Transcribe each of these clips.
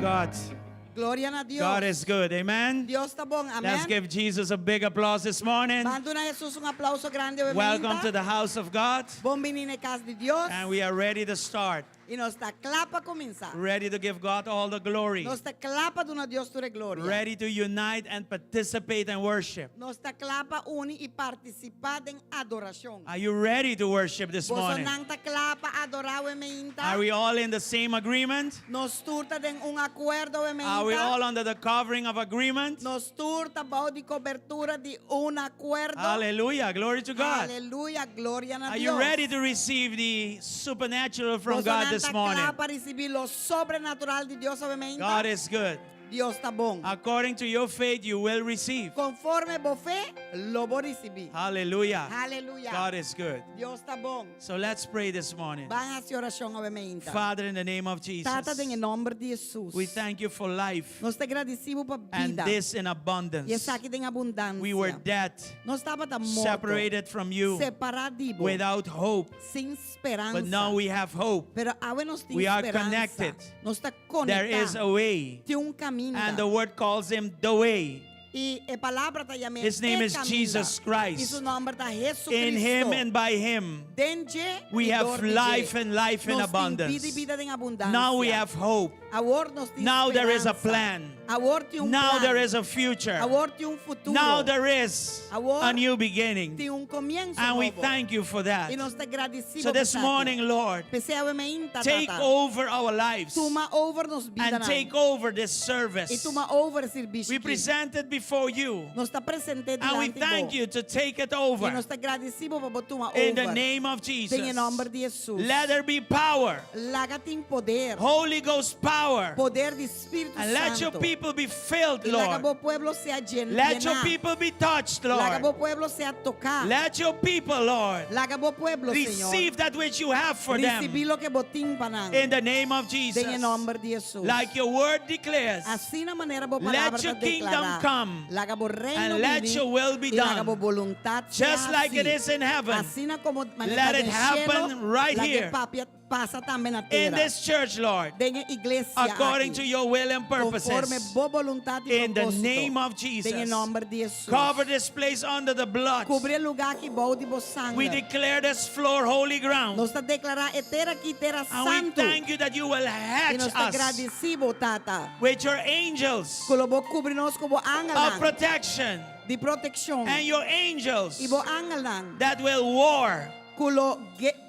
God. Gloria a Dios. God is good. Amen. Dios está bon. Amen. Let's give Jesus a big applause this morning. Mando na Jesus un aplauso grande. Welcome to the house of God. Bom menino casa de Dios. And we are ready to start. Y nos está clapa comenzar. Ready to give God all the glory. Nos está clapa de una Dios tu gloria. Ready to unite and participate and worship. Nos está clapa uni y participar en adoración. Are you ready to worship this morning? Vos nang clapa adorar we meinta. Are we all in the same agreement? Nos turta den un acuerdo we meinta. Are we all under the covering of agreement? Nos turta bao di cobertura di un acuerdo. Hallelujah. Glory to God. Aleluya, gloria a Dios. Are you ready to receive the supernatural from God this morning? Para recibir lo sobrenatural de Dios obviamente. God is good. Dios está bon. According to your faith, you will receive. Conforme vos fe, lo vos recibir. Hallelujah. Aleluya. God is good. Dios está bon. So let's pray this morning. Van a hacer oración obviamente. Father, in the name of Jesus, Tata, en el nombre de Jesús. we thank you for life Nos te agradecemos por and vida. this in Y abundance. esa aquí en abundancia. We were dead, No estaba tan morto. separated from you, Separado. without hope. Sin esperanza. But now we have hope. Pero ahora nos tiene We are esperanza. connected. Nos está There is conectado. a way. Tiene un camino. And the word calls him the way. Y la palabra te llama His name is camino. Jesus Y Christ. su nombre está Jesucristo. In him and by him, Denje we y have dormije. life and life in Nos tiene abundance. vida y vida en abundancia. Now we have hope. Ahora nos tiene Now there is a esperanza. plan. Ahora tiene un Now plan. there is a future. Ahora tiene un futuro. Now there is Ahora a new beginning. tiene un comienzo And we nuevo. thank you for that. Y nos te agradecemos So this por morning, Lord, take tata. over our lives Toma over nos vida and take over this y service. toma over el servicio. We present it before you. Nos está presente And we delante thank vos. you to take it Y over. nos te agradecemos por tomar In the over. name of En Jesus. el nombre de Jesús. Let there be power. Lágate en poder. Holy Ghost power. Poder de Espíritu And let your Santo. people be filled, Y laga Lord. vos pueblo sea Let your people be touched, Laga Lord. vos pueblo sea tocado. Let your people, Lord, Laga vos pueblo, receive Señor. that which you have for Recibí them. lo que vos tímpanan. In the name of Jesus. En el nombre de Jesús. Like your word declares. Así na manera vos Let palabra your te kingdom declarar. come. Laga vos reino And let vini, your will be y laga done. vos voluntad sea Just like así. it is in heaven. Así na como Let it happen right la here. Que pasa también a In tierra. this church, Lord. En la iglesia According aquí, to your will and conforme purposes. vos voluntad y In the propósito. name of En el Jesus. nombre de Jesús. Cover this place under the blood. Cubre el lugar que vos de vos We sangre. declare this floor holy ground. Nos está declarar etera aquí terra And we santo. thank you that you will Y hatch nos está us agradecido, tata. with your angels Que lo vos cubrinos como of ángeles protection de protección. and your angels Y vos ángeles that will war que lo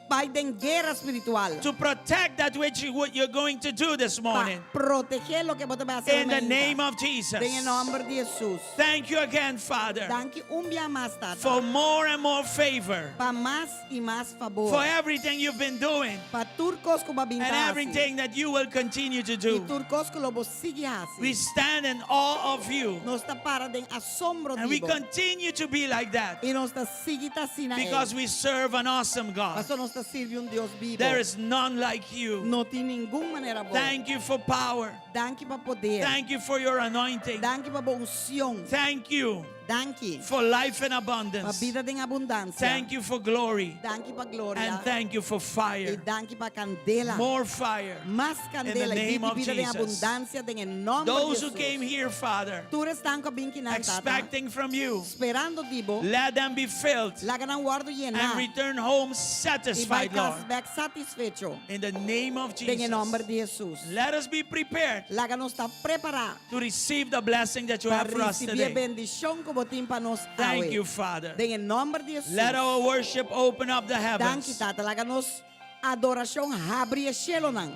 vai en guerra espiritual. to protect that which what you're going to do this morning. Proteger lo que vos te vas a hacer. In the name of Jesus. En el nombre de Jesús. Thank you again, Father, Danke día más, tata. for more and more favor, Pa más y más favor. for everything you've been doing, Pa turcos que va and everything that you will continue to Y do. turcos que lo vos sigue así. We stand in awe of you, Nos está para de asombro and we vivo. continue to be like that Y nos está seguita sin because we serve an awesome God. Eso nos está sirve un Dios vivo. There is none like you. No tiene ninguna manera vos. Thank you for power. Danke pa poder. Thank you for your anointing. Danke pa unción. Thank you Danke for life in pa abundance. vida de abundancia. Thank you for glory. Danke pa gloria. And thank you for Y fire. danke pa candela. More fire. Más candela. Y name of vida de Jesus. abundancia en el nombre Those de who Jesús. came here, Father, Tú eres tan expecting from you, esperando divo. let them be filled La gran guardo and llena. return home Y vai satisfied, Lord. back satisfecho. In the name of En el nombre Jesus. de Jesús. Let us be prepared La que nos está preparada to receive the blessing that you para have for us recibir today. bendición como tímpanos Thank hoy. you, Father. En el nombre de Jesús. Let our worship open up the Danke, heavens. tata. La que nos adoración abre el cielo nan.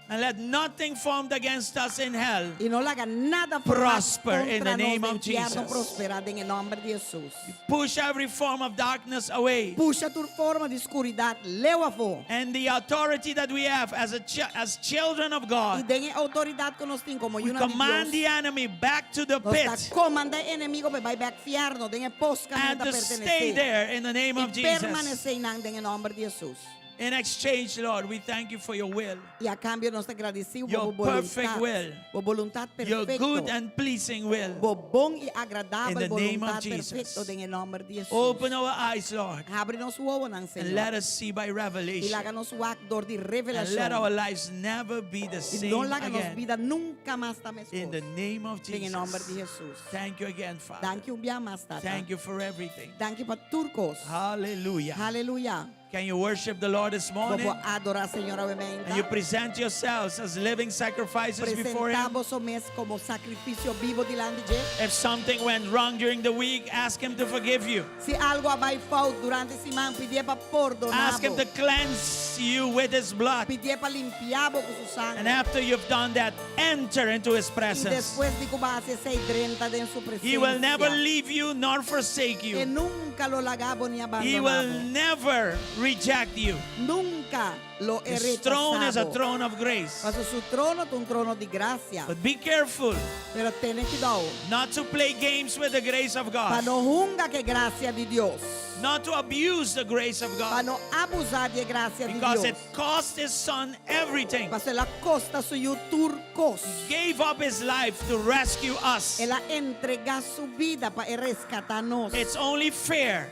And let nothing formed against us in hell Y no le haga nada prosper in the contra name nos, of el infierno Jesus. prosperar en el nombre de Jesús. push every form of darkness away. Puxa tu forma de oscuridad, leva fo. And the authority that we have as as children of Y God, den autoridad que nos tiene como we una de command the Dios. enemy back to the Nos está pit comanda enemigo que va a backfiarnos, den el posca and no to stay there in the name Y of Jesus. permanecer en el nombre de Jesús. In exchange, Lord, we thank you for your will, Y a cambio nos agradecemos your por perfect will, voluntad your perfecto, good and pleasing will. por bon y In agradable the name of voluntad Jesus. perfecto en el nombre de Jesús. Open our eyes, Lord, Ábrenos su ojo, and Señor, let us see by y revelation. láganos su actor de And revelación. let our lives never be the Y same no láganos again. vida nunca más In the name of en el nombre de Jesus. Jesús. Thank you again, Father. Thank you bien más, Tata. Thank you for everything. Thank you por turcos. Hallelujah. Aleluya. Can you worship the Lord this morning? Vamos a adorar, Señor, And you present yourselves as living sacrifices before Him. presentamos o mes como sacrificio vivo delante de Él. If something went wrong during the week, ask Him to forgive you. Si algo vai fault durante a semana, pedir para Ask Him perdonar. to cleanse you with His blood. Pedir para limpiar con su And sangre. after you've done that, enter into His Y presence. después de que vas a ser 30 en su He will never presencia. leave you nor forsake Que you. nunca lo lagabo ni He will abandonado. never reject you. Nunca lo he His throne is a rechazado. throne of grace. Paso su trono es un trono de gracia. But be careful Pero ten cuidado. not to play games with the grace of Para God, no junga que gracia de Dios. not to abuse the grace of Para God, no abusar de gracia de because Dios. it cost His Son everything. Paso la costa su turcos. Gave up His life to rescue us. Él ha entregado su vida para rescatarnos. It's only fair.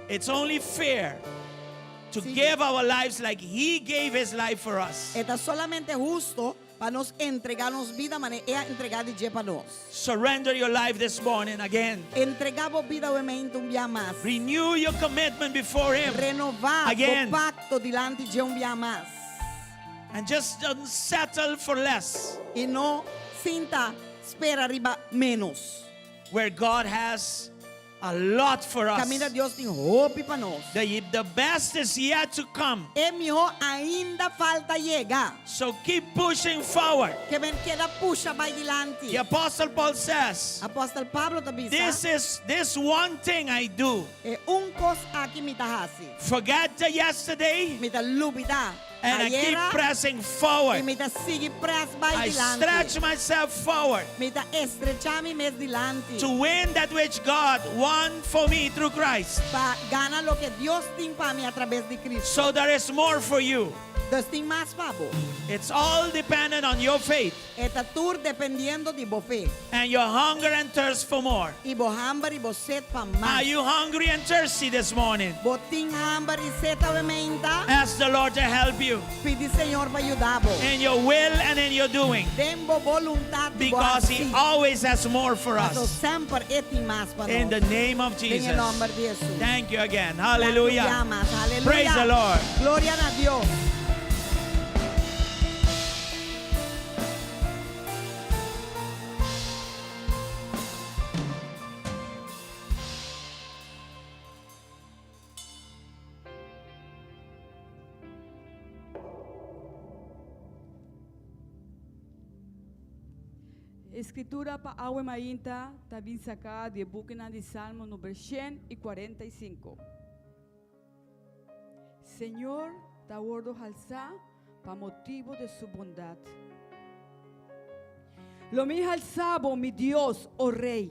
It's only fair to Sí. give our lives like He gave His life for us. Está solamente justo para nos entregarnos vida, mané entregar de para nos. Surrender your life this morning again. Entregamos vida obviamente un día más. Renew your commitment before Him. Renovar Again. o pacto delante de un día más. And just don't settle for less, Y no sinta espera arriba menos. where God has a lot for us. Camina Dios tem hope para nós. The best is yet to come. É melhor ainda falta llegar. So keep pushing forward. Que ven queda puxa vai delante. The Apostle Paul says, Apóstolo Pablo também this one thing I do. é coisa aqui me tahasi. Forget the yesterday Me ta lubida. and I keep pressing E forward. me ta sigue press vai I delante. stretch myself forward Me ta estrechar mi mes delante. to win that which God won for me through Christ. Pa gana lo que Dios tem para mim através de Cristo. So there is more for you. Deus tem mais para vos. It's all dependent on your faith Eta tur dependiendo de vo fé. and your hunger and thirst for more. E vo hambre e vo sed pa Are mais. you hungry and thirsty this morning? Vo tem hambre e sed obviamente. Ask the Lord to help you Pedi Senhor para ajudar vos. in your will and in your doing, Tem vo voluntad de because He always has more for So us. sempre é tem mais para In the nós. name of Em Jesus. nome de Jesus. Thank you again. Hallelujah. Hallelujah. Hallelujah. Praise the Lord. Gloria a Dios. Escritura para awe mainta ta bin sacada de búquena de Salmo número 145. Señor, ta gordo alza pa motivo de su bondad. Lo mi alzabo mi Dios, oh Rey,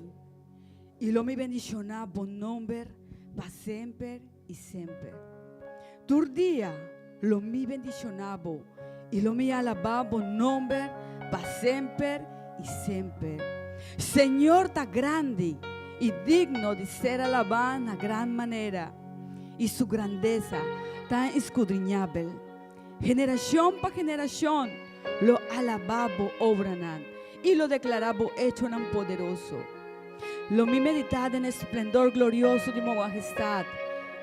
y lo mi bendicionabo nombre pa sempre y sempre. Turdía lo mi bendicionabo y lo mi alababo nombre pa sempre y siempre. Señor ta grande y digno de ser alabado en gran manera, y su grandeza tan escudriñable. Generación pa generación lo alababo obranan y lo declarabo hecho tan poderoso. Lo mi meditad en esplendor glorioso de mi majestad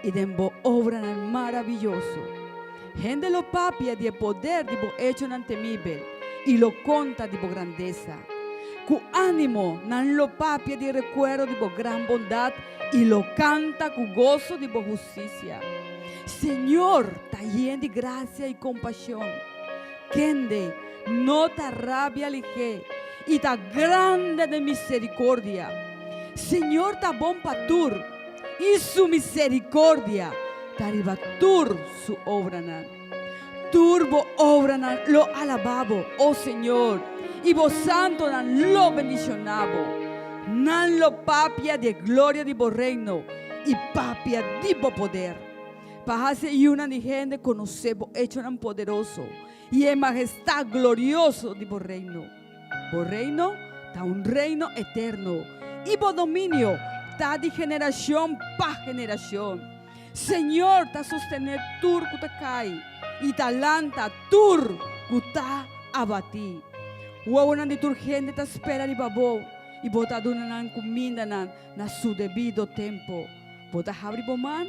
y de bo obranan maravilloso. Gente lo papia de poder de bo hecho tan temible y lo conta de bo grandeza. Cu ánimo nan lo papia de recuerdo de bo gran bondad y lo canta cu gozo de bo justicia. Señor, ta lleno de gracia y compasión. Kende, no ta rabia lige y ta grande de misericordia. Señor, ta bon patur y su misericordia ta ribatur su obranan. Turbo obranan lo alababo, oh Señor, y vos santo nan lo bendicionabo. Nan lo papia de gloria de bo reino y papia de bo poder. Paz y una gente conocemos, hecho tan poderoso. Y en majestad glorioso de por reino. Por reino, está un reino eterno. Y por dominio, está de generación para generación. Señor, está sostener tur que te cae. Y talanta tur que está abati. Huevona de tur gente te espera de babo. Y bota donan comida na su debido tiempo. Bota abri boman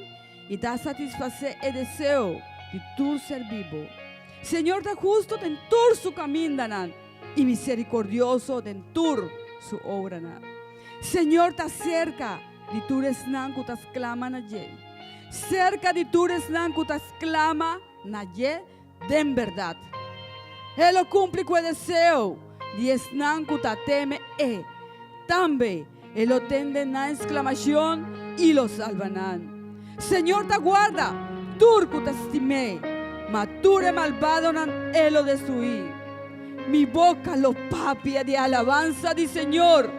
y da satisfacer el deseo de tu ser vivo. Señor, da justo den tur su camino y misericordioso den tur su obra. Señor, ta cerca de tu resnan que tas clama na ye. Cerca de tu resnan que tas clama na ye den verdad. Él cumple con el deseo de esnan que ta teme también Él lo tende na exclamación y lo salvarán. Señor, te guarda, turco te estimé, mature malvado nan Él lo destruí. Mi boca lo papia de alabanza di Señor,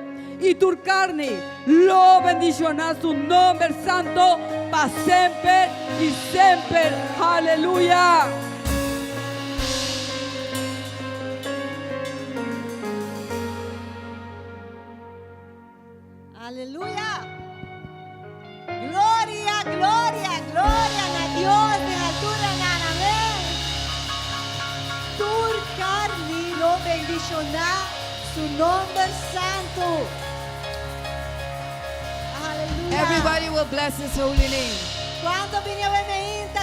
y tu carne lo bendicioná su nombre santo, para siempre y siempre. Aleluya. Aleluya. Gloria, gloria, gloria a Dios en altura, amén. Tu carne lo bendicioná su nombre santo. Aleluya. Everybody will bless His holy name. Quando viene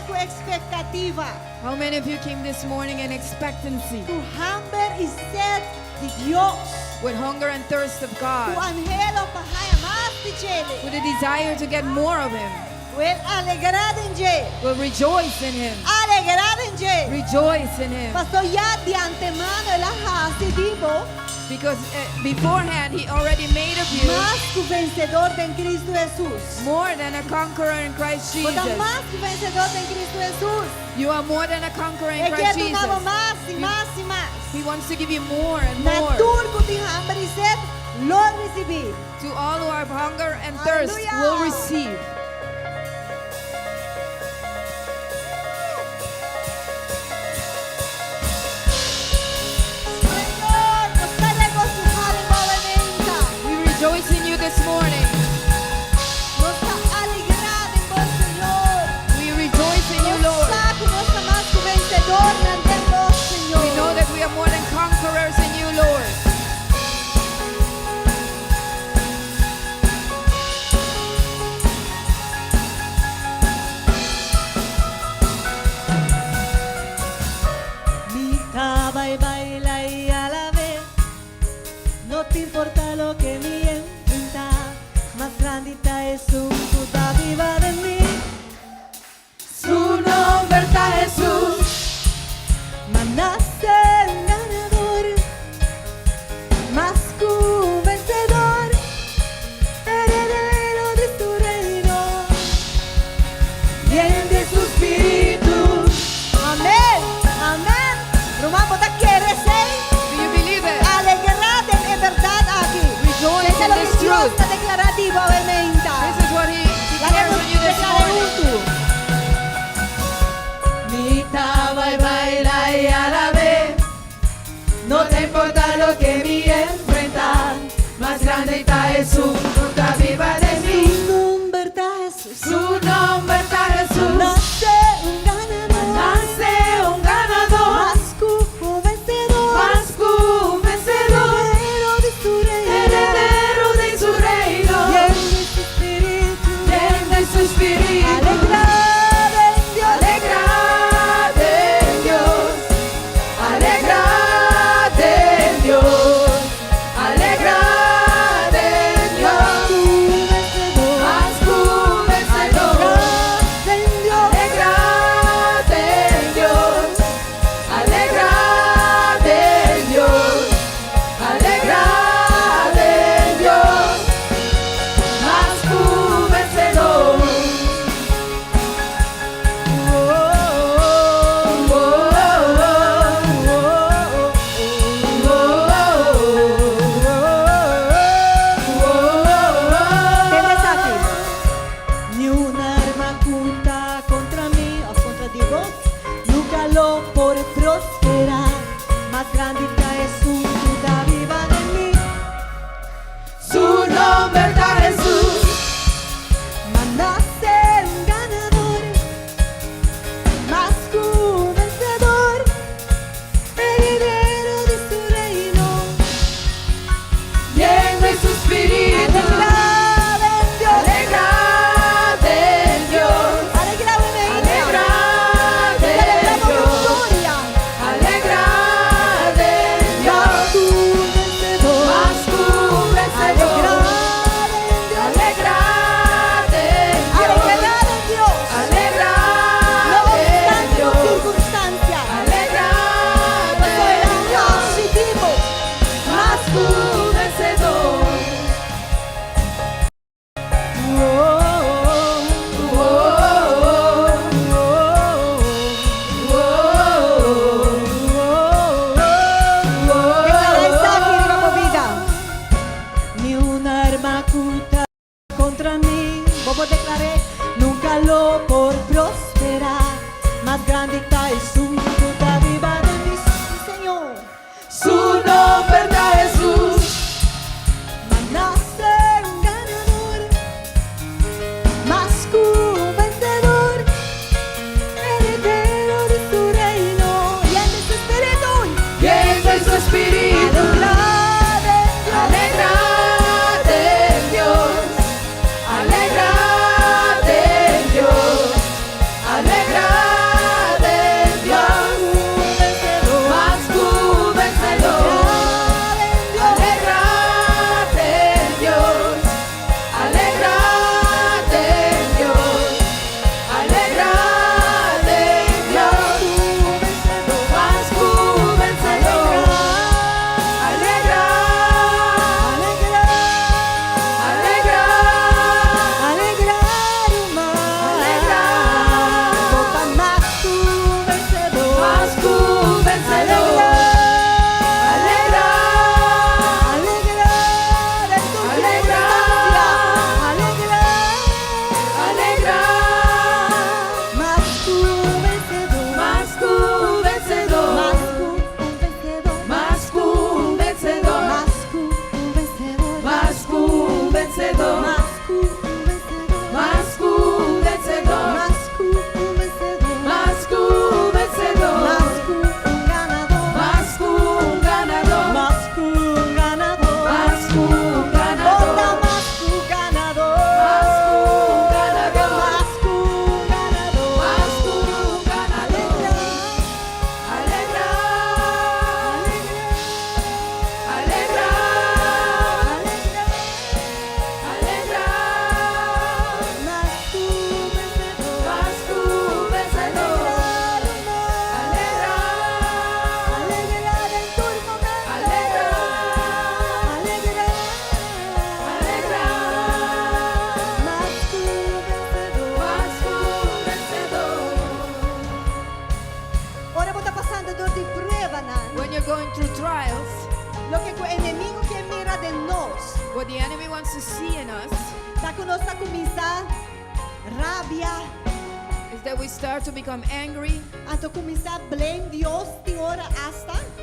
com expectativa, How many of you came this morning in expectancy, tu hambre e sede de Deus, with hunger and thirst of tu God, anhelo para mais de Ele, with a desire to get more of Him? will alegrar em Ele, Will rejoice in Him. alegrar em Ele. Rejoice in Him. Pastor, já de antemano ela já decidiu, Because beforehand He already made of you mais que o vencedor em Cristo Jesus. more than a conqueror in Christ Você Jesus. mais que o vencedor em Cristo Jesus. You are more than a conqueror in Ele quer Christ tomar Jesus. mais e mais e mais. He wants to give you more and Na more. turco de hambre e sede, lo recebi. To all who have hunger and thirst Hallelujah. will receive. Senhor, você regocijado novamente. We rejoice in you this morning. Você alegrado em bom Senhor. We rejoice in you, Lord. Sabe que nós somos mais que vencedor na Deus, Senhor. We know that we are more than conquerors in you, Lord. Mita, baila y a la vez. No te importa lo que me enfrenta. Más grandita es su puta viva de mí. Su nombre está Jesús. Manaste un ganador. Más que un vencedor. Heredero de su reino. Bien de su espíritu. Amén, amén. Romamos da quiere ser Do you believe it? alegrada en verdad aquí. Rejoice Eso es in lo que this Dios truth. está declarativo, obviamente. This is what He declares on you this morning. Mita, baila y a la vez. No te importa lo que me enfrenta. Más grande está Jesús, fruta viva de mí. Su nombre está Jesús. Su nombre está Jesús. Nace un ganador. Nace un ganador. Más que un vencedor. Más que un vencedor. Heredero de su reino. Heredero de su reino. Lleno de su espíritu. Lleno de su espíritu. Alegrada en Dios. Alegrada en Dios. Alegrada en Dios. Alegrada en Dios. acuta contra mí. Vos declaré, nunca lo por prosperar. Más grande está Jesús, nunca viva de mí, sí, Señor. Su nombre está Jesús. Nace un ganador, más que un vencedor, heredero de su reino. Y en su espíritu, y en su espíritu, alegrate en Dios, alegrate en Dios, alegrate en Dios, más que un vencedor. What the enemy wants to see in us is that we start to become angry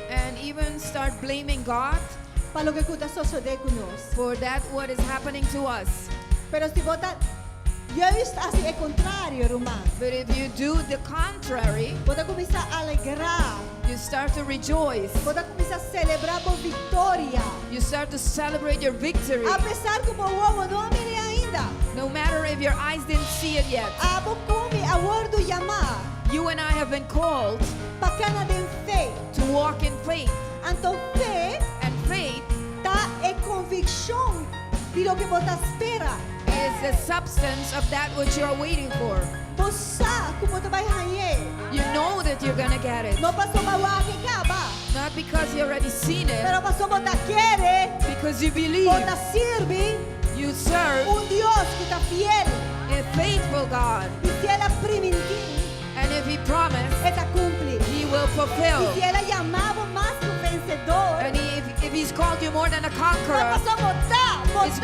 and even start blaming God for that what is happening to us. But if you do the contrary, you start to rejoice. You start to celebrate your victory. No matter if your eyes didn't see it yet. You and I have been called to walk in faith. And faith is the substance of that which you're waiting for. You know that you're gonna get it. Not because you already seen it, because you believe. You serve a faithful God. And if He promised, He will fulfill. And if He's called you more than a conqueror, it's because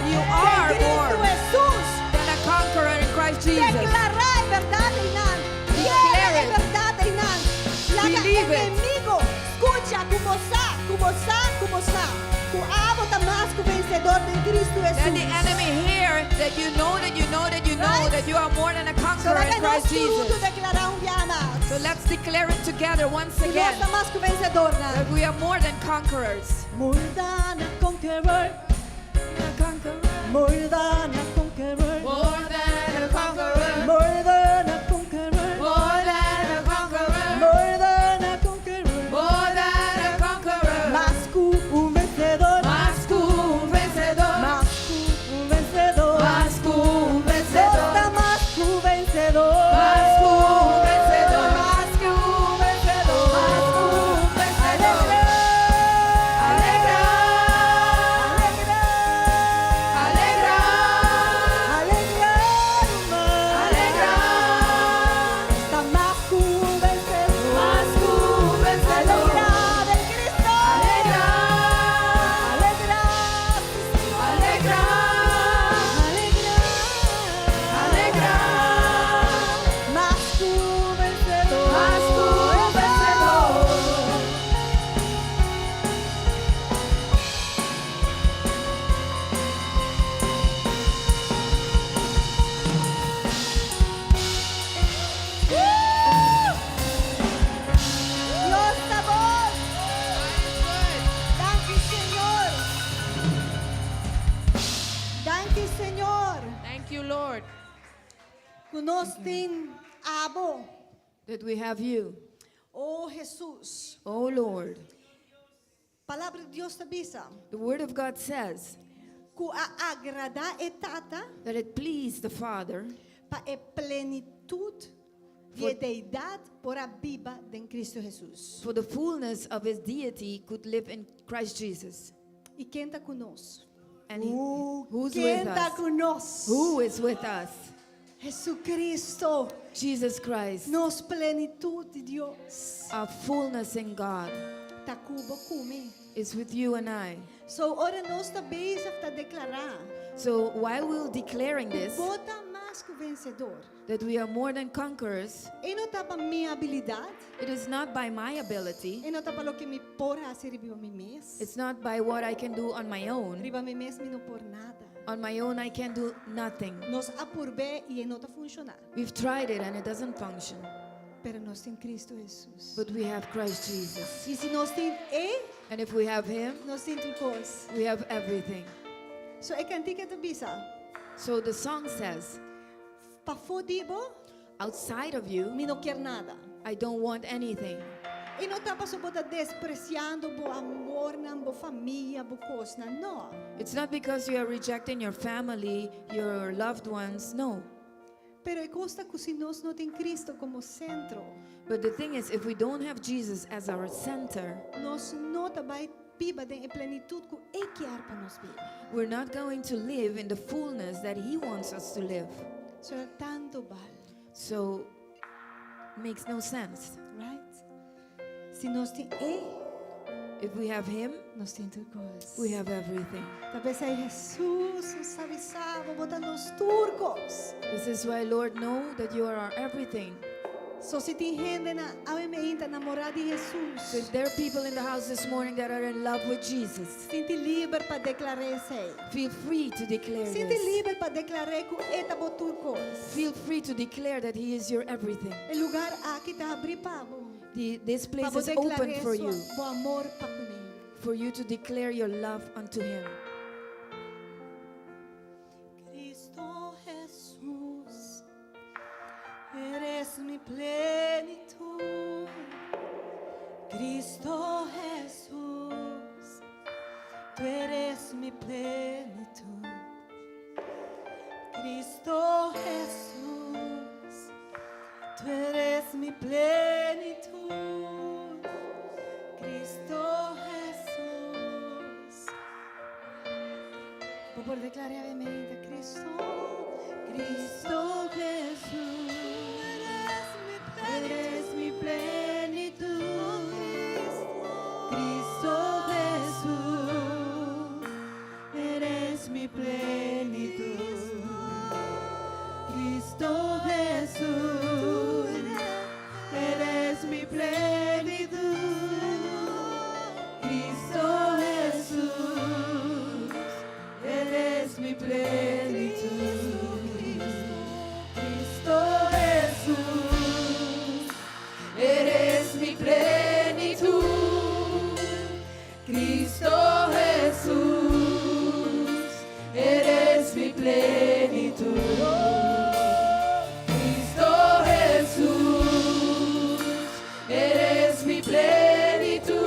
you are more than a conqueror in Christ Jesus. Declare it. Believe it. Let the enemy hear that you know that you know that you know that you are more than a conqueror in Christ Jesus. So let's declare it together once again that we are more than conquerors. More than a conqueror. More than a conqueror. More than a conqueror. More than a conqueror. More than a conqueror. More than a conqueror. More than a conqueror. Más que un vencedor. Más que un vencedor. Más que un vencedor. Más que un vencedor. Más que un vencedor. Más que un vencedor. Más que un vencedor. Más que un vencedor. Alegra. Alegra. Thank you, Lord, Kung nós tem abo, that we have you. oh Jesus, Oh, Lord. palavra de Deus avisa, The Word of God says ku agrada e tata that it pleased the Father pa e plenitude de deidade por a viva em Cristo Jesus. for the fullness of His deity could live in Christ Jesus. E quem está conosco? And who's Quem with está us? conosco? Who is with us? Jesucristo, Jesus Christ, nos plenitude de Deus. our fullness in God, Tá cubo cume. is with you and I. So, ora nós está bezig te declarar. So while we're declaring this, Bota mais que vencedor. that we are more than conquerors, E não tá para minha habilidade. it is not by my ability, E não tá para lo que me porra se riba mi mes. it's not by what I can do on my own. Riba mi mes me não por nada. On my own, I can do nothing. Nós apurbe e não tá funcionar. We've tried it and it doesn't function. Pero nós tem Cristo Jesus. But we have Christ Jesus. E se nós tem And if we have Him, nós tem tudo coisa. we have everything. So, e cantica te bisa. So the song says, Pa fodibo, outside of you, me não quer nada. I don't want anything. E não tá para bota despreciando bo amor na bo família, bo coisa, não. It's not because you are rejecting your family, your loved ones, no. Pero é costa que se nós não tem Cristo como centro, But the thing is, if we don't have Jesus as our center, nós não tá vai piba de plenitude que é quer para nós viver. we're not going to live in the fullness that He wants us to live. So é tanto val, So, makes no sense. right? Se nós tem If we have Him, nós tem tudo coisa. we have everything. Talvez aí Jesus nos avisava, botar nos turcos. This is why, Lord, know that you are our everything. So se tem gente na amementa namorada de So Jesus, if there are people in the house this morning that are in love with Jesus, sente livre para declarar isso. feel free to declare Sente this. livre para declarar que é bo turcos. Feel free to declare that He is your everything. O lugar aqui está abrir pavo. This place Para is declarar open for you, o amor para comigo. for you to declare your love unto Him. Cristo Jesus, eres mi plenitud. Cristo Jesús, tú eres mi plenitud. Cristo Jesús, tú eres mi plenitud. Cristo Jesús. Por declarar a mente, Cristo, Cristo Jesús, eres mi plenitud. Cristo Jesús, eres mi plenitud. Cristo Jesús, eres mi plenitud. Cristo Jesús, eres mi plenitud. Cristo Jesús, eres mi plenitud. Cristo Jesús, eres mi plenitud. Cristo Jesús, eres mi plenitud.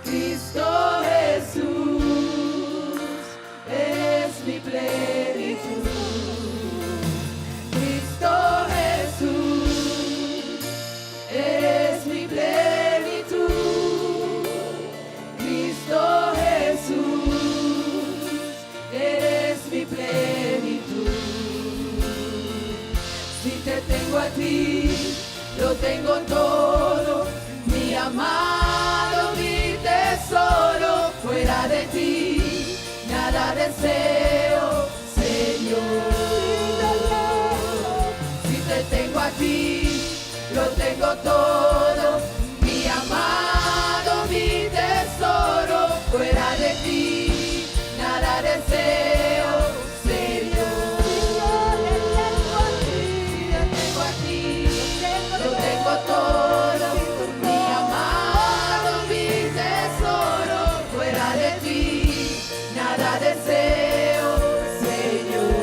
Cristo Jesús, eres mi plenitud. Cristo Jesús, eres mi plenitud. Cristo Jesús, eres mi plenitud. Si te tengo a ti, lo tengo todo, mi amado, mi tesoro. Fuera de ti, nada deseo, Señor. Si te tengo a ti, lo tengo todo, mi amado, mi tesoro. Fuera de ti, nada deseo, Señor. Si te tengo a ti, lo tengo todo, mi amado, mi tesoro. Fuera de ti, nada deseo, Señor.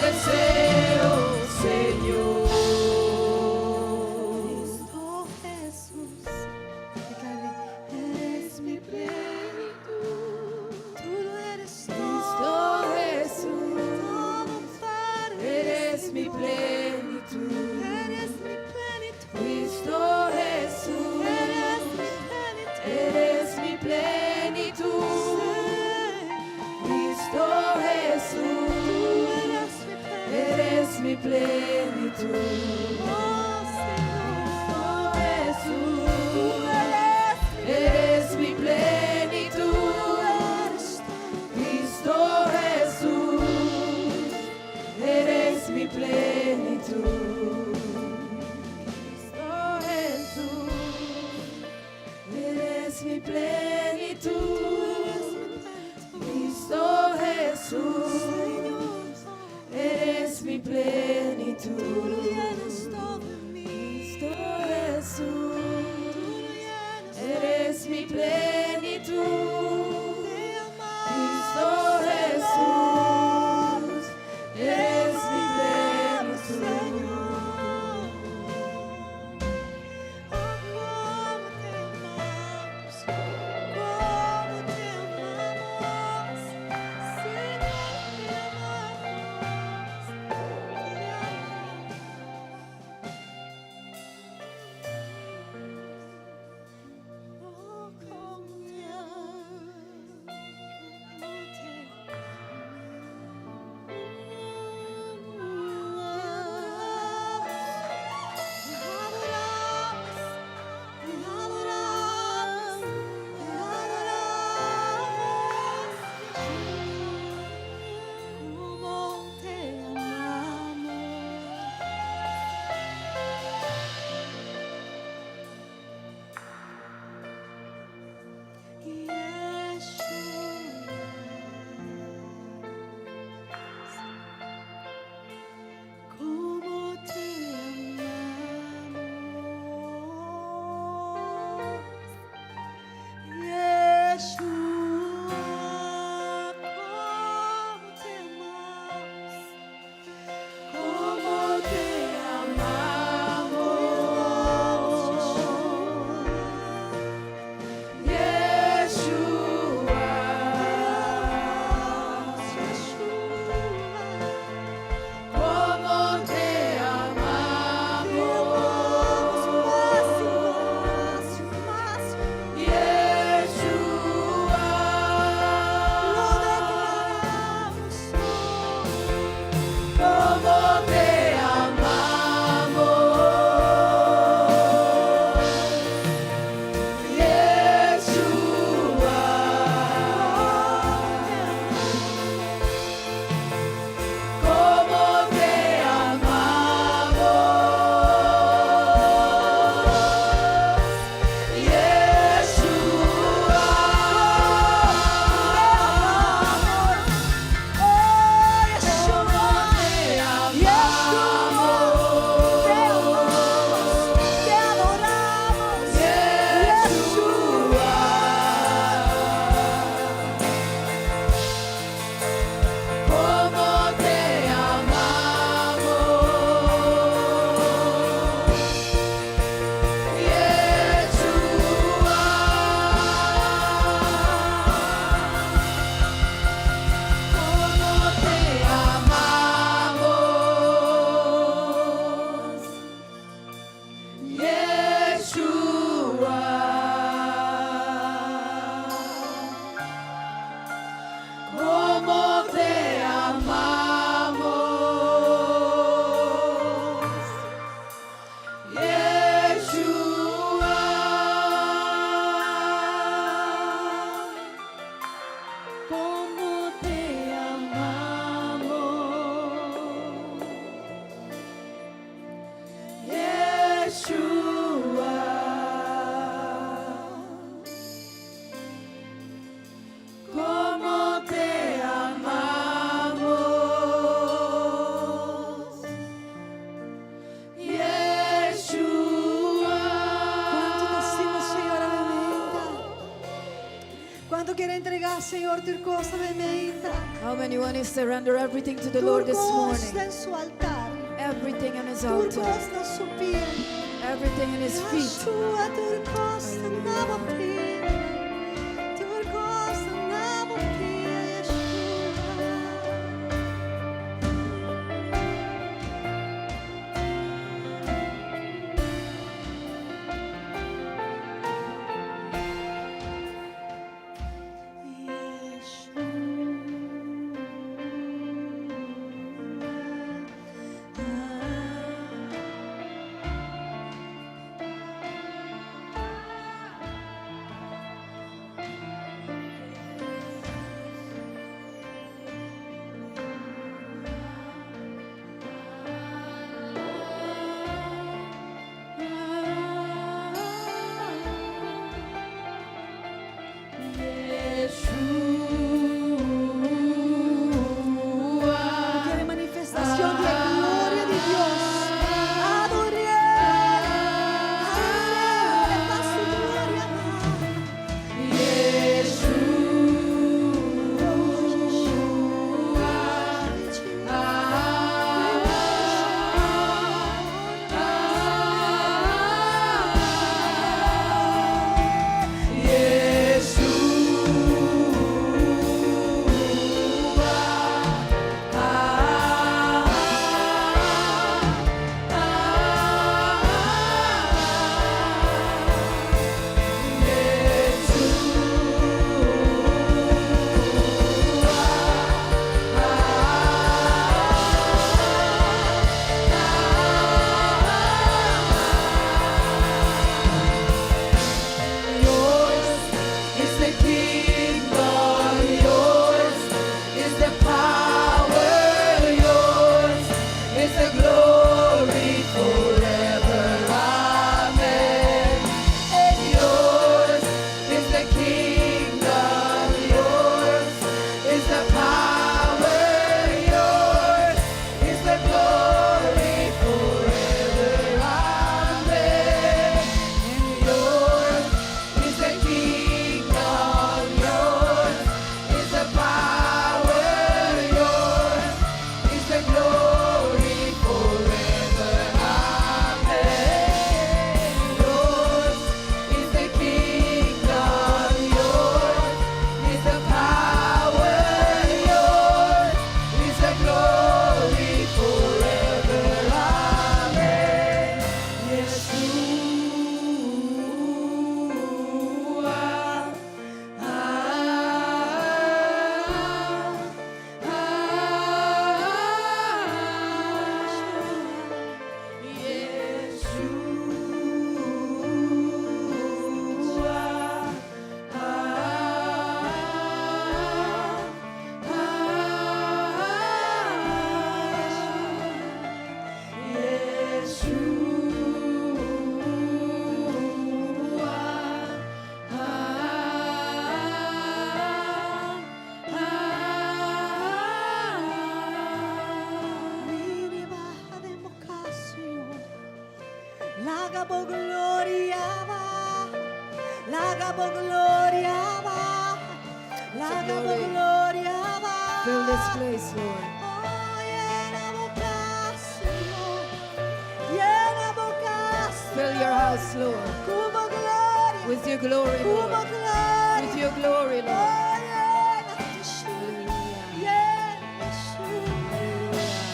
deseo, Señor. Cristo Jesús, eres mi plenitud. Tú lo eres todo. Cristo Jesús, Todo para eres mi plenitud. Eres mi plenitud. Cristo Jesús, Eres mi plenitud. eres mi plenitud. Cristo Jesús, eres mi plenitud. Oh, Señor. Jesús, Tú eres mi plenitud. Cristo Jesús, eres mi plenitud. Cristo Jesús, eres mi plenitud. Cristo Jesús, eres mi plenitud. Tú lo llenas todo. quiere entregar, Señor, tu cosa bendita? How many want to surrender everything to the Tu Lord this cosa morning? en su altar. Everything on his Tu altar. cosa en su pie. Everything in his feet. Yeshua, tu cosa nada pide. Tu cosa nada pide, Yeshua. Quiere manifestación de gloria de Dios. Adoré, adoré su gloria. Lagabo gloria va, lagabo gloria va, lagabo gloria va. Fill this place, Lord. Oh, llena boca, Señor, llena boca, Fill your house, Lord, como gloria, with your glory, como Lord. gloria. With your glory, Lord. Oh, llena Jesús, Hallelujah. llena Jesús. Hallelujah.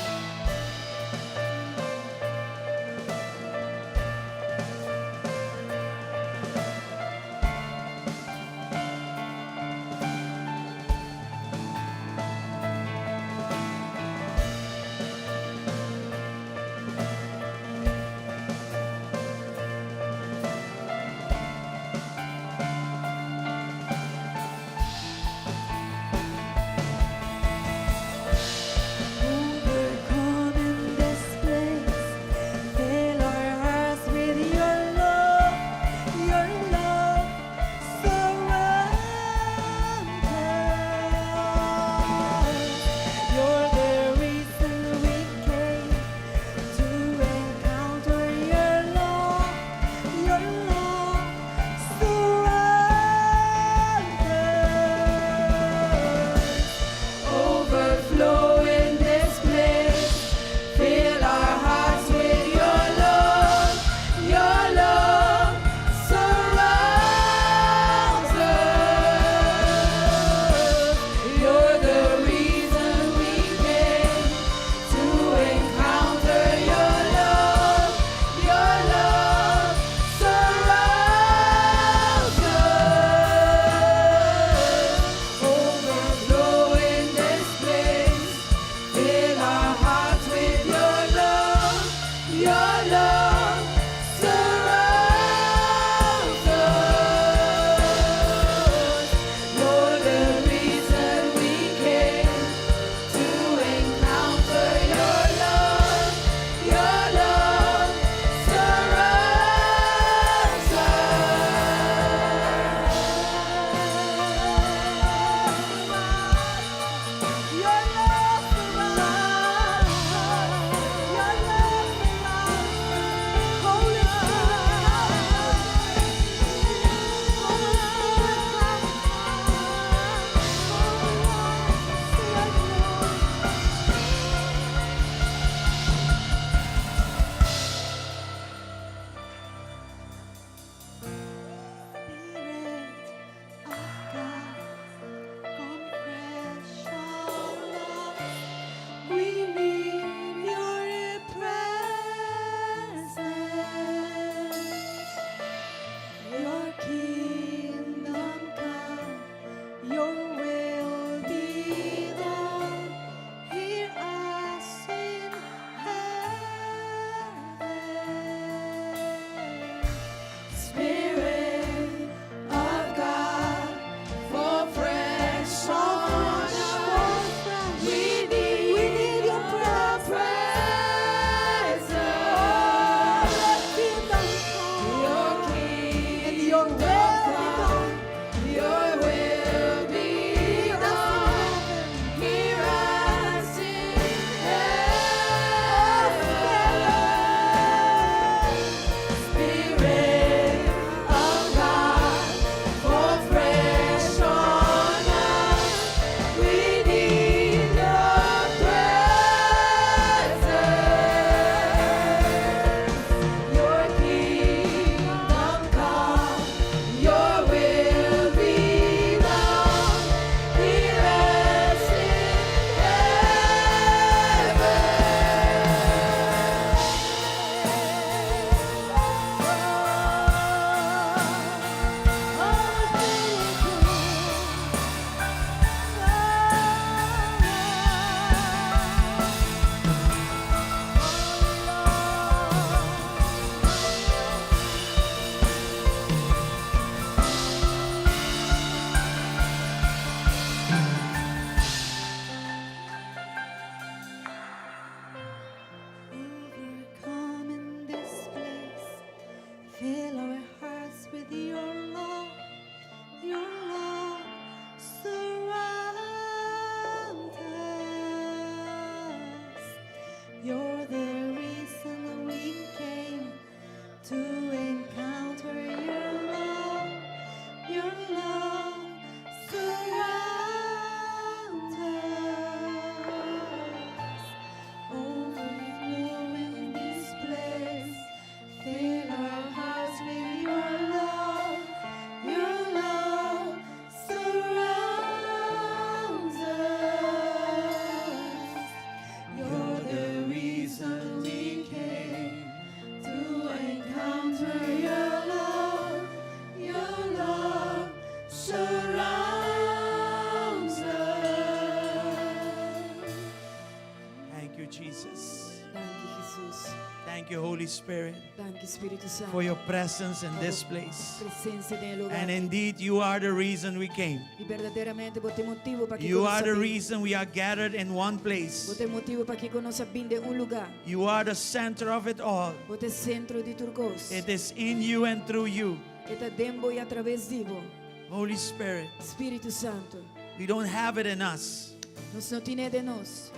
Danke, Jesus. Thank you, Holy Spirit, Danke, Espíritu Santo. for your presence in this place. Presencia en el lugar. And indeed, you are the reason we came. Y verdaderamente bote motivo para que You are the conosca reason we are gathered in one place. bote motivo para que conosca binde un lugar. You are the center of it all. Bote centro de turcos. It is in you and through you. Eta dembo e através divo. Holy Spirit, Espíritu Santo. we don't have it in us Nos não tiene de nós.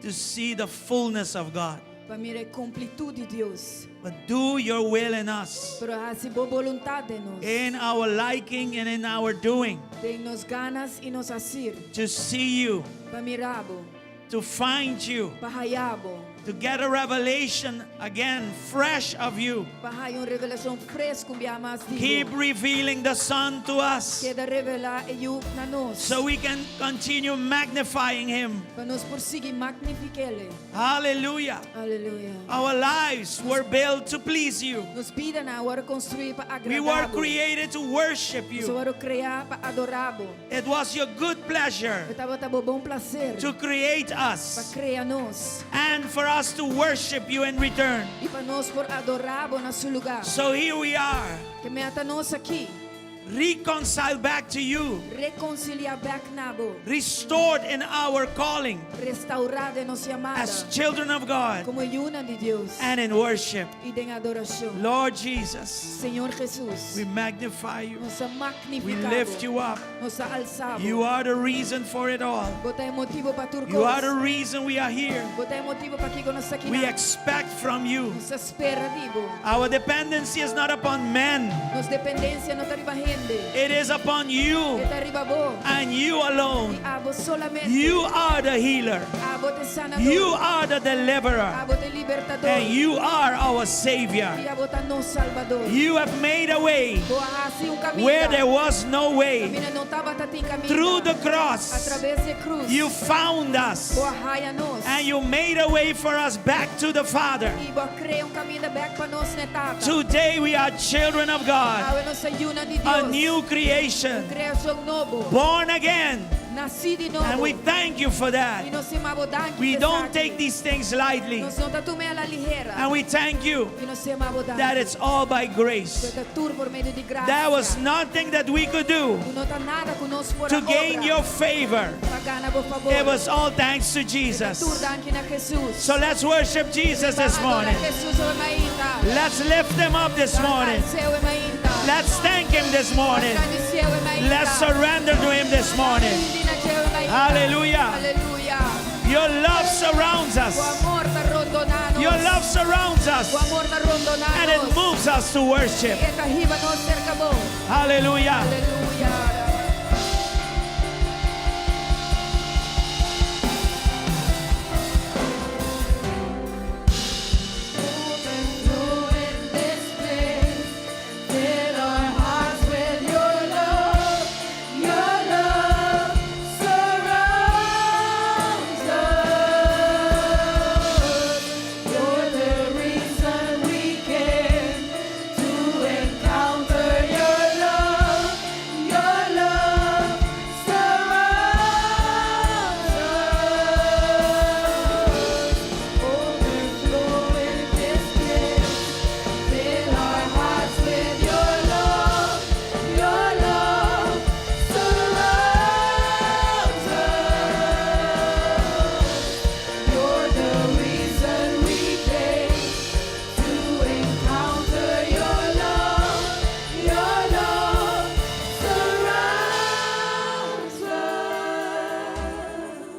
to see the fullness of God. Para mirar a completude de Deus. But do your will in us, Pero hace boa vontade de nós. in our liking and in our doing, De nos ganas e nos assir. to see you, Para mirabo. to find you, Para haiabo. to get a revelation again, fresh of you. Para hai uma revelação fresca mais Keep vivo. revealing the Son to us Queda revelar e eu na nós. so we can continue magnifying Him. Para nos prosseguir magnificar-lhe. Hallelujah. Aleluia. Our lives were built to please you. Nos vida na hora construir para agradar. We were created to worship Nos you. hora criar para adorar. It was your good pleasure Estava bom prazer. to create Para us criar nós. and for us to worship you in return. E para nós por adorar no seu lugar. So here we are, Que meta nós aqui. reconciled back to you, Reconciliar back nabo. restored in our calling Restaurar de nos chamada. as children of God Como una de Deus. and in worship. E de adoração. Lord Jesus, Senhor Jesus. we magnify you. Nos We magnificamos. lift you up. Nos alçamos. You are the reason for it all. Botai motivo para turcos. You are the reason we are here. Botai motivo para que conosco aqui. We expect from you. Nos espera vivo. Our dependency is not upon men, Nos dependência não está arriba gente. it is upon you Está arriba bo. and you alone. Abo solamente. You are the healer, Abo te sanador. you are the deliverer, Abo te libertador. and you are our Savior. E abo ta nos salvador. You have made a way Boa assim caminho. where there was no way. Camina não estava tatim caminho. Through the cross, Através de cruz. you found us Boa raia nos. and you made a way for us back to the Father. E boa crer caminho back para nós netata. Today we are children of God, Abo nos ayuna de Deus. a new creation, Criação novo. born again, Nascido de novo. and we thank you for that. E nós amamos danke. We don't take these things lightly, Nós não tatume a la ligera. and we thank you E nós amamos danke. that it's all by grace. Tur por meio de graça. There was nothing that we could do E não tá nada conosco por to a gain obra. your favor. Pagana por favor. It was all thanks to Tur Jesus. danke na Jesus. So let's worship Jesus this morning. Jesus o maíta. Let's lift him up this morning. Seu e maíta. Let's thank him this morning. Seu e maíta. Let's surrender to him this morning. Hallelujah. Aleluia. Your love surrounds O us. amor tá rondonando. Your love surrounds O us, amor tá rondonando. and it moves us to worship. E tá arriba nos cerca bom. Hallelujah. Aleluia.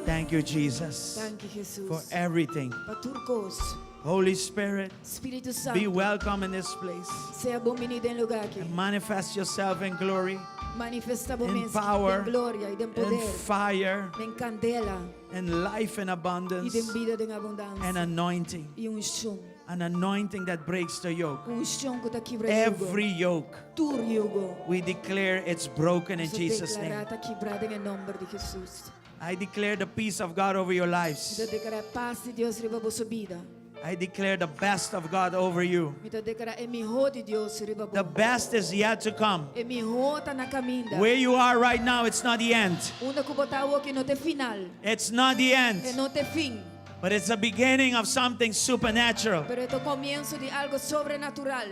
Thank you, Jesus, Danke Jesus. for everything. Pa turcos. Holy Spirit, Espírito Santo. be welcome in this place. Seja bom venido em lugar aqui. Manifest yourself in glory, Manifesta bom in em power, glória e de in poder. fire, Em candela in life in e abundance, de vida de abundância. and anointing. E chão. An anointing that breaks the yoke. Chão que tá quebra Every yoke, Tur jugo. we declare it's broken in Jesus' name. Declarar tá quebrada em nome de Jesus. I declare the peace of God over your lives. Me declarar paz de Deus riba vossa vida. I declare the best of God over you. Me declarar é melhor de Deus riba The vossa. best is yet to come. É melhor tá na caminda. Where you are right now, it's not the end. Una que botar o que não tem final. It's not the É end. não tem fim. But it's the beginning of something supernatural. Pero esto comienzo de algo sobrenatural.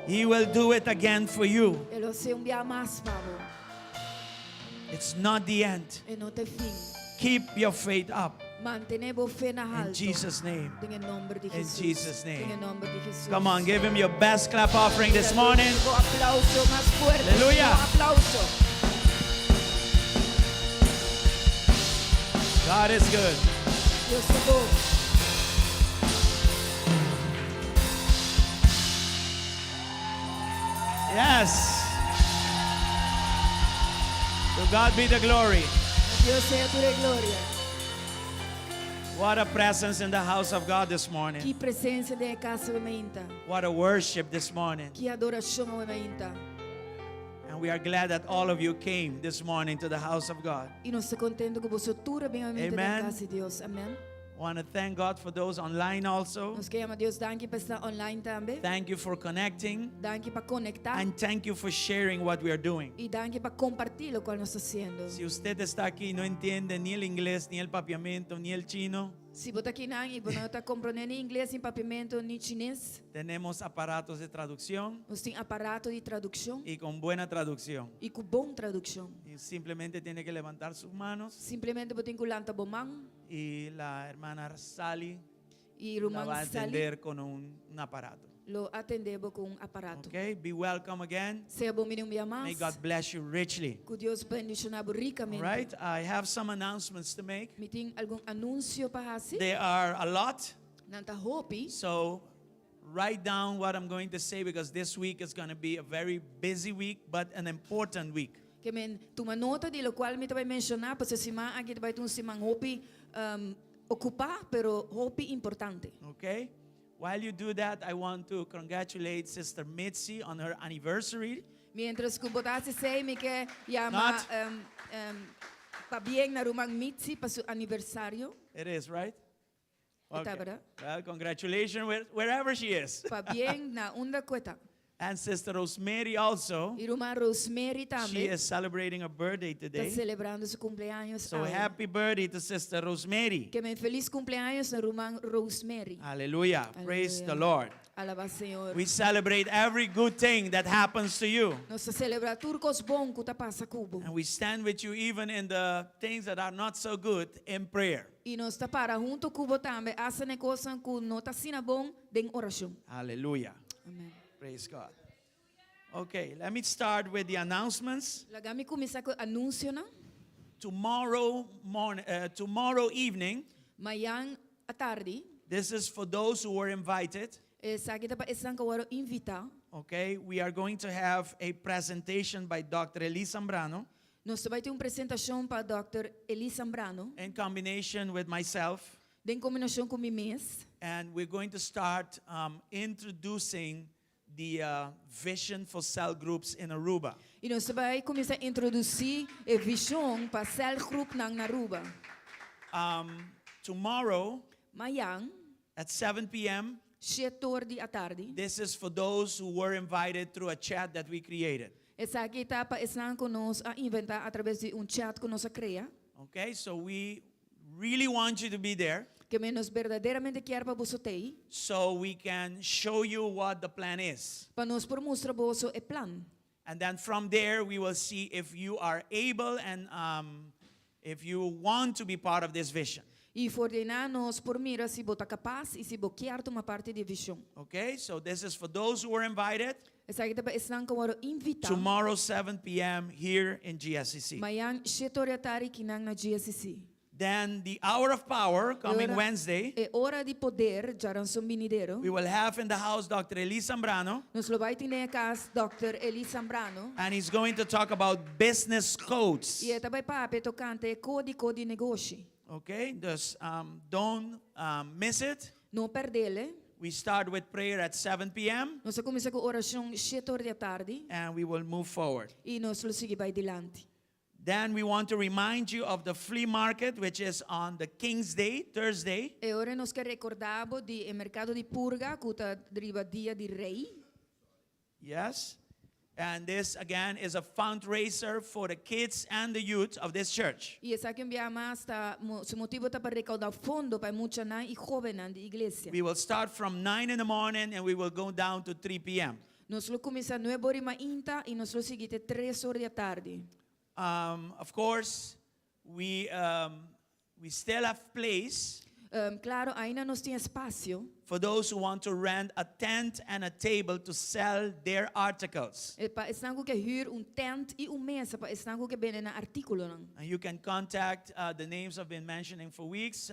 He will do it again for you. Él lo hace un día más, Pablo. It's not the end. E não tem fim. Keep your faith up. Mantenemos fe na In alto. Jesus' name. Em nome de In Jesus. Jesus' name. Em nome de Jesus. Come on, give him your best clap offering this morning. Um aplauso mais fuerte. Aleluya. Um aplauso. God is good. Deus é bom. Yes. To God be the glory. Deus seja toda glória. What a presence in the house of God this morning. Que presença de casa aumenta. What a worship this morning. Que adoração aumenta. And we are glad that all of you came this morning to the house of God. E nós estamos contentes com você toda bem aumenta Amen. na casa de Deus. Amém. I want to thank God for those online also. Nós queremos a Deus danke para estar online também. Thank you for connecting. Danke para conectar. And thank you for sharing what we are doing. E danke para compartilhar o que nós estamos fazendo. Si usted está aquí y no entiende ni el inglés, ni el papiamento, ni el chino, Se você aqui não e não está compreendendo inglês, nem papiamento, nem chinês, tenemos aparatos de traducción nós temos aparato de tradução y con buena traducción. e com bom tradução. Y simplemente tiene que levantar sus manos Simplesmente você tem que levantar a mão y la hermana Sally e la va a Román Sally atender con un aparato. lo atendemos com aparato. Okay, be welcome again. Seja bom-vindo um dia May mais. God bless you richly. Que Deus bendicionar All ricamente. right, I have some announcements to make. Me tem algum anúncio para fazer? There are a lot, Não tá roupa. so write down what I'm going to say because this week is going to be a very busy week, but an important week. Que men toma nota de lo qual me vai mencionar, para se semana aqui vai ter semana roupa ocupar, pero roupa importante. Okay? While you do that, I want to congratulate Sister Mitzi on her anniversary. Mientras que botasse sei me que llama Not. para bem na Román Mitzi para seu aniversário. It is, right? Está verdade? Well, congratulations wherever she is. Para bem na onda cueta. And Sister Rosemary also. E Román Rosemary She também is celebrating a birthday está today. celebrando seu cumpleaños. So hoje. happy birthday to Sister Rosemary. Que men feliz cumpleaños na Román Rosemary. Hallelujah. Praise Hallelujah. the Lord. Alaba Senhor. We celebrate every good thing that happens to you. Nós celebramos tudo que bom que tá passa cubo. And we stand with you even in the things that are not so good in prayer. E nós tá para junto cubo também essa negócio que não tá sina bom em oração. Hallelujah. Amém. Praise God. Okay, let me start with the announcements. Lagami começar com anúncio na. Tomorrow evening, Amanhã à tarde, this is for those who were invited. sa kita pa isang kawaro invita. Okay, we are going to have a presentation by Dr. Eli Zambrano Nós vai ter uma apresentação para Dr. Eli Zambrano, in combination with myself. em combinação com Mimes. And we're going to start introducing the vision for cell groups in Aruba. E nós vai começar a introduzir a visão para cell group ng Aruba. Tomorrow Amanhã, at 7 p.m., 7 à tarde, this is for those who were invited through a chat that we created. essa kita pa isang ko nos a inventar através de chat que nós cria. Okay, so we really want you to be there Que menos verdadeiramente quer para você ter, so we can show you what the plan is. para nós por mostrar você o plano. And then from there, we will see if you are able and if you want to be part of this vision. E ordenar nós por mira se você capaz e se você quer tomar parte da visão. Okay, so this is for those who were invited. Essa kita pa isang kawaro invita. Tomorrow, 7 p.m. here in GSCC. Amanhã 7 à tarde kinang na GSCC. Then the hour of power coming Ora- Wednesday, É hora de poder, jaran som binideiro. we will have in the house Dr. Eli Zambrano, Nos lo vai ter na casa Dr. Eli Zambrano. and he's going to talk about business codes. E esta vai pape tocante código negócio. Okay, just don't miss it. Não perdele. We start with prayer at 7 p.m. Nós começa com oração 7 da tarde and we will move forward. e nós lo sigue vai dilante. Then we want to remind you of the flea market, which is on the King's Day, Thursday. E ora nós que recordavo de mercado de purga que tá driva dia de rei. Yes. And this, again, is a fundraiser for the kids and the youth of this church. E essa que enviamos está su motivo está para recaudar fondo para mucha na e jóvenes de igreja. We will start from 9 in the morning and we will go down to 3 p.m. Nós lo começa 9 horas mainta e nós lo seguinte 3 horas da tarde. Of course, we still have place Claro, ainda nós tem espaço for those who want to rent a tent and a table to sell their articles. para estango que huur tent e mesa para estango que bene na artículo não. And you can contact the names I've been mentioning for weeks,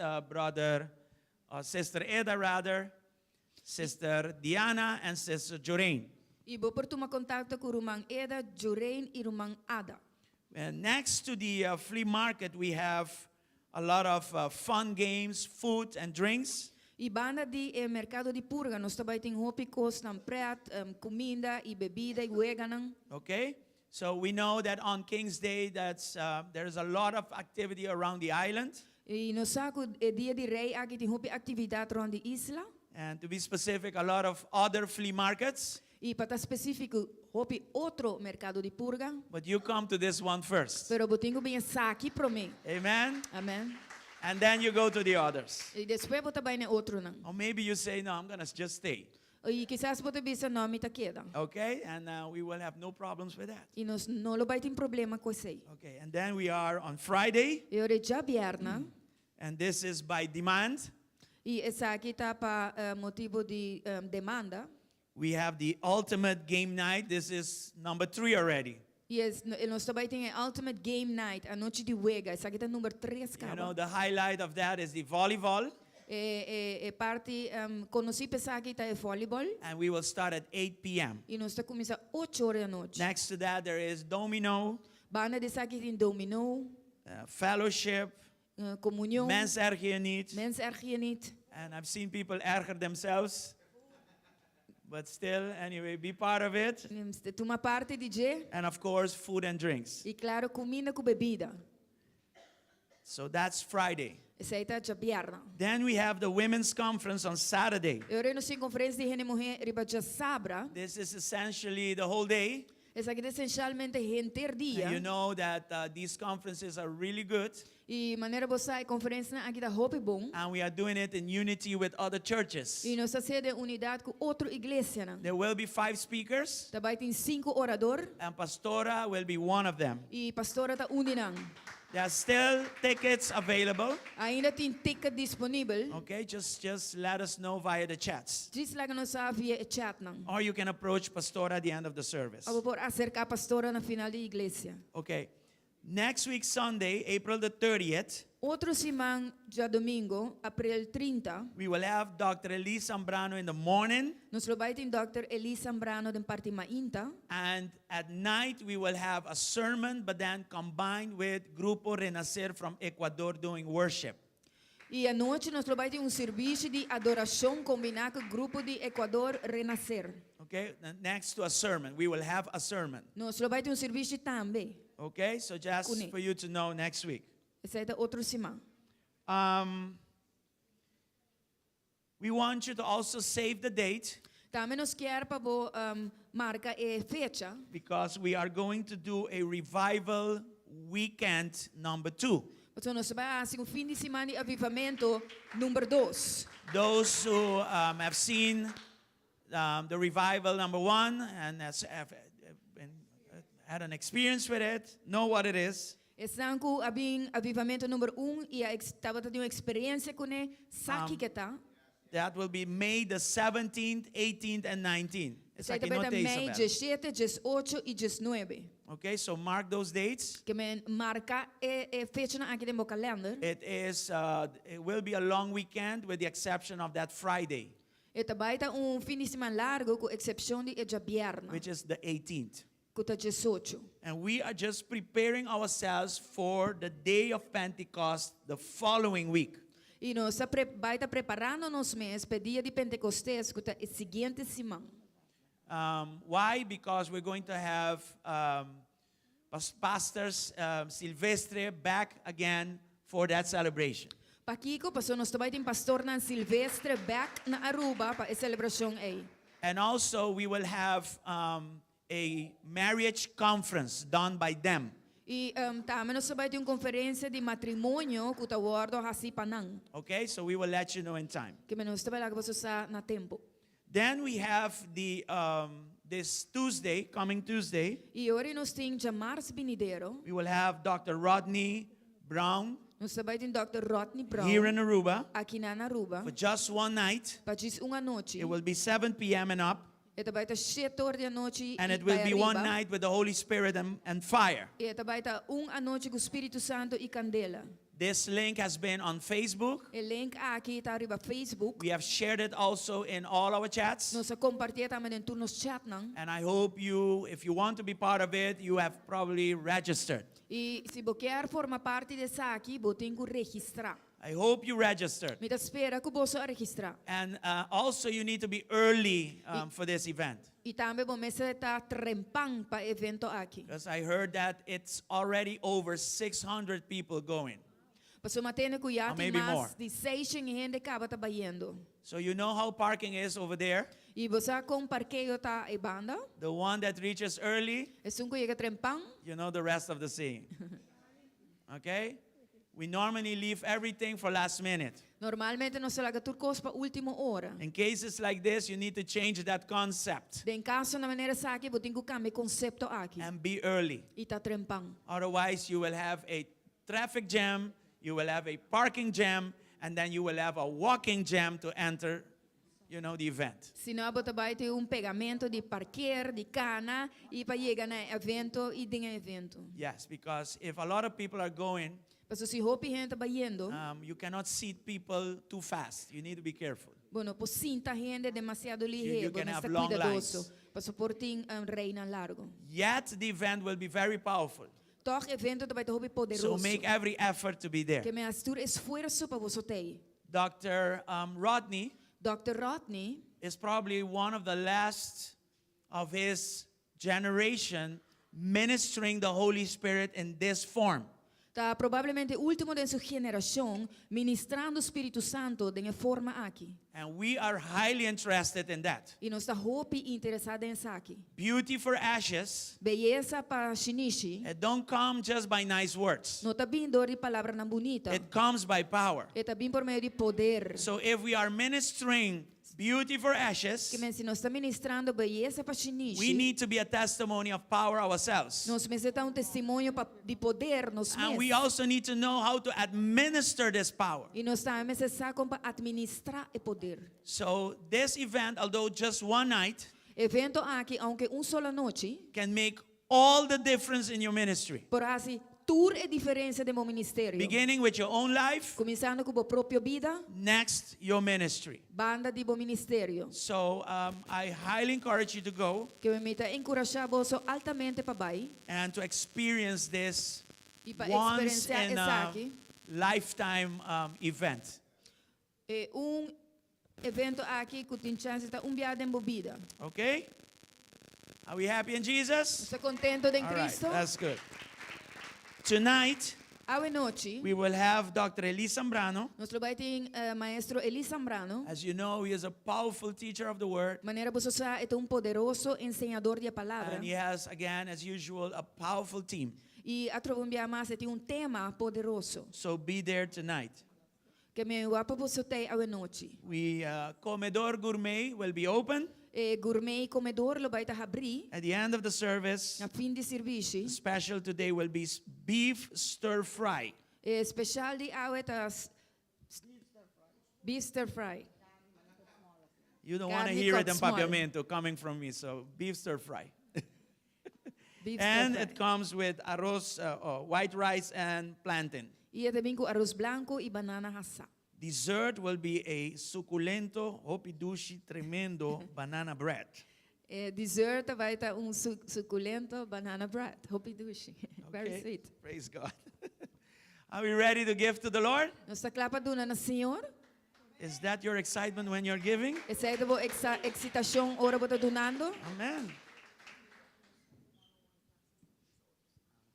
Sister Eda rather, Sister Diana, and Sister Jorain. E vou por tomar contato com o Rumang Eda, Jorain e Rumang Ada. And next to the flea market, we have a lot of fun games, food, and drinks. E banda de mercado de purga, nós também tem hopi cost na pret, comida e bebida e weganang. Okay? So we know that on King's Day, there's a lot of activity around the island. E nós saco dia de rei aqui tem hopi atividade around the isla. And to be specific, a lot of other flea markets. E para específico, hopi outro mercado de purga. But you come to this one first. Pero botingo bem aqui para mim. Amen? Amen. And then you go to the others. E depois bota bem na outro não. Or maybe you say, no, I'm going to just stay. E quizás bota bisa nome ta queda. Okay? And we will have no problems with that. E nós não lo vai ter problema com isso. Okay. And then we are on Friday. E ora já vierna. And this is by demand. E essa aqui tá para motivo de demanda. We have the ultimate game night. This is number 3 already. Yes, nós também tem a Ultimate Game Night, a noite de wega. Essa aqui tá número 3 You know, the highlight of that is the volleyball. Parte conheci pensar que tá é voleibol. And we will start at 8 p.m. E nós tá começa 8 horas da noite. Next to that, there is domino, Banda de aqui tem dominó, fellowship, comunhão, men's ergeniet. mens ergeniet. And I've seen people erger themselves. But still, anyway, be part of it. Toma parte DJ. And of course, food and drinks. E claro, comida com bebida. So that's Friday. Essa aí tá já vierna. Then we have the women's conference on Saturday. Eu reino sem conferência de gente mulher riba já sabra. This is essentially the whole day. Essa aqui é essencialmente inteiro dia. And you know that these conferences are really good. E maneira você a conferência aqui da hope bom. And we are doing it in unity with other churches. E nós sede unidade com outra igreja. There will be 5 speakers. Também tem 5 orador. And Pastora will be one of them. E pastora tá uninang. There are still tickets available. Ainda tem ticket disponível. Okay, just let us know via the chats. Diz lá que nós via chat nang. Or you can approach Pastora at the end of the service. Abo por acercar a pastora na final da igreja. Okay. Next week, Sunday, April the 30th, Outro semana, já domingo, abril 30, we will have Dr. Eli Zambrano in the morning. nós vai ter Dr. Eli Zambrano de parte mainta. And at night, we will have a sermon, but then combined with Grupo Renacer from Ecuador doing worship. E à noite nós vai ter serviço de adoração combinado com o grupo de Equador Renascer. Okay, next to a sermon, we will have a sermon. Nós vai ter serviço também. Okay, so just Uni. for you to know next week. Essa é outro semana. We want you to also save the date Também nós quer para marca a fecha, because we are going to do a revival weekend number 2. então nós vai fazer fim de semana de avivamento número 2. Those who have seen the revival number 1 and had an experience with it, know what it is. Estão com avivamento número 1 e estava tendo uma experiência com ele, sabe que tá. That will be May the 17th, 18th, and 19th. It's Sai like também notation May of that. 17, 18 e 19. Okay, so mark those dates. Que me marca fecha na aqui no calendar. It will be a long weekend with the exception of that Friday, E também tá fim de semana largo com exceção de vierna, which is the 18th. com tá 18. And we are just preparing ourselves for the day of Pentecost the following week. E nós vai tá preparando nos mês para dia de Pentecostes com tá seguinte semana. Why? Because we're going to have pastors Silvestre back again for that celebration. Paquico, passou nós também tem pastor na Silvestre back na Aruba para a celebração aí. And also we will have a a marriage conference done by them. E também nós vai ter uma conferência de matrimônio que tawardo hasi panang. Okay, so we will let you know in time. Que menos também lá que você sa na tempo. Then we have the this Tuesday, coming Tuesday, E hoje nós temos já março venideiro. we will have Dr. Rodney Brown Nós vai ter Dr. Rodney Brown here in Aruba aqui na Aruba. for just one night. Para just uma noite. It will be 7 p.m. and up, Eta vai ter 7 horas da noite and e it will vai be one arriba. night with the Holy Spirit and fire. E eta vai ter uma noite com o Espírito Santo e candela. This link has been on Facebook. O link aqui está arriba Facebook. We have shared it also in all our chats. Nós compartilhamos também em turnos chat não. And I hope you, if you want to be part of it, you have probably registered. E se você quer formar parte dessa aqui, você tem que registrar. I hope you registered. Me espera que você registrar. And also you need to be early for this event. E também você está trempando para o evento aqui. Because I heard that it's already over 600 people going. Porque matene que já Or tem maybe more. mais de 600 gente que acaba trabalhando. So you know how parking is over there? E você com parqueio tá e banda. The one that reaches early, É um que chega trempando. you know the rest of the saying. Okay? We normally leave everything for last minute. Normalmente nós laga turcos para última hora. In cases like this, you need to change that concept Em caso na maneira aqui, você tem que cambiar conceito aqui. and be early. E tá trempando. Otherwise, you will have a traffic jam, you will have a parking jam, and then you will have a walking jam to enter, you know, the event. Senão você vai ter pegamento de parqueiro, de cana, e para chegar no evento e dentro do evento. Yes, because if a lot of people are going, Porque se houve gente vai indo, you cannot seat people too fast. You need to be careful. bueno, pues sinta gente demasiado You ligeiro, can está have long cuidadoso. lines. Para suportar reina largo. Yet the event will be very powerful. Toch evento vai ter poderoso. So make every effort to be there. Que me astur esforço para você ter. Dr. Rodney Dr. Rodney is probably one of the last of his generation ministering the Holy Spirit in this form. está provavelmente último de sua geração ministrando o Espírito Santo de forma aqui. And we are highly interested in that. E nós está hope interessado em aqui. Beauty for ashes, Beleza para shinishi. it don't come just by nice words. Não está vindo de palavra não bonita. It comes by power. Está vindo por meio de poder. So if we are ministering beauty for ashes, Que se nós está ministrando beleza para we shinishi. need to be a testimony of power ourselves. Nós necessitamos testemunho de poder nos And we mesmos. also need to know how to administer this power. E nós também necessitamos para administrar o poder. So this event, although just one night, Evento aqui, aunque sola noite, can make all the difference in your ministry. por assim, tudo é diferença de meu ministério. Beginning with your own life, Começando com a própria vida, next your ministry. banda de meu ministério. So I highly encourage you to go Que me meta encorajar você altamente para vai and to experience this e para once experienciar in isso a aqui. lifetime event. É evento aqui que tem chance de viagem em bebida. Okay? Are we happy in Jesus? Você contento em All right, Cristo? that's good. Tonight, Hoje noite, we will have Dr. Eli Zambrano. Nós vai ter maestro Eli Zambrano. As you know, he is a powerful teacher of the word. Maneira você é poderoso ensinador de palavra. And he has, again, as usual, a powerful team. E a trombia mais tem tema poderoso. So be there tonight. Que me para você ter hoje noite. Comedor Gourmet will be open Gourmet comedor lo vai abrir at the end of the service. na fim de serviço. The special today will be beef stir fry. Special de hoje tas beef stir fry. You don't want to Carne hear it in small. Papiamento coming from me, so beef stir fry. Beef And stir it comes with arroz, white rice and plantain. fry. E também com arroz branco e banana rasa. Dessert will be a suculento, hopidushi, tremendo banana bread. Dessert vai ter suculento banana bread. Hope dushi. Very Okay? sweet. Praise God. Are we ready to give to the Lord? Nós está clapa duna na Senhor. Is that your excitement when you're giving? Essa é a excitação hora você donando. Amen.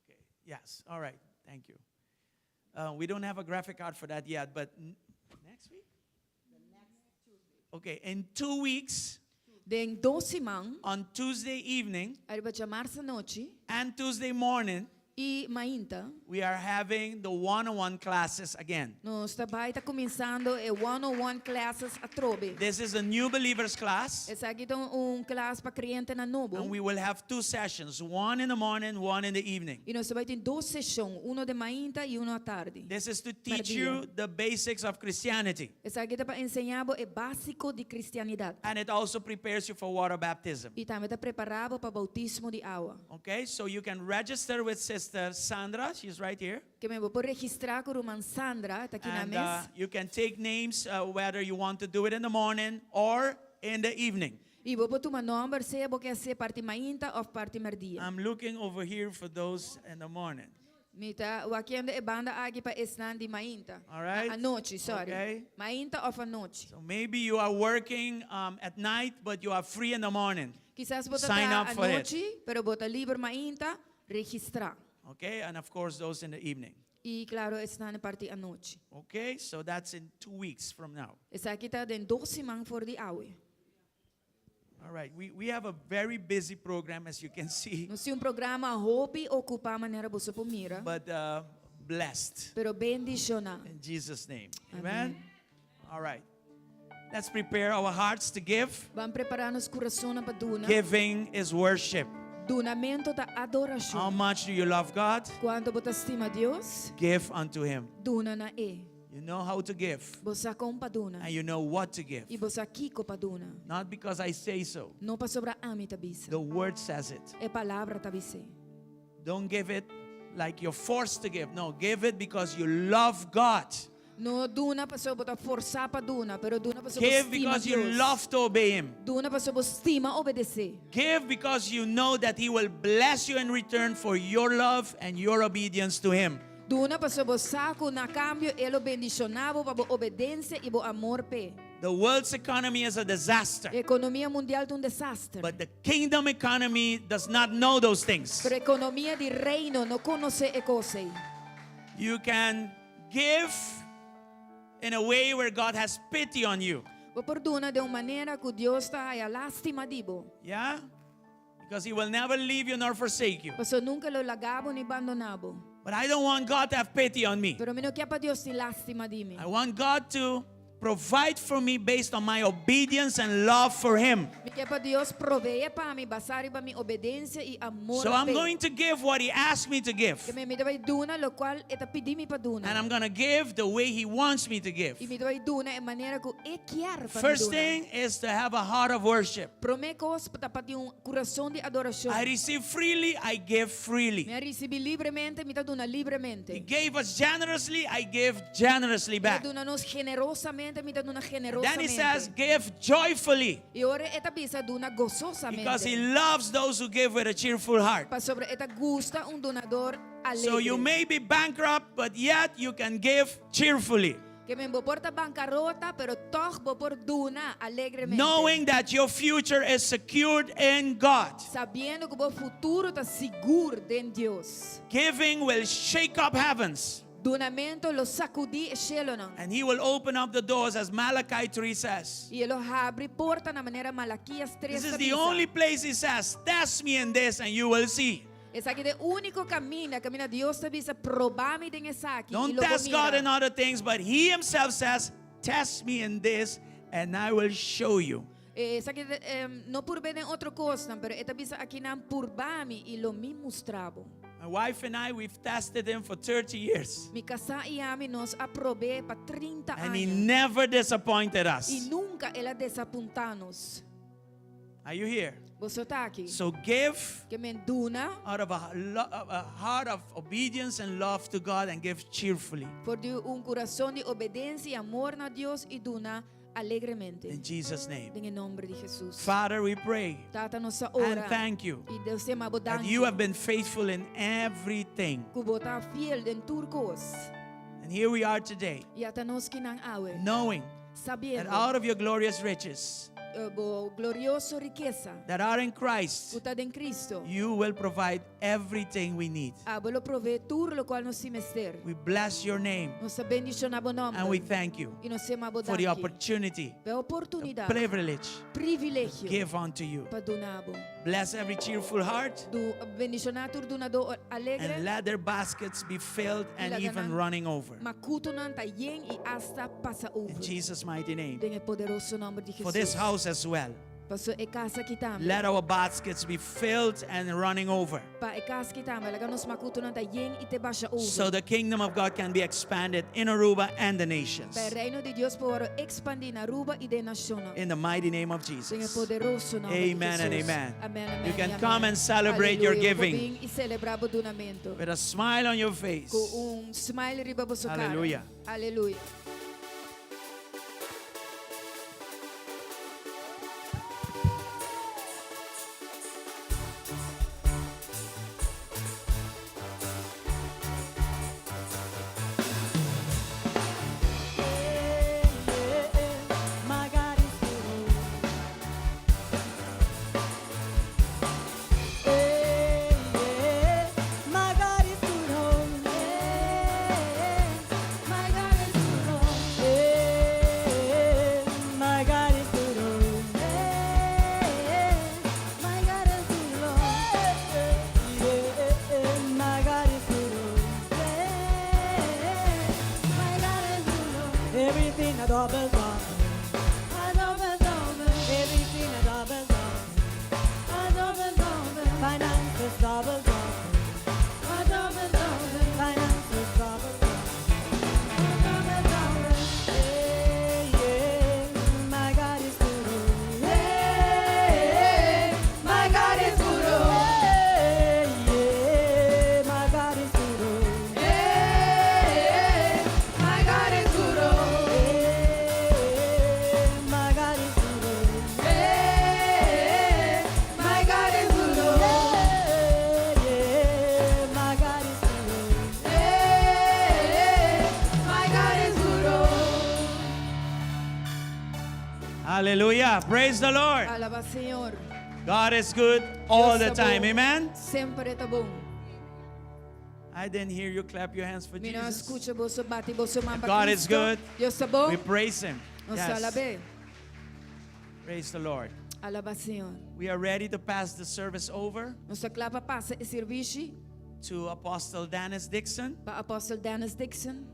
Okay. Yes. All right. Thank you. We don't have a graphic art for that yet, but next week? Okay. In 2 weeks, Den 12 mang, on Tuesday evening arriba a março noite, and Tuesday morning, e mainta, we are having the one-on-one classes again. nós também está começando a one-on-one classes a trobe. This is a new believers class, Essa aqui é classe para cliente na novo. and we will have 2 sessions, one in the morning, one in the evening. E nós também tem 2 sessões, uma de manhã e uma à tarde. This is to teach you the basics of Christianity, Essa aqui é para ensinar o básico de cristianidade. and it also prepares you for water baptism. E também está preparado para bautismo de água. Okay, so you can register with Sister Sandra, she's right here, Que me vou registrar com a irmã Sandra, está aqui na and mesa. you can take names whether you want to do it in the morning or in the evening. E vou botar uma número, se vou querer ser parte manhã ou parte merdia. I'm looking over here for those in the morning. Mita, o aqui é banda aqui para estar de manhã. All right. À noite, sorry. Okay. Manhã ou à noite. So maybe you are working at night, but you are free in the morning. Quizás botar Sign up à for it. noite, pero botar livre manhã, registrar. Okay, and of course those in the evening. E claro, está na parte à noite. Okay, so that's in 2 weeks from now. Essa aqui está em 12 semanas for de aue. All right, we have a very busy program, as you can see, Nós temos programa hobby ocupar a maneira você por mira, but blessed pero bendicionar. in Jesus' name. Amen. Amen. All right, let's prepare our hearts to give. Vamos preparar nos corações para duna. Giving is worship. Dunamento da How adoração. much do you love God? Quando você estima Deus, Give unto Him. duna na e. You know how to give, Você compra duna. and you know what to give. E você kiko pa duna. Not because I say so. Não para sobra ami tabisa. The Word says it. É palavra tabise. Don't give it like you're forced to give. No, give it because you love God. No duna para sobra forçar pa duna, pero duna para sobra Give estima because you Deus. love to obey Him. Duna para sobra estima obedecer. Give because you know that He will bless you in return for your love and your obedience to Him. Duna para sobra saco na cambio ele bendicionava para obediência e bo amor pe. The world's economy is a disaster, Economia mundial é desastre. but the kingdom economy does not know those things. Pero economia de reino não conhece e cose. You can give in a way where God has pity on you. Vou por duna de uma maneira que Deus está a lástima dibo. Yeah? Because He will never leave you nor forsake you. Porque nunca lo lagabo ni abandonabo. But I don't want God to have pity on me. Pero não quer para Deus ni lástima de mim. I want God to provide for me based on my obedience and love for Him. Me quer para Deus proveer para mim, basar para mim obediência e amor. So I'm pe. going to give what He asked me to give. Que me dá duna, lo qual eta pedi mi para duna. And I'm going to give the way He wants me to give. E me dá duna é maneira que quer para First duna. thing is to have a heart of worship. Promecos para ter coração de adoração. I receive freely, I give freely. Me recebi livremente, me dá duna He livremente. gave us generously, I give generously Me back. duna nos generosamente, me dá duna generosamente. Then He says, give joyfully, E ora eta bisa duna gozosamente. because He loves those who give with a cheerful heart. Pa sobre eta gusta donador alegre. So you may be bankrupt, but yet you can give cheerfully, Que me vou porta bancarrota, pero toch vou por duna alegremente. knowing that your future is secured in God. Sabiendo que o futuro está seguro em Deus. Giving will shake up heavens, Donamento lo sacudi e cielo não. and He will open up the doors, as Malachi 3 says. E ele abre porta na maneira Malaquias 3. This is the only place He says, test me in this and you will see. Esse aqui é o único caminho Deus te visa probar-me em essa aqui. Don't test God in other things, but He Himself says, test me in this and I will show you. Esse aqui não por bem em outra coisa, pero esta visa aqui não probar-me e lo me mostrava. My wife and I, we've tested Him for 30 years, Mi casa e a mim nos aprobei para 30 and He anos. never disappointed E us. nunca ela desaponta-nos. Are you here? Você está aqui. So give Que me duna out of a heart of obedience and love to God, and give cheerfully. por de coração de obediência e amor na Deus e duna alegremente. In Jesus' name. Em nome de Jesus. Father, we pray Tata nossa and ora. thank you E Deus te that abundante. you have been faithful in everything. Que bota fiel em turcos. And here we are today, E até nós que não awe. knowing that Sabendo out of your glorious riches, bo glorioso riqueza. that are in Christ, Utad en Cristo. you will provide everything we need. Abolo prove tur lo qual nos si mester. We bless your name Nos bendición abo and nombre. we thank you E nos sema abo for the danki. opportunity, Pe oportunidad. privilege Privilegio. give unto you. Pa dunabo. Bless every cheerful heart Du bendicionatur dunado alegre. and let their baskets be filled and even Ilaganan. running over. Makuto nan tayen y hasta pasa over. In Jesus' mighty name. En el poderoso nombre de For this Jesús. house as well. Paso e casa kitame. Let our baskets be filled and running over, Pa e casa kitame. Laga nos makuto nan tayen y te basha over. so the kingdom of God can be expanded in Aruba and the nations. Pa el reino de Dios puede expandir na Aruba y de naciones. In the mighty name of En el Jesus. poderoso nombre Amen de and Jesús. amen. Amen, amen, You can amen. come and celebrate your Aleluya. giving Vim y celebrar o donamento. with a smile on your face. Com smile riba bo sua cara. Aleluia. Aleluia. My God is good. My God is good. My God is good. My God is good. My God is good. My God is good. My God is good. Everything I double down. Everything I double down. Finances double down. Finances double down. My God is good. My God is good. My God is good. My God is good. My God is good. My God is good. My God is good. My God is good. Hallelujah. Praise the Lord. Alaba Señor. God is good all Dios the é time. bom. Amen. Sempre tá bom. I didn't hear you clap your hands for Mi não Jesus. escuta bolso bate bolso mamba God is Cristo. good. Deus tá bom. We praise Him. Nos Yes. alabe. Praise the Lord. Alaba Señor. We are ready to pass the service over Nos clapa passa e serviço to Apostle Dennis Dixon. para apóstolo Dennis Dixon.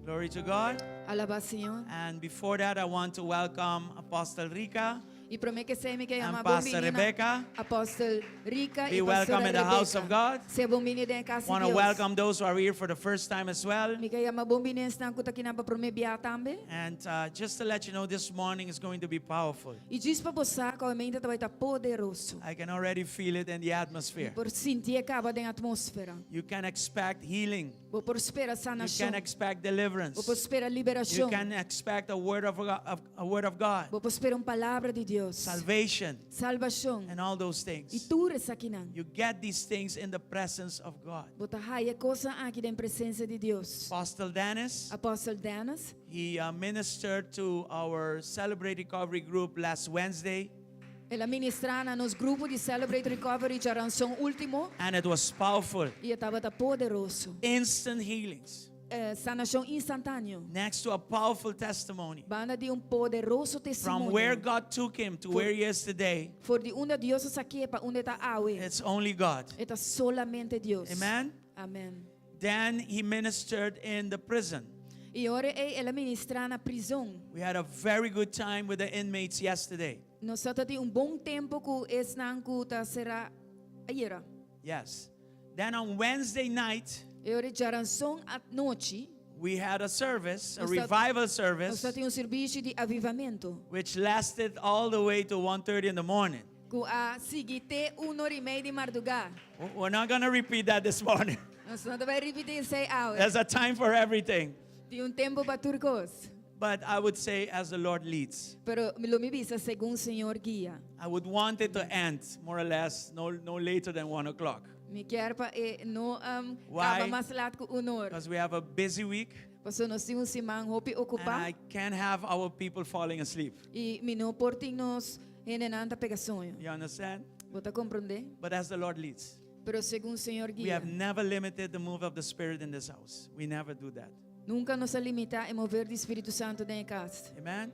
Glory to God. Alaba Señor. And before that, I want to welcome Apostle Rika. E promete que sempre que And ama Pastor bombinina. Rebecca. Apóstol Rica Be e welcome pastora in the house Rebecca. of God. Se bombini den casa Want de to Deus. welcome those who are here for the first time as well. Mi kaya mabombini estão kuta kinaba promebia tambe. And just to let you know, this morning is going to be powerful. E diz para você que a mente vai estar poderoso. I can already feel it in the atmosphere. Por sentir acaba den atmosfera. You can expect healing. Vou por espera You sanação. can expect deliverance. Vou por espera You liberação. can expect a word of God, Vou por espera palavra de Deus. salvation, Salvação. and all those E things. tudo isso aqui não. You get these things in the presence of God. Vou estar raia coisa aqui da presença de Deus. Apostle Dennis, Apóstolo Dennis. he ministered to our Celebrate Recovery group last Wednesday, Ela ministra nos grupos de Celebrate Recovery de Aranção Último. and it was powerful. E estava poderoso. Instant healings, Sanação instantânea. next to a powerful testimony Banda de poderoso from where testemunho. God took him to where he is today. For de onde Deus saqueia para onde está awe. It's only God. Está solamente Deus. Amen. Amém. Then he ministered in the prison. E ora ela ministra na prisão. We had a very good time with the inmates yesterday. Nós tivemos bom tempo com esse nanco tá será ayer. Yes. Then on Wednesday night, E ora de Aranção à noite. we had a service, a Nós revival Nós service, tivemos serviço de avivamento. which lasted all the way to 1:30 in the morning. Com a seguinte 1h30 de madrugada. We're not going to repeat that this morning. Nós não vai repetir 6 horas. There's a time for everything. Tem tempo para turcos. But I would say as the Lord leads. Pero lo me visa según Señor guía. I would want it to end more or less no later than 1 o'clock. Me quer para no Why? acaba mais lato com honor. Because we have a busy week. Paso nós tínhamos simang hopi And ocupar I can't have our people falling asleep. e minoporting nos enenanta pegaçonho. You understand? Bota compreender? But as the Lord leads. Pero según o Senhor We guia, have never limited the move of the Spirit in this house. We never do that. nunca nos limita a mover do Espírito Santo dentro da casa. Amen?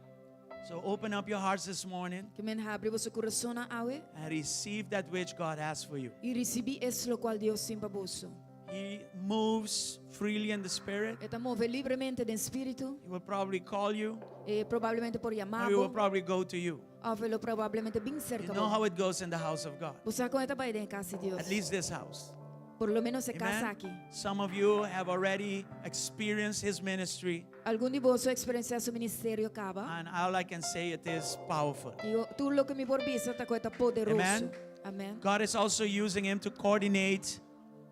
So open up your hearts this morning Que men abre vosso coração na aue and receive that which God has for you. e recebi isso qual Deus tem para vosso. He moves freely in the Spirit. Eta move livremente do Espírito He will probably call you, e provavelmente por or he will chamar probably go to you. ou ele provavelmente bem You cerca. know how it goes in the house of God. Você conhece bem dentro da casa de Deus. At least this house. Por lo menos se casa Amen? aqui. Some of you have already experienced His ministry, Algum de vós experienciar seu ministério acaba. and all I can say, it is powerful. E tudo lo que me por vista está coisa poderoso. Amen. Amém. God is also using him to coordinate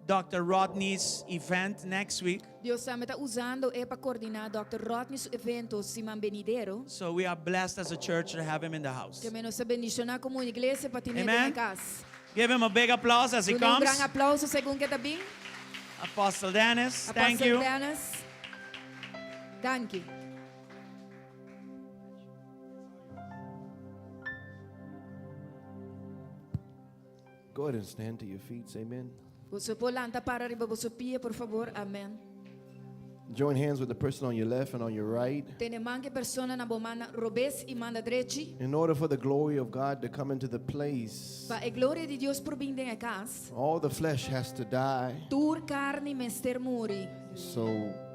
Dr. Rodney's event next week. Deus está usando para coordenar Dr. Rodney's evento semana venidero. So we are blessed as a church to have him in the house. Que menos se bendicionar como igreja para ter Amen. na casa. Give him a big applause as he Um comes. grande aplauso segundo que está bem. Apostle Dennis, thank Apostle you. Dennis. Danke. Go ahead and stand to your feet. Say amen. Você pode levantar para riba vosso pia, por favor. Amém. Join hands with the person on your left and on your right. Tem manque persona na bomana robes e manda drechi. In order for the glory of God to come into the place, Pa a glória de Deus por bem dentro da casa. all the flesh has to die. Tur carne mester muri. So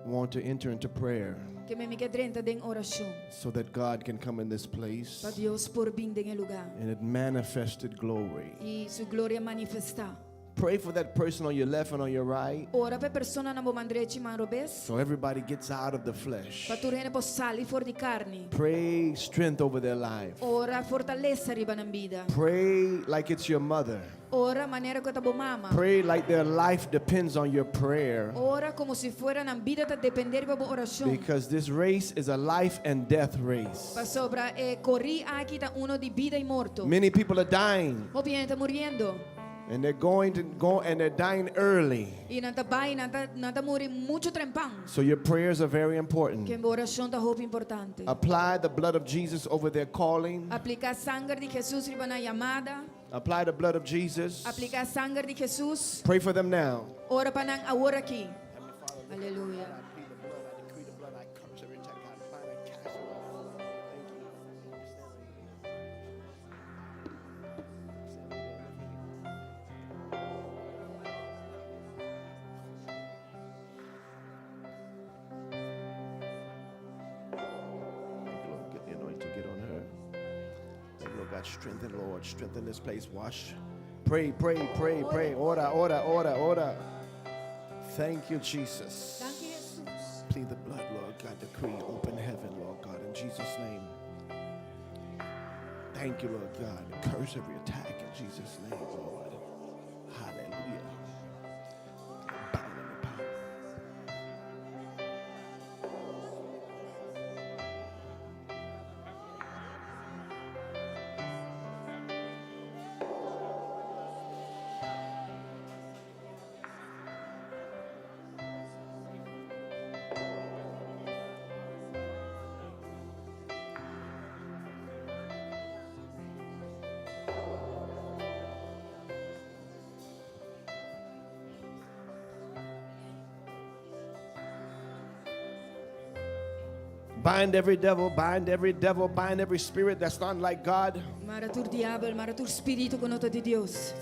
want to enter into prayer Que me mica drenta den oração. so that God can come in this place Pa Deus por bem dentro lugar. and it manifested glory. E sua glória manifestar. Pray for that person on your left and on your right Ora per persona na bomana drechi man robes. so everybody gets out of the flesh. Pa tu rene po sali for di carne. Pray strength over their life. Ora fortaleza riba na vida. Pray like it's your mother. Ora maneira que ta bo mama. Pray like their life depends on your prayer. Ora como si fuera na vida ta depender pa bo oração. Because this race is a life and death race. Pa sobra corri aqui ta uno di vida e morto. Many people are dying Obviamente muriendo. and they're going to go and they're dying early. E nanta bai nanta muri mucho trempang. So your prayers are very Que important. a oração ta hope importante. Apply the blood of Jesus over their calling. Aplicar sangue de Jesus riba na chamada. Apply the blood of Jesus. Aplicar sangue de Jesus. Pray for them now. Ora pa nang awor aqui. Aleluia. Lord, get the anointing, get on her. Thank you, Lord God, strengthen, Lord, strengthen this place. Wash. Pray, pray, pray, pray. Order, order, order, order. Thank you, Jesus. Danke Jesus. Plead the blood, Lord God. Decree open heaven, Lord God, in Jesus' name. Thank you, Lord God. Curse every attack in Jesus' name, Lord. Hallelujah. Bound every power. Bind every devil, bind every devil, bind every spirit that's not like God. Maratur diabo, maratur espírito com nota de Deus.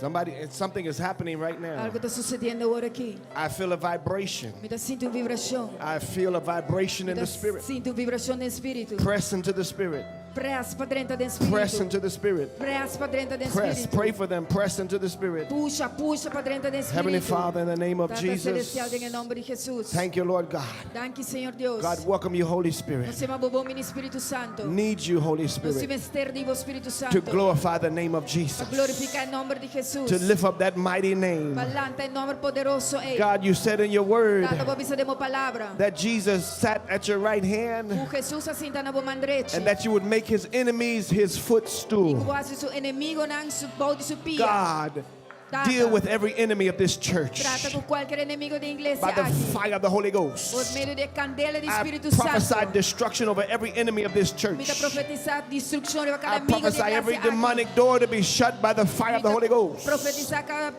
Something is happening right now. Algo está sucedendo agora aqui. I feel a vibration. Me tá sinto vibração. I feel a vibration in the spirit. Sinto vibração no espírito. Press into the spirit. Press para dentro do espírito. Press into the spirit. Press para dentro do Press. espírito. Pray for them. Press into the spirit. Puxa, puxa para dentro do espírito. Heavenly Father, in the name of Tata Jesus. celestial em nome de Jesus. Thank you, Lord God. Danke, Senhor Deus. God, welcome you, Holy Spirit. Nós temos bobo no Espírito Santo. Need you, Holy Nós Spirit, temos ter de Espírito Santo. to glorify the name of Jesus. Para glorificar o nome de Jesus. To lift up that mighty name. Palanta em nome poderoso é. God, you said in your word Tata bobisa demo palavra. that Jesus sat at your right hand O Jesus assinta na bomandreche. and that you would make his enemies his footstool. Quase su inimigo nang su pau de su pia. God, Deal with every enemy of this church Trata con cualquier enemigo de iglesia by the aquí. fire of the Holy Ghost. Por medio de candela de I Espíritu prophesy Santo. destruction over every enemy of this church. Mita profetizar destrucción de cada I amigo de prophesy every iglesia aquí. demonic door to be shut by the fire of the Holy Ghost. Profetizar cada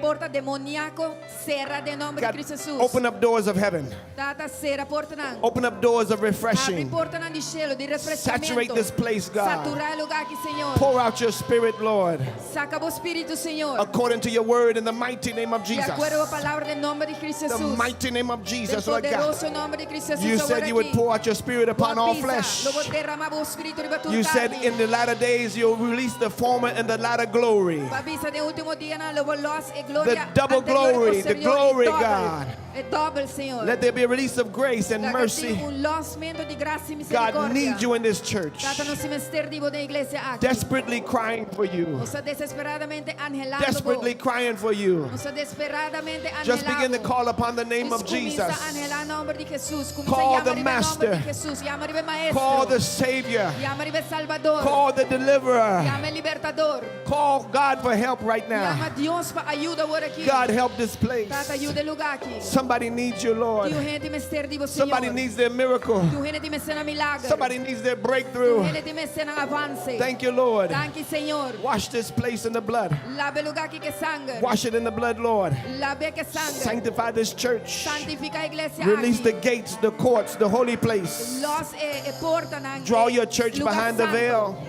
porta demoníaco cerra de nombre de God, Cristo Jesús. open up doors of heaven. Tata será porta nan. Open up doors of Abre refreshing. porta nan de gelo, de refrescamento. Saturate this place, God. Saturar el lugar aqui, Senhor. Pour out your spirit, Lord, Saca o Espírito, Senhor. according to your word in the mighty name of De Jesus. acuerdo com a palavra de nome de Cristo The Jesus. mighty name of Del Jesus, Lord God. poderoso nome de Cristo Jesus. You said you would pour out your spirit upon all flesh. Logo derramava o Espírito sobre toda You said carne. in the latter days you'll release the former and the latter glory. Babisa de último dia na lobo los e The glória double anterior e glory, the posterior, glory, e doble, God. e doble, Senhor. Let there be a release of grace and Laga mercy. tem losmento de graça e God misericórdia. needs you in this church. Trata no semesterdivo da igreja aqui. Desperately crying for you. Nossa desesperadamente anhelando. Desperately crying for you. Nossa desesperadamente anhelando. Just begin to call upon the name of Jesus. Comienza a anhelar nome de Jesus. Comienza Call a the llamar el Master. nombre de Jesus. Llama el Maestro. Call the Savior. Llama el Salvador. Call the Deliverer. Llama el Libertador. Call God for help right now. Llama Dios para ayuda agora aqui. God, help this place. Trata ajuda el lugar aqui. Somebody needs you, Lord. Tu gente mesterdivo, Senhor. Somebody needs their miracle. Tu gente me cena milagre. Somebody needs their Tu breakthrough. gente me cena avance. Thank you, Lord. Thank you, Senhor. Wash this place in the blood. Lave el lugar aqui que sangue. Wash it in the blood, Lord. Lave que sangue. Sanctify this church. Santifica a iglesia Release aqui. the gates, the courts, the holy place. Los porta na Draw your church lugar behind the santo. veil.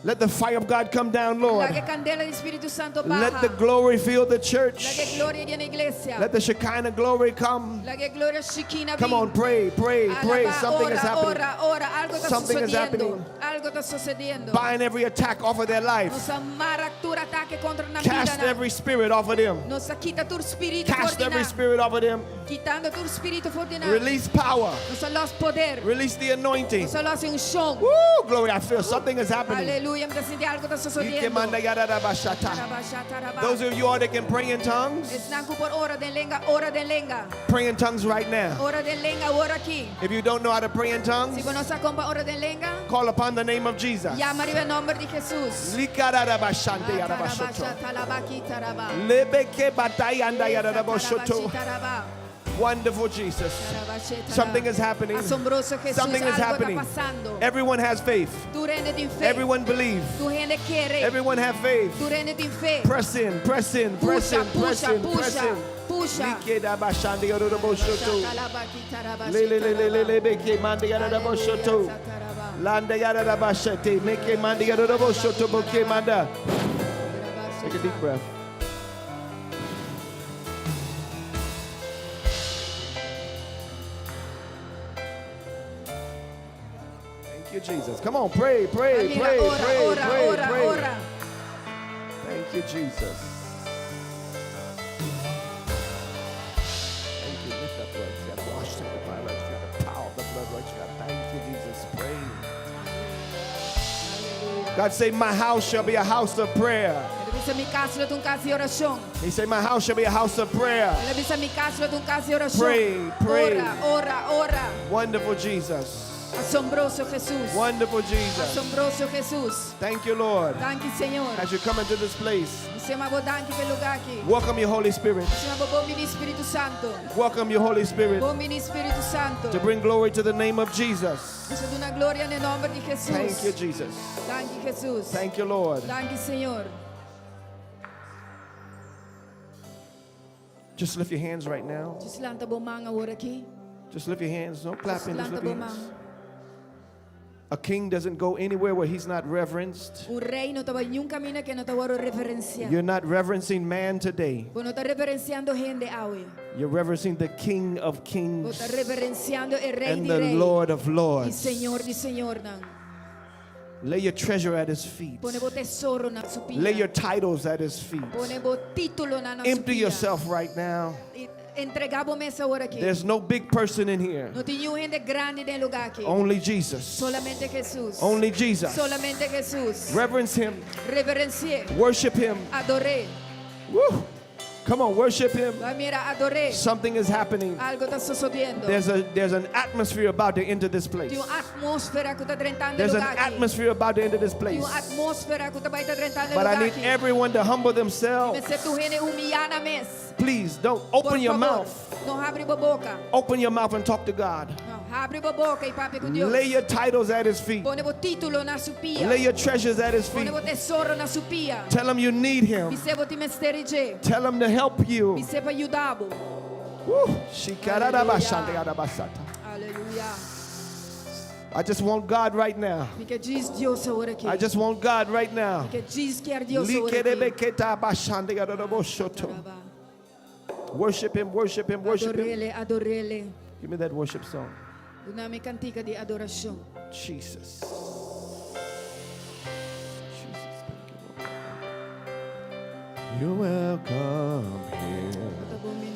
Let the fire of God come down, Lord. Lage candela de Espírito Santo Let baja. the glory fill the Lage church. gloria en la iglesia. Let the Shekinah glory come. Lage gloria Shekinah Come vi. on, pray, pray, pray. Alaba, Something is ora, happening. ora. Algo está Something is sucediendo. happening. Algo está sucediendo. Bind every attack off of their life. Nos amarra tu ataque contra na Cast vida. every spirit off of them. Nos quita tu espírito Cast every fordiná. spirit off of them. Quitando tu espírito fordiná. Release power. Nos los poder. Release the anointing. Nos los unción. Woo, glory, I feel something is happening. Aleluya. Me siento algo está sucediendo. Those of you all that can pray in tongues, Esnanco por hora de lenga. pray in tongues right now. Hora de lenga, hora aquí. If you don't know how to pray in tongues, Si vos no sabes cómo hora de lenga, call upon the name of Jesus. llama arriba el nombre de Jesús. Wonderful Jesus. Something is happening. Asombroso Jesús. Something is Algo está happening. pasando. Everyone has faith. Tu rende de fe. Everyone believe. Tu rende quiere. Everyone have faith. Tu rende de fe. Press in, press in, press in, press Pusha, in, press pusha, in. pusha. Lele lele lele beke mande yara da boshoto. Lande yara da bashete meke mande yara da boshoto boke manda. Take a deep breath. Thank you, Jesus. Come on, pray, pray, Mira, pray, ora, pray, ora, pray, ora, pray. ora. Thank you, Jesus. Thank you. Lift up blood. You got washed in the blood. The power of the blood right God. Thank you, Jesus. Pray. God say, my house shall be a house of prayer. Ele dice, mi casa es un casa de oración. He said, my house shall be a house of prayer. Ele dice, mi casa es un casa de oración. Pray, pray. Ora, ora, ora. Wonderful Jesus. Asombroso Jesús. Wonderful Jesus. Asombroso Jesús. Thank you, Lord. Thank you, Señor. As you come into this place, Sema bo danke pel lugar aqui. welcome your Holy Spirit. Sema bo bom mini Espírito Santo. Welcome your Holy Spirit Bom mini Espírito Santo. to bring glory to the name of Jesus. Isso de uma glória no nome de Jesus. Thank you, Jesus. Thank you, Jesus. Thank you, Lord. Thank you, Senhor. Just lift your hands right now. Just lanta bo manga agora aqui. Just lift your hands. No clapping. Just Lanta lift bo your manga. hands. A king doesn't go anywhere where he's not reverenced. Rei não estava em caminho que não estava reverenciando. You're not reverencing man today. Você não está reverenciando gente hoje. You're reverencing the King of Você Kings está reverenciando o Rei and de the Reis. Lord of E Lords. Senhor de Senhor. Não. Lay your treasure at his feet. Pone bo tesouro na sua pia. Lay your titles at his feet. Pone bo título na sua Empty pia. yourself right now. E entregar bo mesa agora aqui. There's no big person in here. Não tem gente grande no lugar aqui. Only Jesus. Solamente Jesus. Only Jesus. Solamente Jesus. Reverence him. Reverencié. Worship him. Adoré. Woo. Come on, worship him. Vai, mira, adorei. Something is happening. Algo está sucedendo. There's an atmosphere about to enter this place. Tem uma atmosfera que está entrando There's no an lugar aqui. atmosphere about to enter this Tem place. uma atmosfera que vai estar entrando no But I lugar need aqui. everyone to humble themselves. Mas se tu rene humilhar na mesa. Please don't Por open your favor, mouth. não abre a boca. Open your mouth and talk to God. Não, abre a boca e pape com Deus. Lay your titles at his feet. Põe o título na sua pia. Lay your treasures at his Põe feet. o tesouro na sua pia. Tell him you need him. Bisebo ti mesterige. Tell him to help you. Bisebo ayudabo. Woo. Aleluia. I just want God right now. Porque diz Deus agora aqui. I just want God right now. Porque diz que Deus agora aqui. Worship him, worship him, worship him. Adorele, adorele. Give me that worship song. Una mi cantica di adoración. Jesus. You're welcome here.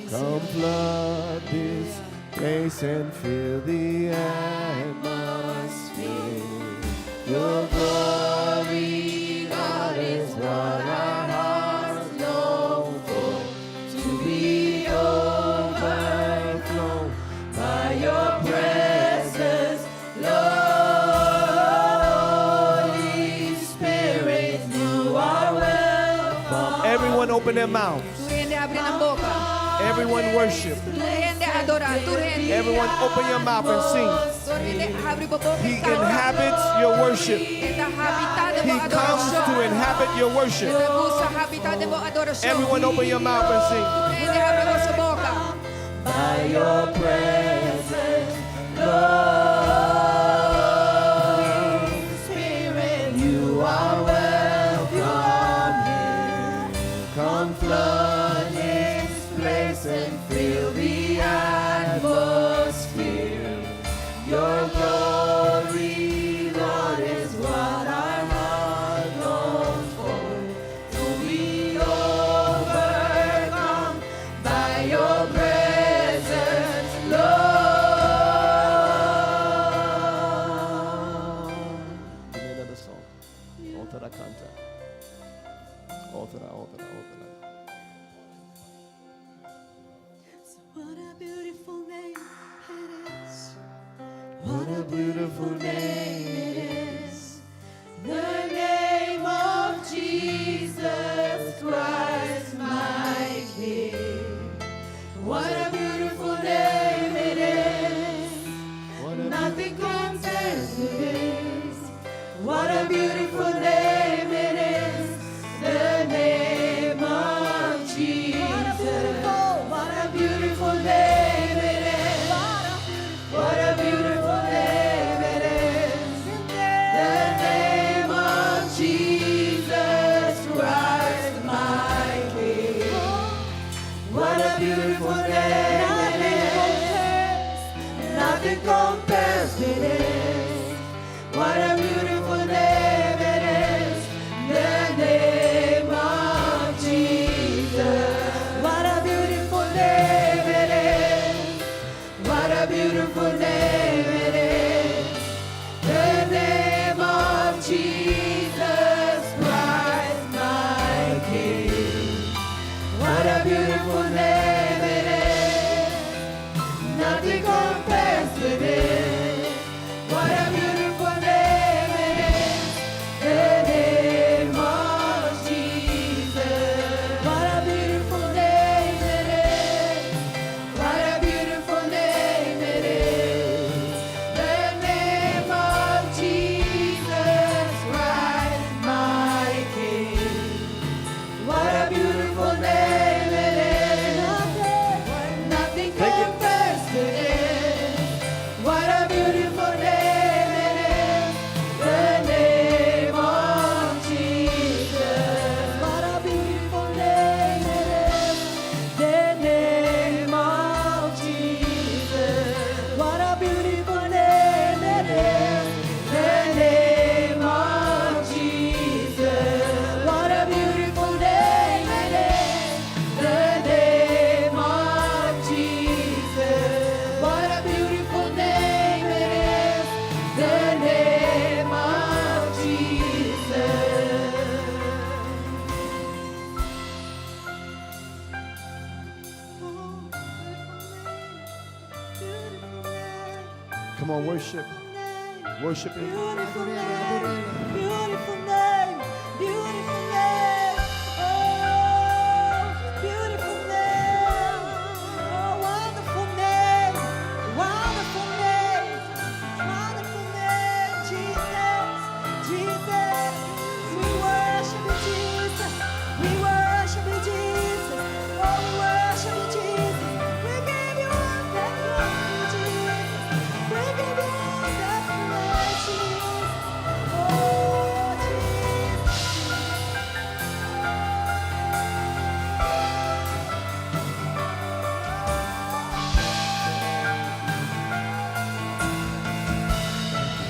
Come flood this place and fill the atmosphere. Your glory, God, is what our hearts long for. To be overflown by your presence, Lord. Holy Spirit, you are welcome. Everyone open their mouths. Tu rende, abre na boca. Everyone worship. Tu rende, adora. Tu rende. Everyone open your mouth and sing. Tu rende, abre a boca He e canta. inhabits your worship. Está habitado He por comes adoración. to inhabit your worship. Ele busca habitar por adoração. Everyone open your mouth and sing. Tu rende, abre a vossa boca. By your presence, Lord. Spirit, you are welcome here. Come flood this place and fill the atmosphere. Your glory, Lord, is what our heart longs for. To be overcome by your presence, Lord. Give me another song. Otra canta. Otra. What a beautiful name it is. What a beautiful name it is. The name of Jesus Christ, my King. What a beautiful name it is. Nothing compares to this. What a beautiful name it is. The name of Jesus. What a beautiful name it is. What a beautiful name it is. Come on, worship. Worship Him. Beautiful name, beautiful name, beautiful name. Oh, beautiful name. Oh, wonderful name, wonderful name, wonderful name. Jesus, Jesus. We worship you, Jesus. We worship you, Jesus. Oh, we worship you, Jesus. We give you all the glory, Jesus. We give you all the praise, Jesus. Oh, Jesus.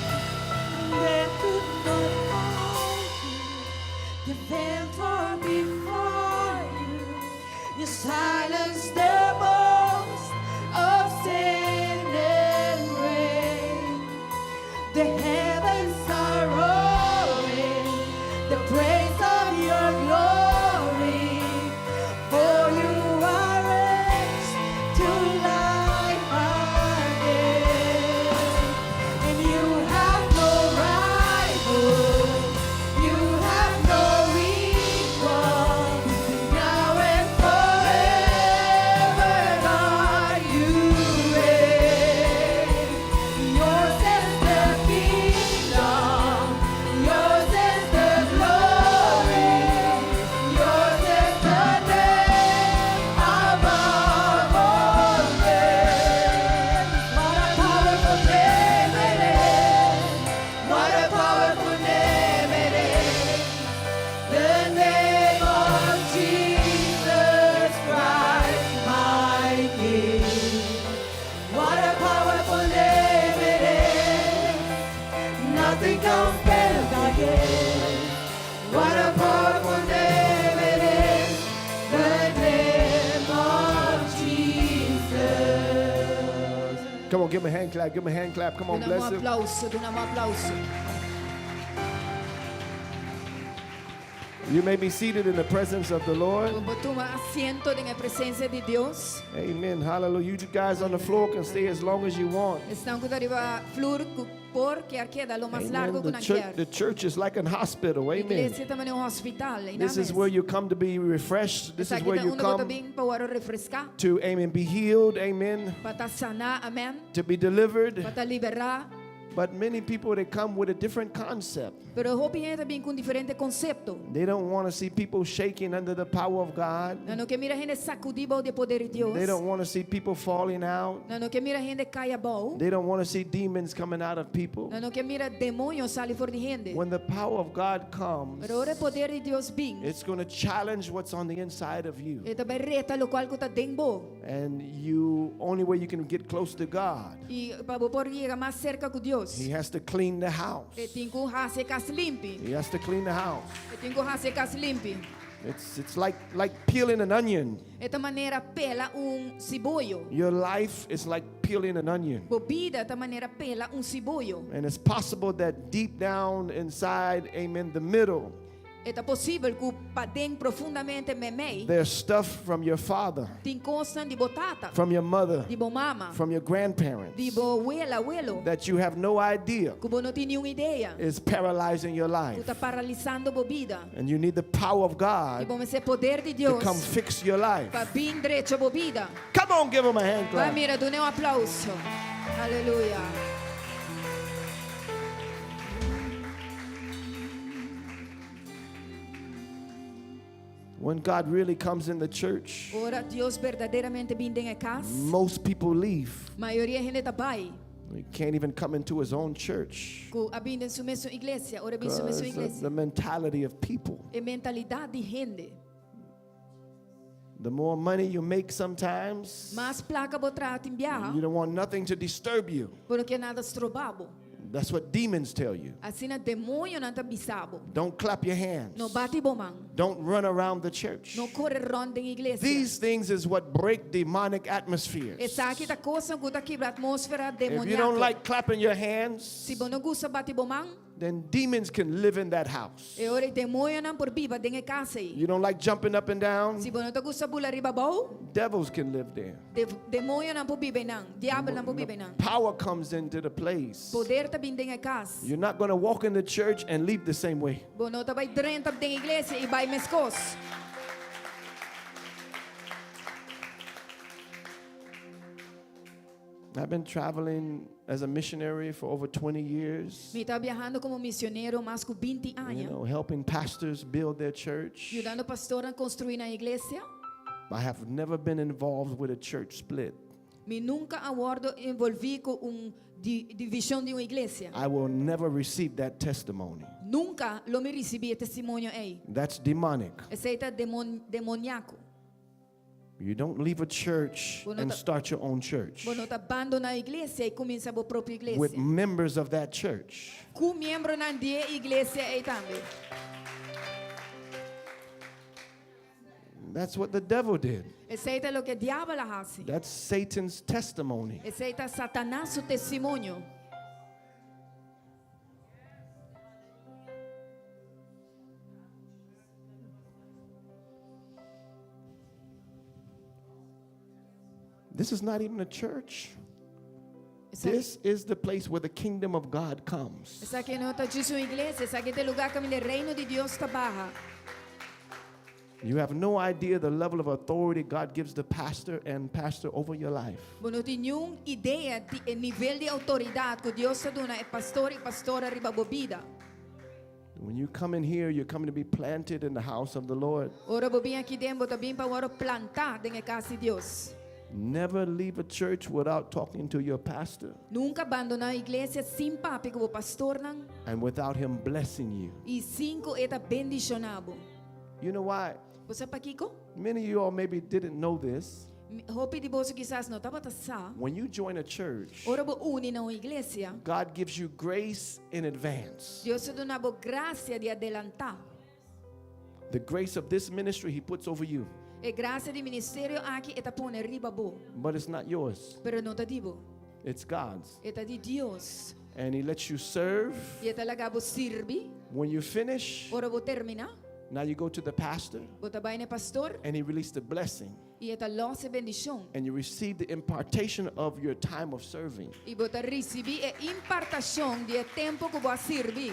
There could not hold you. The veil before you. You silenced the boast of sin and rain. The heavens are roaring the praise of your glory. For you are raised to life again. And you have no rival, you have no equal. Now and forever, God, you reign. Yours is the kingdom, yours is the glory, yours is the name above all names. What a powerful name it is! What a powerful name it is! The name of Jesus Christ, my King. What a powerful name it is! Nothing compares again. What a powerful name it is! The name of Jesus. Come on, give him a hand clap. Give him a hand clap. Come on, bless him. Doon mo aplauso. You may be seated in the presence of the Lord. Toma asiento en la presencia de Dios. Amen. Hallelujah. You guys on the floor can stay as long as you want. Estão com arriba flor por quer queda lo mais largo Amen. que não The quer. church is like a hospital. Amen. Iglesia também é hospital. This is where you come to be refreshed. This is where you come para refrescar, to, amen, be healed. Amen. para sanar, amém, To be delivered. para liberar. But many people, they come with a different concept. Pero houve gente também com diferente conceito. They don't want to see people shaking under the power of God. Não que mira gente sacudido de poder de Deus. They don't want to see people falling out. Não que mira gente caia bom. They don't want to see demons coming out of people. Não que mira demônios sair fora de gente. When the power of God comes, Pero ora poder de Deus vem. it's going to challenge what's on the inside of you. E também reta lo qual que está dentro. And you, only way you can get close to God, E para poder chegar mais cerca com Deus. He has to clean the house. E tem que fazer casa limpa. He has to clean the house. E tem que fazer casa limpa. It's like peeling an onion. Esta maneira pela cibollo. Your life is like peeling an onion. Bebida esta maneira pela cibollo. And it's possible that deep down inside, amen, the middle, É possível que para dentro profundamente memei there's stuff from your father, tem coisas de batata, from your mother, de bo mama, from your grandparents, de bo abuelo, that you have no idea que bo não tem nenhuma ideia, is paralyzing your que life. está paralisando a vida. And you need the power of E God bom ser poder de to Deus come fix your life. para vir direito a vida. Come on, give him a hand Vai clap. mira, dê aplauso. Aleluia. When God really comes in the church, Ora Deus verdadeiramente vem em casa. most people leave. Maioria gente tá vai. He can't even come into his own church. Que abinda em sua mesma igreja, ora bem sua mesma Because igreja. the mentality of people. É mentalidade de gente. The more money you make sometimes, Mas placa botar em biar, you don't want nothing to disturb you. porque nada estrobabo. That's what demons tell you. Assim na demônio não tá bisabo. Don't clap your hands. Não bate bomang. Don't run around the church. Não corre ronda em igreja. These things is what break demonic atmospheres. Essa aqui tá coisa que tá quebra atmosfera If you don't demoníaca. like clapping your hands, Se você não gosta bate bomang, then demons can live in that house. E ora i demônios não por viva dentro casa aí. You don't like jumping up and down? Se você não gosta de pular ribabaw, Devils can live there. demônio não por viver não, diabo não por viver não. Power comes into the place. Poder também dentro casa. You're not going to walk in the church and leave the same way. Você não vai dentro da igreja e vai mescos. I've been traveling as a missionary for over 20 years. Me está viajando como misionero mais de 20 You anos, know, helping pastors build their church. ajudando pastor a construir na igreja. I have never been involved with a church split. Me nunca abordo envolvi com divisão de uma igreja. I will never receive that testimony. Nunca lo me recebi testemunho aí. That's demonic. Esse é demoniaco. You don't leave a church and start your own church Você não abandona a igreja e começa a sua própria igreja. with members of that church. Com membro na igreja aí também. That's what the devil did. Esse é o que o diabo faz. That's Satan's testimony. Esse é Satanás o testemunho. This is not even a church. Esse This is the place where the kingdom of God comes. aqui não está disso uma igreja, esse aqui é o lugar que o reino de Deus trabalha. You have no idea the level of authority God gives the pastor and pastor over your life. Você não tem nenhuma ideia do nível de autoridade que Deus está dando é pastor e pastora riba bobida. When you come in here, you're coming to be planted in the house of the Lord. Ora bobinha aqui dentro, também para plantar dentro da casa de Deus. Never leave a church without talking to your pastor Nunca abandonar a igreja sem papi com o pastor não and without him blessing you. e cinco eta bendicionado. You know why? Você pa Kiko? Many of you all maybe didn't know this. Hope de você quizás não estava sa. When you join a church, Ora bo uni na uma igreja. God gives you grace in advance. Deus te dá bo graça de adelantar. The grace of this ministry He puts over you, E graça de ministério aqui eta pone riba bo, but it's not yours. pero não tá dibo. It's God's. Eta de Deus. And He lets you serve. E eta laga bo sirvi. When you finish, Ora bo termina. now you go to the pastor Bota vai ne pastor and he released the blessing. e eta losse bendição. And you receive the impartation of your time of serving. E bota recebi e impartação de tempo que bo sirvi.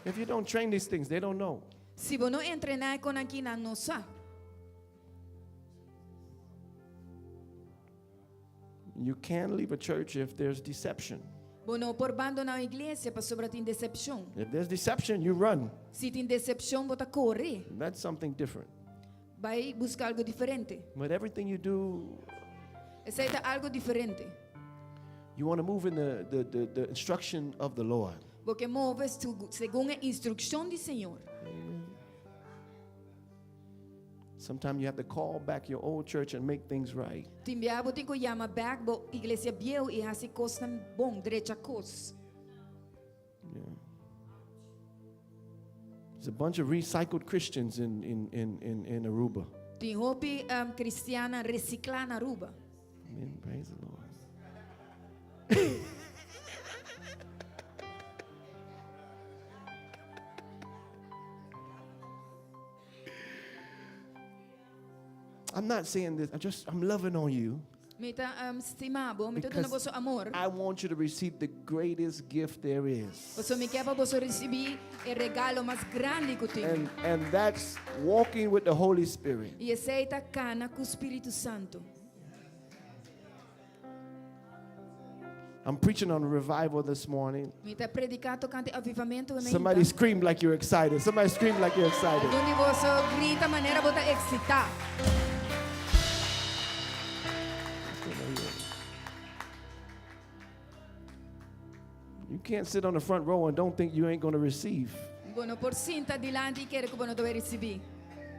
If you don't train these things, they don't know. Se você não entrenar com aqui na nossa, You can't leave a church if there's deception. você não pode abandonar a igreja para sobre ter decepção. If there's deception, you run. Se tem decepção, você corre. That's something different. Vai buscar algo diferente. But everything you do, Esse é algo diferente. you want to move in the instruction of the Lord. Porque moves segundo a instrução do Senhor. Sometimes you have to call back your old church and make things right. Timbiabo tem que chamar back bo igreja biel e hasi costa bom direita cos. Yeah. There's a bunch of recycled Christians in Aruba. Tem hopi cristiana reciclar na Aruba. Amen. Praise the Lord. I'm not saying this. I'm loving on you. Me tá estimado, me tá dando vosso amor. I want you to receive the greatest gift there is. Você me quer para você receber o regalo mais grande que tem. And that's walking with the Holy Spirit. E esse é a cana com o Espírito Santo. I'm preaching on revival this morning. Me tá predicando cante avivamento e Somebody scream like you're excited. Somebody scream like you're excited. Onde você grita maneira bota excitar. You can't sit on the front row and don't think you ain't going to receive. Bueno, por cinta dilante quer que você deve receber.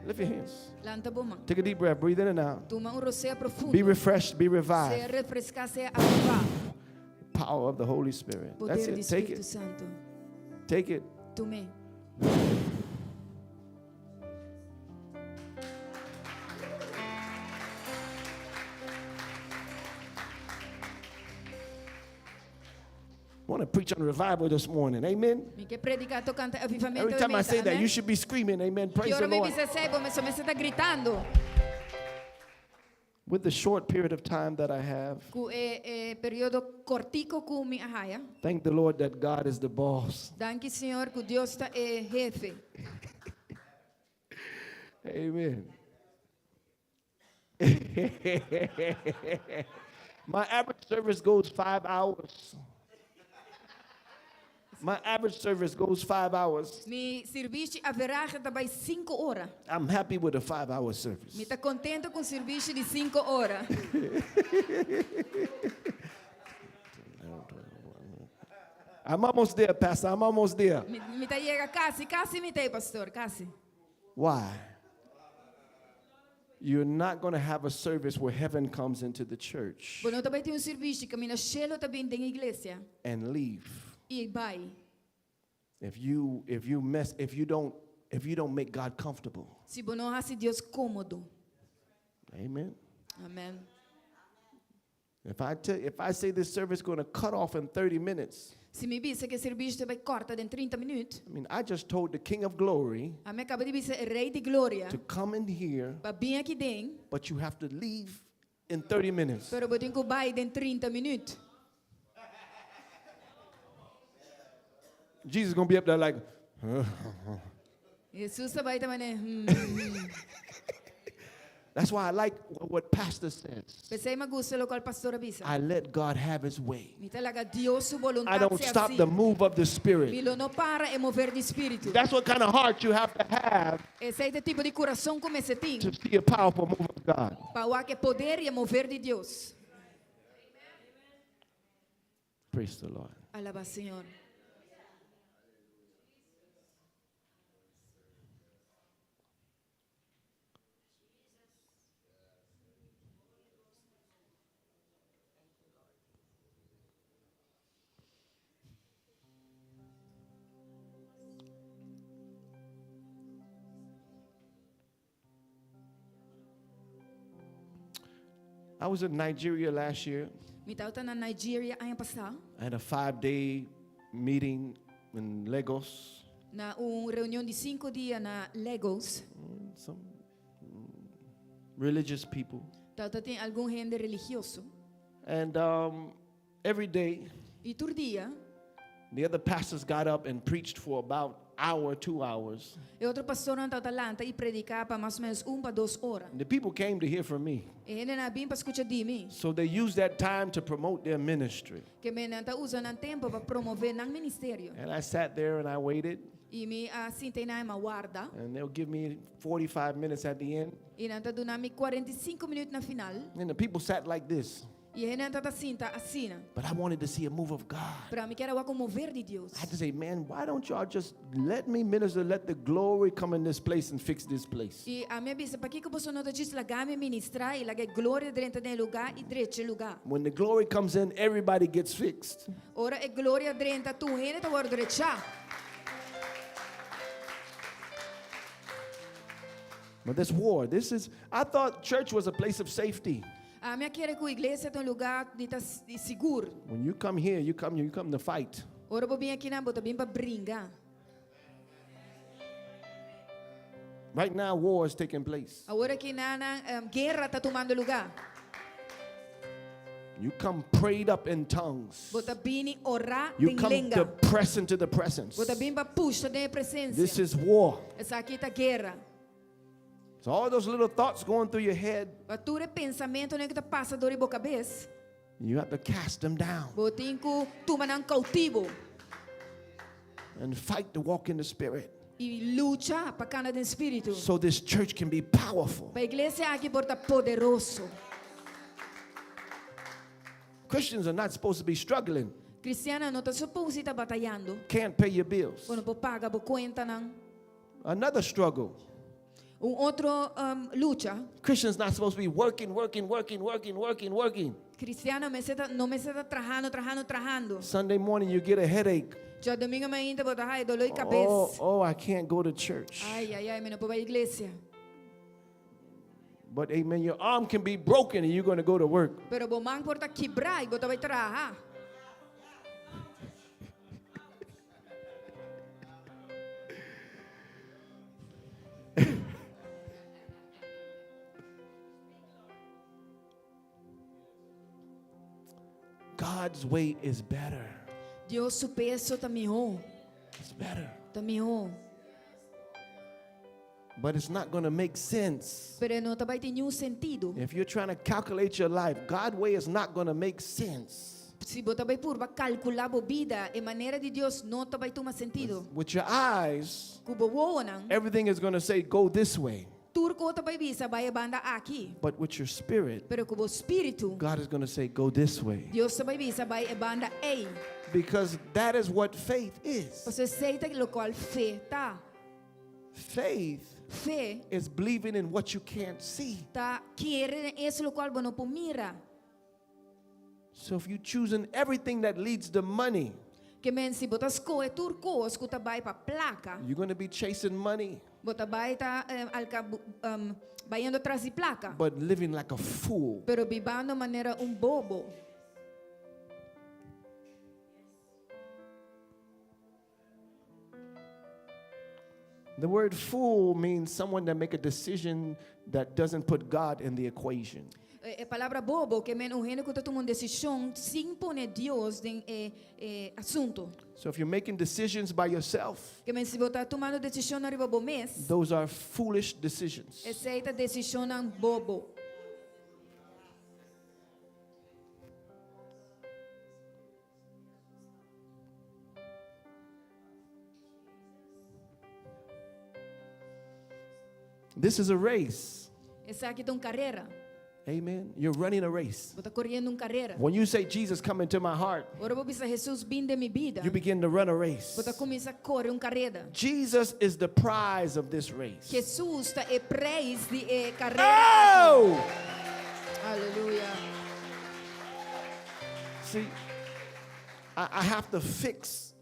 Lift your hands. Lanta boma. Take a deep breath. Breathe in and out. Toma roceio profundo. Be refreshed. Be Se revived. refrescar, se avivar. Power of the Holy Spirit. That's Poder do it. Take Espírito it. Santo. Take it. Tome. I want to preach on revival this morning. Amen. Mi che predicato canta avvivamento Every e time I meta, say that, amen? you should be screaming. Amen. Praise Che the ora mi Lord. bisa sebo, mi sono messa gritando. With the short period of time that I have, Cu periodo cortico cu mi ahaya. thank the Lord that God is the boss. Danke Senhor que Deus está jefe. Amen. My average service goes 5 hours. My average service goes 5 hours. Mi serviço haverá também 5 horas. I'm happy with a 5-hour service. Mi tá contento com o serviço de 5 horas. I'm almost there, Pastor. I'm almost there. Mi tá chega quase mi tá, pastor, quase. Why? You're not going to have a service where heaven comes into the church Bom, também tem serviço que mina cielo também tem igreja and leave. e vai. If you don't make God comfortable. Se bom não hace Deus cômodo. Amen. Amém. If I say this service is going to cut off in 30 minutes, Se me disse que o serviço também corta em 30 minutos, I mean, I just told the King of Glory a mim acaba de dizer rei de glória, to come in here, para vir aqui dentro, but you have to leave in 30 minutes. pero eu tenho que vai em 30 minutos. Jesus is going to be up there like, Jesus vai também, né? That's why I like what Pastor says. Pensei me gusta lo qual pastor avisa. I let God have his way. Mi talaga Dios su I volontà don't sia stop assim. the move of the Spirit. Milo no para e mover di spirito. That's what kind of heart you have to have Esse é o tipo de coração como esse tem. to see a powerful move of God. Para que poder e mover de Deus. Praise the Lord. Alaba Senhor. I was in Nigeria last year. Mi tauta na Nigeria ano passado. I had a 5-day meeting in Lagos. Na reunião de 5 dias na Lagos. Some religious people. Tauta tem algum gente religioso. And every day, E tur dia, the other pastors got up and preached for about an hour, 2 hours. e outro pastor na tauta lanta e predicava mais ou menos 1 para 2 horas. And the people came to hear from me. E gente na bim para escutar de mim. So they used that time to promote their ministry. Que me nanta usa ng tempo para promover ng ministerio. And I sat there and I waited. E mi sintay na ma guarda. And they'll give me 45 minutes at the end. E nanta do nami 45 minutos na final. And the people sat like this. E gente nanta sinta assim. But I wanted to see a move of God. Para mim quero o mover de Deus. I had to say, man, why don't y'all just let me minister, let the glory come in this place and fix this place? E a minha bisa, para que você não diz lagame ministrar e lagay glória dentro do lugar e direito lugar. When the glory comes in, everybody gets fixed. Ora é glória dentro tu gente tá direito. But this war, I thought church was a place of safety. A minha quer que a igreja é lugar de seguro. When you come here, you come to fight. Ora vou vir aqui na bota bem para brincar. Right now, war is taking place. Agora que na guerra está tomando lugar. You come prayed up in tongues. Bota bem orar You em come to língua. press into the presence. Bota bem para puxa da presença. This is war. Essa aqui tá guerra. So all those little thoughts going through your head, Batura pensamento nem que tá passa dor e boca cabeça. you have to cast them down Botin ko tuma ng cautivo and fight to walk in the Spirit. e lucha para cana do espírito. So this church can be powerful. Para a igreja aqui porta poderoso. Christians are not supposed to be struggling. Cristiana não tá suposto estar batalhando. Can't pay your bills. Quando po paga po conta ng Another struggle. outro lucha. Christians not supposed to be working. Cristiano não me está trabajando. Sunday morning you get a headache. Já domingo ainda bota ai dolor de cabeça. Oh, I can't go to church. Ai, me não pode ir à igreja. But amen, your arm can be broken and you're going to go to work. Pero bom man porta quebrar e bota vai trabalhar. God's way is better. Dios su peso tamio. It's better. Tamio. But it's not going to make sense. Pero no tabay tinyo sentido. If you're trying to calculate your life, God's way is not going to make sense. Si bo tabay purba calcular bo vida, e manera de Dios no tabay tuma sentido. With your eyes, Kubo wonan. everything is going to say, go this way. Turko tabay bisa bay banda aqui. But with your spirit, Pero kubo espiritu. God is going to say, go this way. Dios tabay bisa bay banda ei. Because that is what faith is. Você aceita lo qual fé tá. Faith Fé is believing in what you can't see. tá quiere eso lo qual bo no mira. So if you're choosing everything that leads to money, Que men si botas ko e turko os kuta bay pa placa. you're going to be chasing money, Bota bay ta bayando atrás de placa. but living like a fool. Pero vivando manera bobo. The word fool means someone that make a decision that doesn't put God in the equation. Palavra bobo que men gente que toma uma decisão sem pôr Deus em assunto. So if you're making decisions by yourself, Que men se botar tomando decisão na riba mês, those are foolish decisions. aceita decisão bobo. This is a race. Essa aqui é uma carreira. Amen. You're running a race. Bota correndo uma carreira. When you say Jesus come into my heart, Ora vou pensar Jesus vim de minha vida. you begin to run a race. Bota começa a correr uma carreira. Jesus is the prize of this race. Jesus está preis de carreira. Oh! Aleluia. See, I have to fix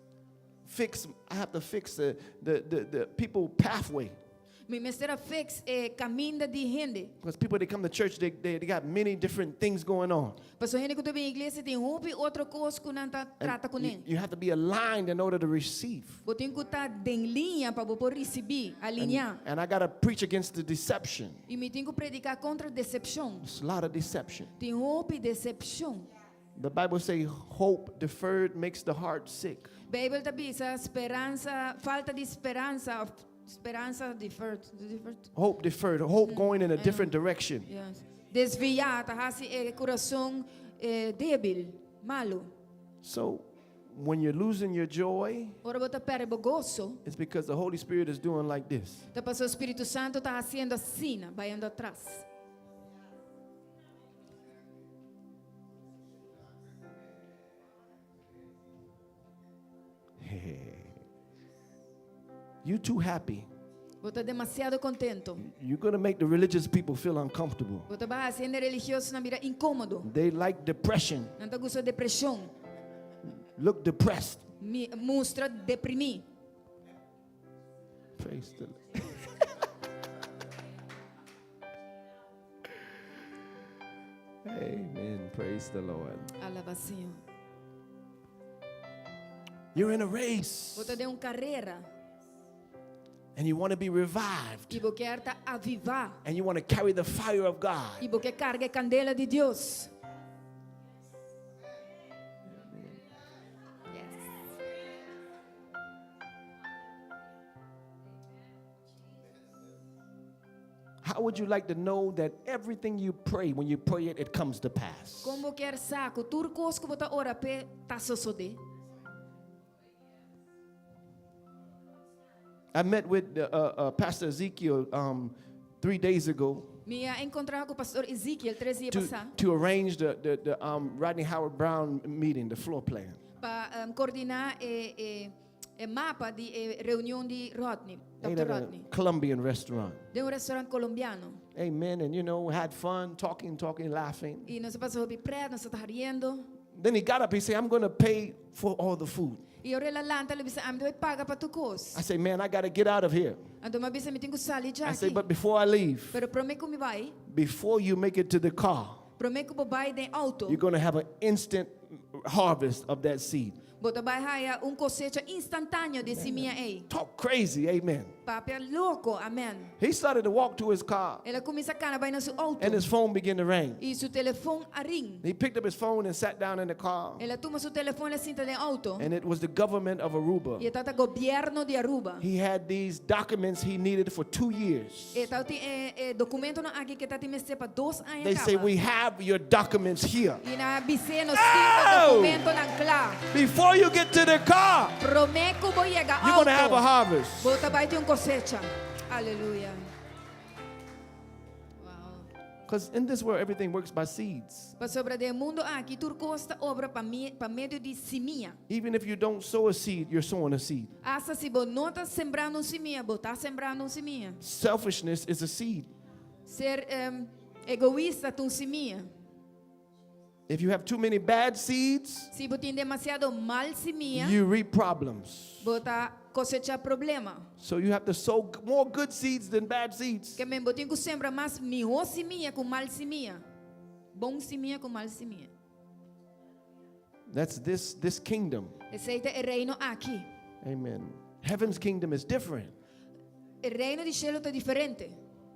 the people pathway. Mi mestera fix caminho de gente. Because people that come to church, they got many different things going on. Pastor gente que vem à igreja tem outra coisa que não trata com ele. You have to be aligned in order to receive. Você tem que estar em linha para poder receber, alinhar. And I got to preach against the deception. E me tenho que predicar contra a decepção. There's a lot of deception. Tem roupa e decepção. The Bible says hope deferred makes the heart sick. A Bíblia diz esperança, falta de esperança, esperança deferred. Hope deferred, hope going in a different direction. Yes. Desviada, assim coração débil, malo. So when you're losing your joy, Ora você perde o gozo. it's because the Holy Spirit is doing like this. Tá passando o Espírito Santo está fazendo assim, vai indo atrás. You're too happy. Você demasiado contento. You're going to make the religious people feel uncomfortable. Você vai sendo religioso na vida incômodo. They like depression. Não tá gostando de depressão. Look depressed. Mostra deprimir. Praise the Lord. Amen. Praise the Lord. Alaba Senhor. You're in a race Você tem uma carreira and you want to be revived e você quer avivar and you want to carry the fire of God. e você carga a candela de Deus. How would you like to know that everything you pray, when you pray it, it comes to pass? Como quer saco, tudo coisa que você ora pe tá suceder. I met with Pastor Ezekiel 3 days ago Me encontrar com o pastor Ezekiel 3 dias passar to arrange the Rodney Howard Brown meeting, the floor plan. para coordenar mapa de reunião de Rodney, Ate Dr. at a Rodney. Colombian restaurant. De restaurante colombiano. Amen. And had fun, talking, laughing. E nós passamos por prédio, nós estamos rindo. Then he got up, he said, I'm going to pay for all the food. E eu relalanta, ele disse, me vai pagar para tu coisa. I say, man, I got to get out of here. Então, me disse, me tenho que sair já I say, aqui. but before I leave, Pero prometo que me vai. before you make it to the car, Prometo que vai de auto. you're going to have an instant harvest of that seed. Bota vai cosecha instantânea de semente aí. Talk crazy, amen. papi é louco, amém. He started to walk to his car, Ela começa a caminhar vai na sua auto. and his phone began to ring. E seu telefone a ring. He picked up his phone and sat down in the car, Ela toma seu telefone e senta no auto. and it was the government of Aruba. E está o governo de Aruba. He had these documents he needed for 2 years. E tá tem documento na aqui que tá tem mestre para 2 anos. They say, we have your documents here. E na biceno Oh! documento na clá. Before you get to the car, Prometo vou chegar you're auto. going to have a harvest. Bota vai ter cosecha. Aleluia. Wow. Because in this world, everything works by seeds. Para sobre o mundo aqui tur costa obra para meio de seminha. Even if you don't sow a seed, you're sowing a seed. Asa se você não está sembrando seminha, você está sembrando seminha. Selfishness is a seed. Ser egoísta é uma seminha. If you have too many bad seeds, Se você tem demasiado mal seminha, you reap problems. você cosecha problema. So you have to sow more good seeds than bad seeds. Que mesmo você tem que sembrar mais melhor seminha com mal seminha. Bom seminha com mal seminha. That's this kingdom. Esse é o reino aqui. Amen. Heaven's kingdom is different. O reino de céu está diferente.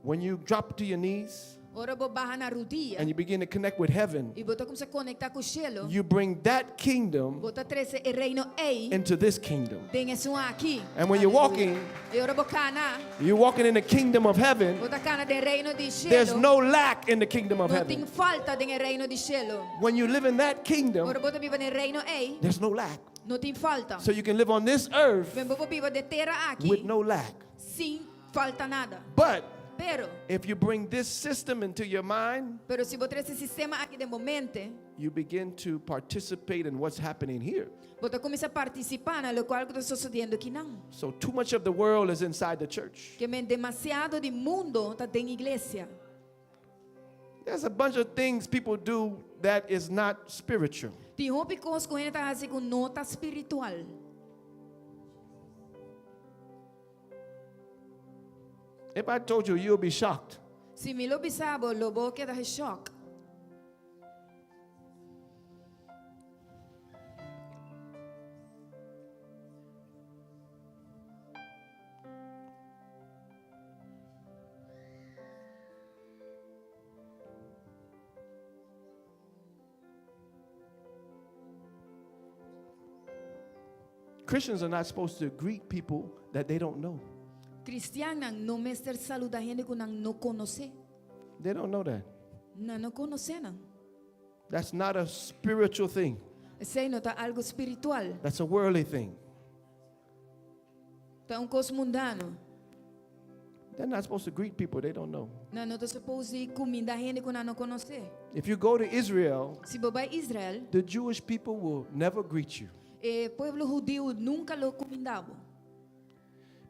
When you drop to your knees Ora você barra na rodilha and you begin to connect with heaven, e você começa a conectar com o céu. you bring that kingdom Você traz o reino aí. into this kingdom. Tem isso aqui. And when you're walking, E ora você cana. you're walking in the kingdom of heaven. Você cana do reino de There's céu. no lack in the kingdom of Não tem heaven. falta do reino de céu. When you live in that kingdom, Ora você vive no reino aí. there's no lack. Não tem falta. So you can live on this earth Bem, você vive de terra aqui. with no lack. Sem falta nada. But Pero if you bring this system into your mind, se você traz esse sistema aqui de momento, you begin to participate in what's happening here. você começa a participar na lo qual está sucedendo aqui não. So too much of the world is inside the church. Que demasiado de mundo está dentro da igreja. There's a bunch of things people do that is not spiritual. Tem roupa coisas que está fazendo com nota espiritual. If I told you, you'll be shocked. Se me lo bisabo, lo vou quedar em choque. Christians are not supposed to greet people that they don't know. Cristiana não mestre saluda gente que não conhece. They don't know that. Não conhece não. That's not a spiritual thing. Sei não tá algo espiritual. That's a worldly thing. Tá coisa mundano. They're not supposed to greet people they don't know. Não tá suposto comida gente que não conhece. If you go to Israel, Se você vai a Israel, the Jewish people will never greet you. o povo judeu nunca lo comidava.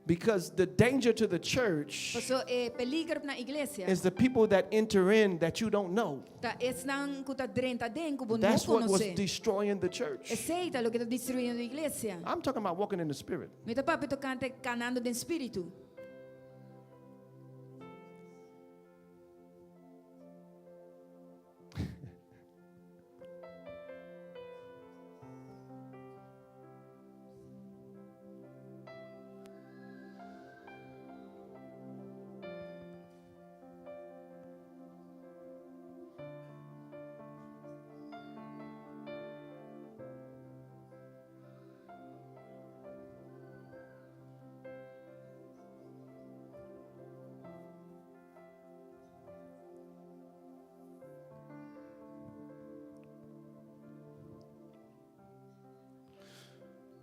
Because the danger to the church Paso peligro na igreja. is the people that enter in that you don't know. Tá esnan kuta drenta den kubo não That's what was conhece. destroying the church. Aceita lo que está destruindo a igreja. I'm talking about walking in the spirit. Me tá papi tocante canando do espírito.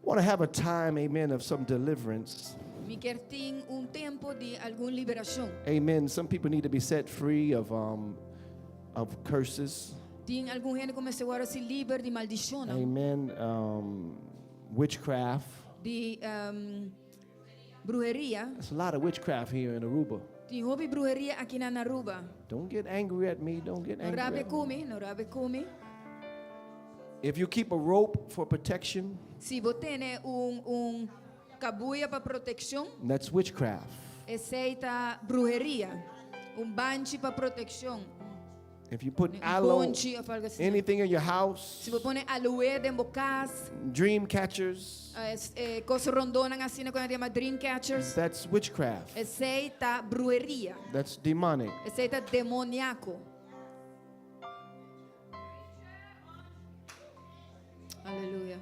Want to have a time, amen, of some deliverance. Me quer ter tempo de alguma liberação. Amen. Some people need to be set free of curses. Tem algum gente que começa agora a se livre de maldição, Amen. Witchcraft. de brujeria. There's a lot of witchcraft here in Aruba. Tem hobby brujeria aqui na Aruba. Don't get angry at me. Don't get No angry rabe at me. come, no rabe come. If you keep a rope for protection, Se você tem cabuia para proteção, that's witchcraft. aceita brujeria. Banchi para proteção. If you put um aloe, ponche ou algo assim. anything in your house, Se você põe aloe dentro da casa, dream catchers, coisas rondonas assim, quando chama dream catchers, that's witchcraft. essa aí tá brujeria, That's demonic. essa aí tá demoníaco. Aleluia.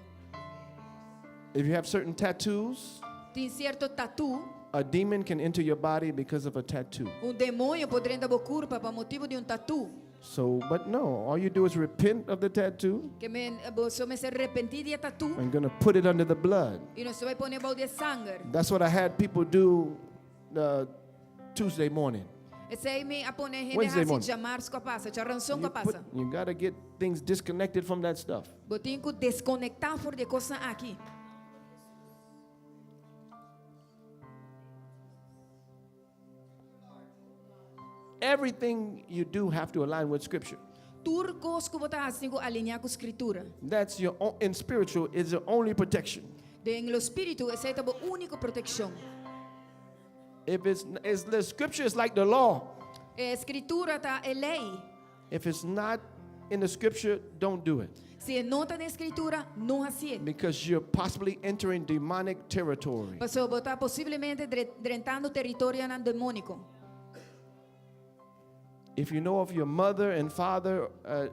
If you have certain tattoos, Tem certo tatu, a demon can enter your body because of a tattoo. demônio pode entrar na corpo por motivo de tatu. So, but no, all you do is repent of the tattoo. Que você me se arrepentir de tatu I'm going to put it under the blood. e não se vai pôr balde de sangue. That's what I had people do Tuesday morning. Esse aí me apone gente Wednesday assim morning. chamar com a passa, já ranção com a passa. You got to get things disconnected from that stuff. Botinho que desconectar for de coisa aqui. Everything you do have to align with Scripture. Turcos que botar assim alinhar com a escritura. That's in spiritual is the only protection. De en lo espírito essa é a única proteção. If it's the Scripture is like the law. A escritura tá é lei. If it's not in the Scripture, don't do it. Se não está na escritura, não assim. Because you're possibly entering demonic territory. Passou botar possivelmente drentando território demônico. If you know if your mother and father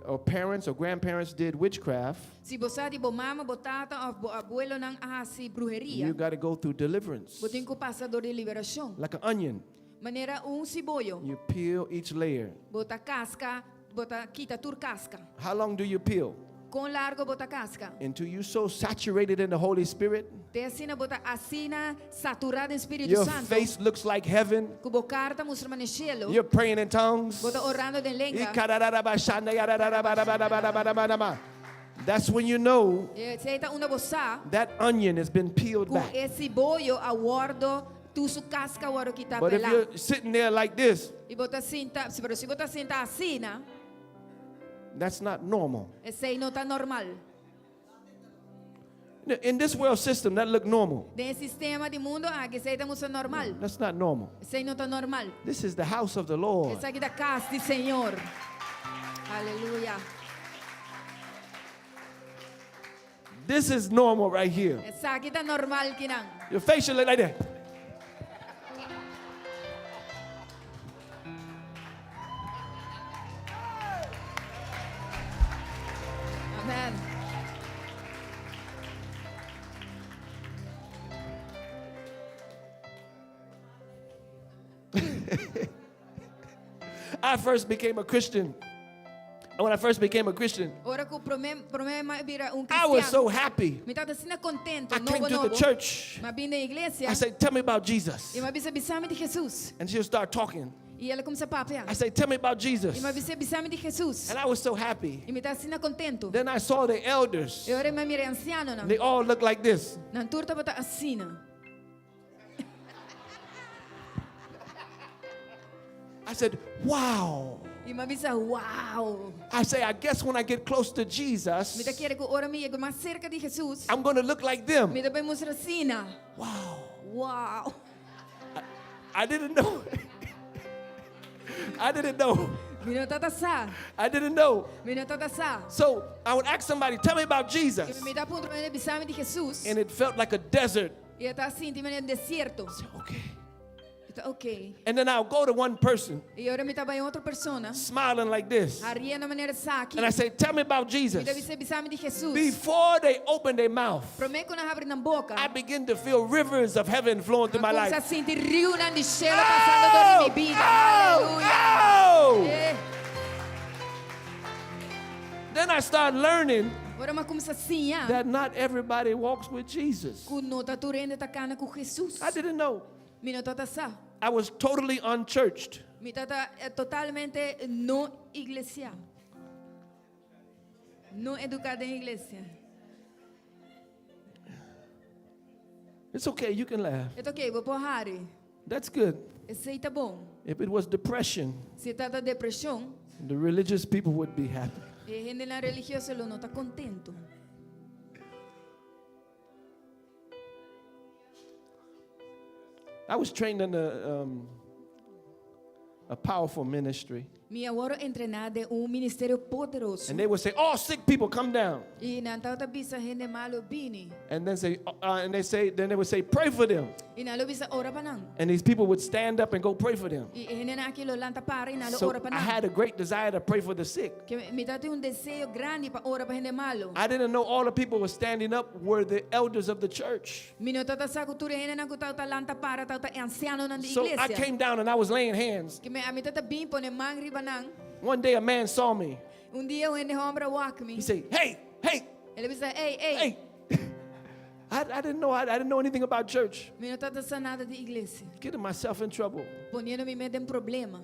or parents or grandparents did witchcraft, Se você de mama, botata, ou abuelo não assim brujeria, you got to go through deliverance. botinho que passa de liberação. Like an onion, Maneira cibollo, you peel each layer. bota casca, bota quita tur casca. How long do you peel? Com largo bota casca. Until you're so saturated in the Holy Spirit, Te assina bota assina saturada em Espírito your Santo. face looks like heaven. Cubo carta mostra no cielo. You're praying in tongues. Bota orando de lengua. That's when you know Aceita uma bossa that onion has been peeled com back. esse bolho aguardo tu su casca agora que tá But if pelado. you're sitting there like this, E bota cinta, se bota cinta assina, that's not normal. esse aí não tá normal. In this world system, that look normal. Nesse sistema de mundo, que esse aí tá muito normal. That's not normal. Esse aí não tá normal. This is the house of the Lord. Esse aqui da casa do Senhor. Aleluia. This is normal right here. Esse aqui tá normal que não. Your face should look like that. Amen. I first became a Christian. And when I first became a Christian, Ora que o problema vira I was so cristiano. happy. Me estava assim contente, I came novo, to the novo. church. Mas vim na igreja I said, tell me about Jesus. e me avisa bisame de Jesus. And she'll start talking. E ela começa a papear. I said, tell me about Jesus. E me avisa bisame de Jesus. And I was so happy. E me estava assim contente. Then I saw the elders. E ora me mirei anciano, não. They all look like this. Na turta bota assim, não. I said, wow. E me avisa, uau. I say, I guess when I get close to Me Jesus, dá querer que ora me chego mais cerca de Jesus. I'm going to look like them. Me dá bem mostrar assim, não. Wow. Uau. I didn't know. I didn't know. Me não tá taçar. I didn't know. Me não tá taçar. So I would ask somebody, tell me about Jesus. E me dá ponto para bisame de Jesus. And it felt like a desert. E está assim, tem um deserto. I said, okay. Está ok. And then I'll go to one person E ora me estava em outra persona. smiling like this. A rir de maneira saque. And I say, tell me about Me deve Jesus. ser bisame de Jesus. Before they open their mouth, Prometo que não abre na boca. I begin to feel rivers of heaven flowing through my Começa a life. sentir rio de cielo passando dentro de minha vida. Oh! Aleluia. É. Then I start learning Ora mas começa assim, that not everybody walks with Jesus. que não está turendo tá cana com Jesus. I didn't know. Me não está sa. I was totally unchurched. Me está totalmente não igreja. Não educada em igreja. It's okay, you can laugh. É ok, vou pôr Harry. That's good. Esse aí tá bom. If it was depression, Se está da depressão, the religious people would be happy. e gente na religiosa não está contento. I was trained in a powerful ministry. Mi awaro entrenada ministerio poderoso. And they would say, all sick people come down. E nantaw ta bisa hene malo bini. And then then they would say, pray for them. Inalo bisa ora pa nang. And these people would stand up and go pray for them. Hene na kilo lanta pare inalo So ora pa I nang. had a great desire to pray for the sick. Mi dati un deseo grande pa ora pa hene malo. I didn't know all the people were standing up were the elders of the church. Minotata sa kultura hene na kutaw ta lanta para taw ta anciano ng So I iglesia. came down and I was laying hands. Kime amitata bimpo ne mangri banang. One day a man saw me. Un dia hene hombra walk me. He said, hey, hey, Ele bisa hey. hey. I didn't know anything about church. Minotata sa nada de iglesia. Getting myself in trouble. Poniendo mi mente en problema.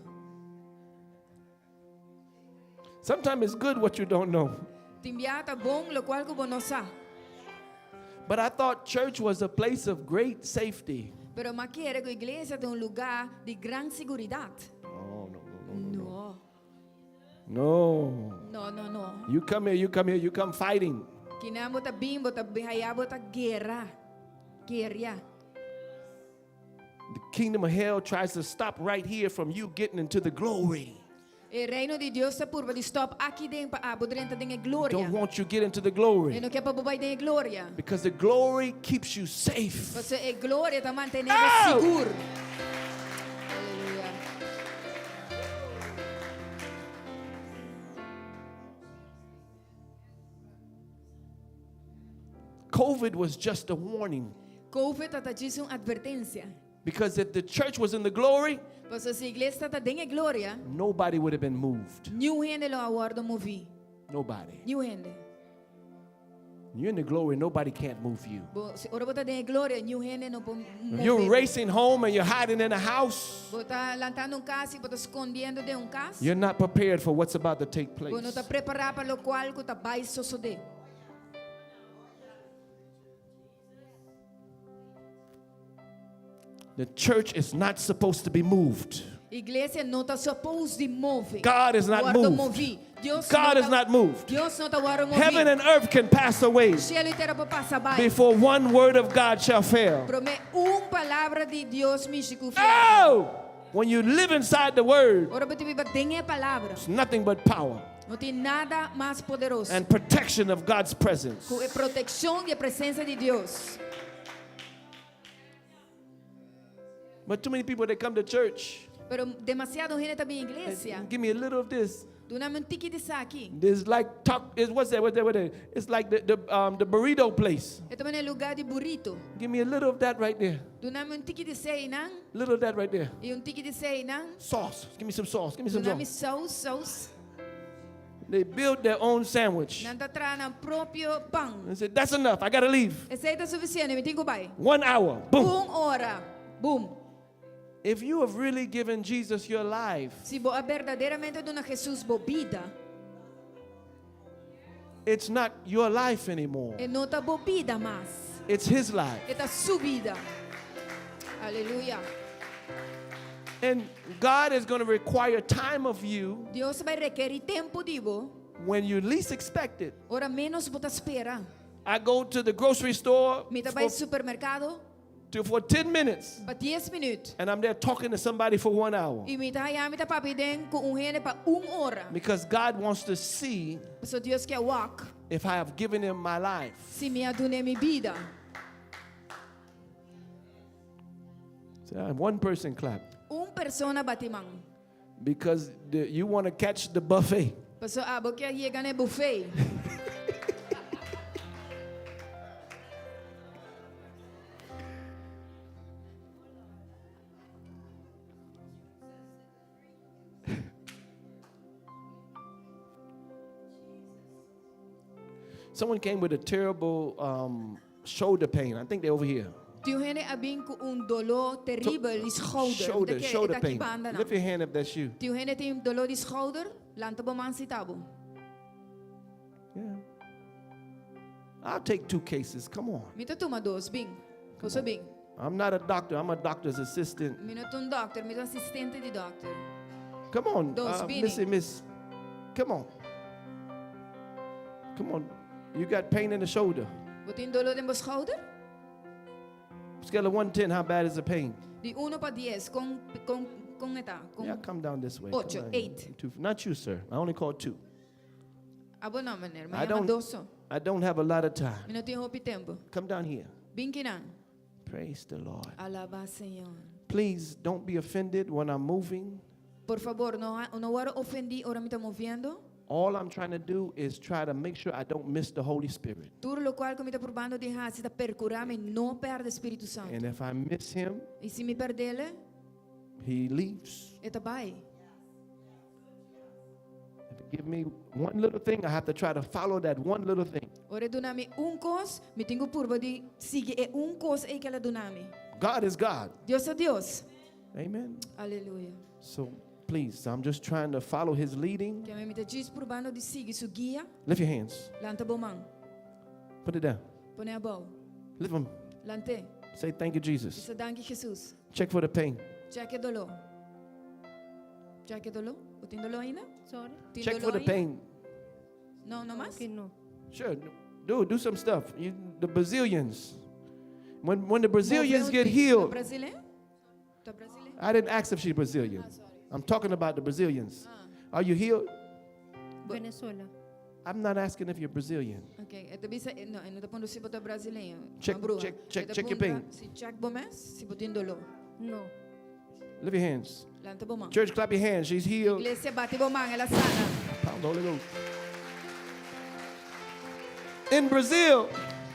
Sometimes it's good what you don't know. Timbiata bom lo cual ko bonosa. But I thought church was a place of great safety. Pero maquiere que iglesia de un lugar de gran seguridad. Oh, No. no. You come here, you come fighting. Kinamo ta bimbo ta bihayabo ta guerra. Guerra. The kingdom of hell tries to stop right here from you getting into the glory. El reino de Dios se purva di stop aqui dentro pa abo dentro de gloria. Don't want you to get into the E glory. não quer pa babai de gloria. Because the glory keeps you safe. Você é gloria ta mantenendo Oh! seguro. Aleluia. COVID was just a warning. Covid ta diz advertência. Because if the church was in the glory, Porque se a igreja ta dentro gloria, nobody would have been moved. nenhum gente lo aguarda mover. Nobody. Nenhum gente. You're in the glory, nobody can't move you. Se ora bota dentro gloria, nenhum gente não pode If you're mover. racing home and you're hiding in a house, Bota lantando casa e bota escondendo de casa. you're not prepared for what's about to take place. Não está preparado para o qual que tá vai suceder. The church is not supposed to be moved. Igreja não está supposed de mover. God is not Guarda moved. mover. Deus God não is tá- not moved. Deus não está guarda mover. Heaven and earth can pass away Cielo inteiro pode passar by. before one word of God shall fail. Palavra de Deus místico. Oh! When you live inside the word, Ora bota viva dentro a palavra. it's nothing but power Não tem nada mais poderoso. and protection of God's presence. Com a proteção e a presença de Deus. But too many people, they come to church, Pero demasiado gente também em igreja. give me a little of this. Dona-me tique de aqui. There's like talk. What's that? It's like the burrito place. Eu também é lugar de burrito. Give me a little of that right there. Dona-me tique de sei não. Little of that right there. E tique de sei não. Sauce. Give me some sauce. Give me some Dona-me sauce. sauce. They build their own sandwich. Nanta trana próprio pão. And said, that's enough. I gotta leave. Esse é suficiente. Me tenho vai. 1 hour. Boom. Hora. Boom. If you have really given Jesus your life, Se boa verdadeiramente dona Jesus bobida, it's not your life anymore. e não tá bobida mais. It's his life. É tá subida. Aleluia. And God is going to require time of you Deus vai requerer tempo de vo. when you least expect it. Ora menos bota espera. I go to the grocery store Me tá vai supermercado for 10 minutes para 10 minutos. and I'm there talking to somebody for 1 hour. E me tá aí me tá papiden com gente para hora. Because God wants to see So Deus quer walk. if I have given him my life. Se me adune mi vida. So, one person clap. Persona batimang. Because you want to catch the buffet. Paso abo que llega no buffet. Someone came with a terrible shoulder pain. I think they're over here. Tio Hene abin com dolor terrível de shoulder. Shoulder pain. Lift your hand if that's you. Tio Hene tem dolor de shoulder, lanta bo man sitabo. Yeah. I'll take 2 cases. Come on. Mita tuma dos, bing. Poso bing. I'm not a doctor. I'm a doctor's assistant. Mino tum doctor, mito assistente de doctor. Come on, Dos bini. Miss. Come on. Come on. You got pain in the shoulder. Botin dolor de shoulder? Scale of 1 to 10, how bad is the pain? De 1 para 10, con edad, con Yeah, come down this way. Come Ocho, down. 8. Not you, sir. I only called 2. abonamen me I llama don't- doso. I don't have a lot of time. Me no tenho hopi tempo. Come down here. Binkinan. Praise the Lord. Alaba Señor. Please don't be offended when I'm moving. Por favor, no agora ofendi, ora me está moviendo. All I'm trying to do is try to make sure I don't miss the Holy Spirit. Tudo lo qual que me está probando de se está percurando e não perde o Espírito Santo. And if I miss him, E se me perdele, he leaves. é vai. If he give me one little thing, I have to try to follow that one little thing. Ora donami cos, me tenho purba de seguir é cos que ela donami. God is God. Deus é Deus. Amen. Aleluia. So please, I'm just trying to follow his leading. Que me está diz probando de seguir su guia, Lift your hands. lanta bomang. Put it down. Põe a bow. Lift them. Lante. Say thank you, Jesus. Isso danke Jesus. Check for the pain. Check dolor. Check dolor. O tem dolor ainda? Sorry. Tem Check for dolor the ainda? pain. Não, não mais? Que no. Sure. Do some stuff. The Brazilians. When the Brazilians get healed, Brasileiro? Tá brasileiro? I didn't ask if she's Brazilian. I'm talking about the Brazilians. Are you healed? Venezuela. I'm not asking if you're Brazilian. Ok, eu também sei, não, eu não estou pondo se botar brasileiro. Check- Uma brua. check- check- Eu tô check your pondo pain. Se check bomes, se botar dolor. No. Lift your hands. Lanta bomang. Church, clap your hands. She's healed. Iglesia bate bomang, ela sana. Pound the Holy Ghost. In Brazil,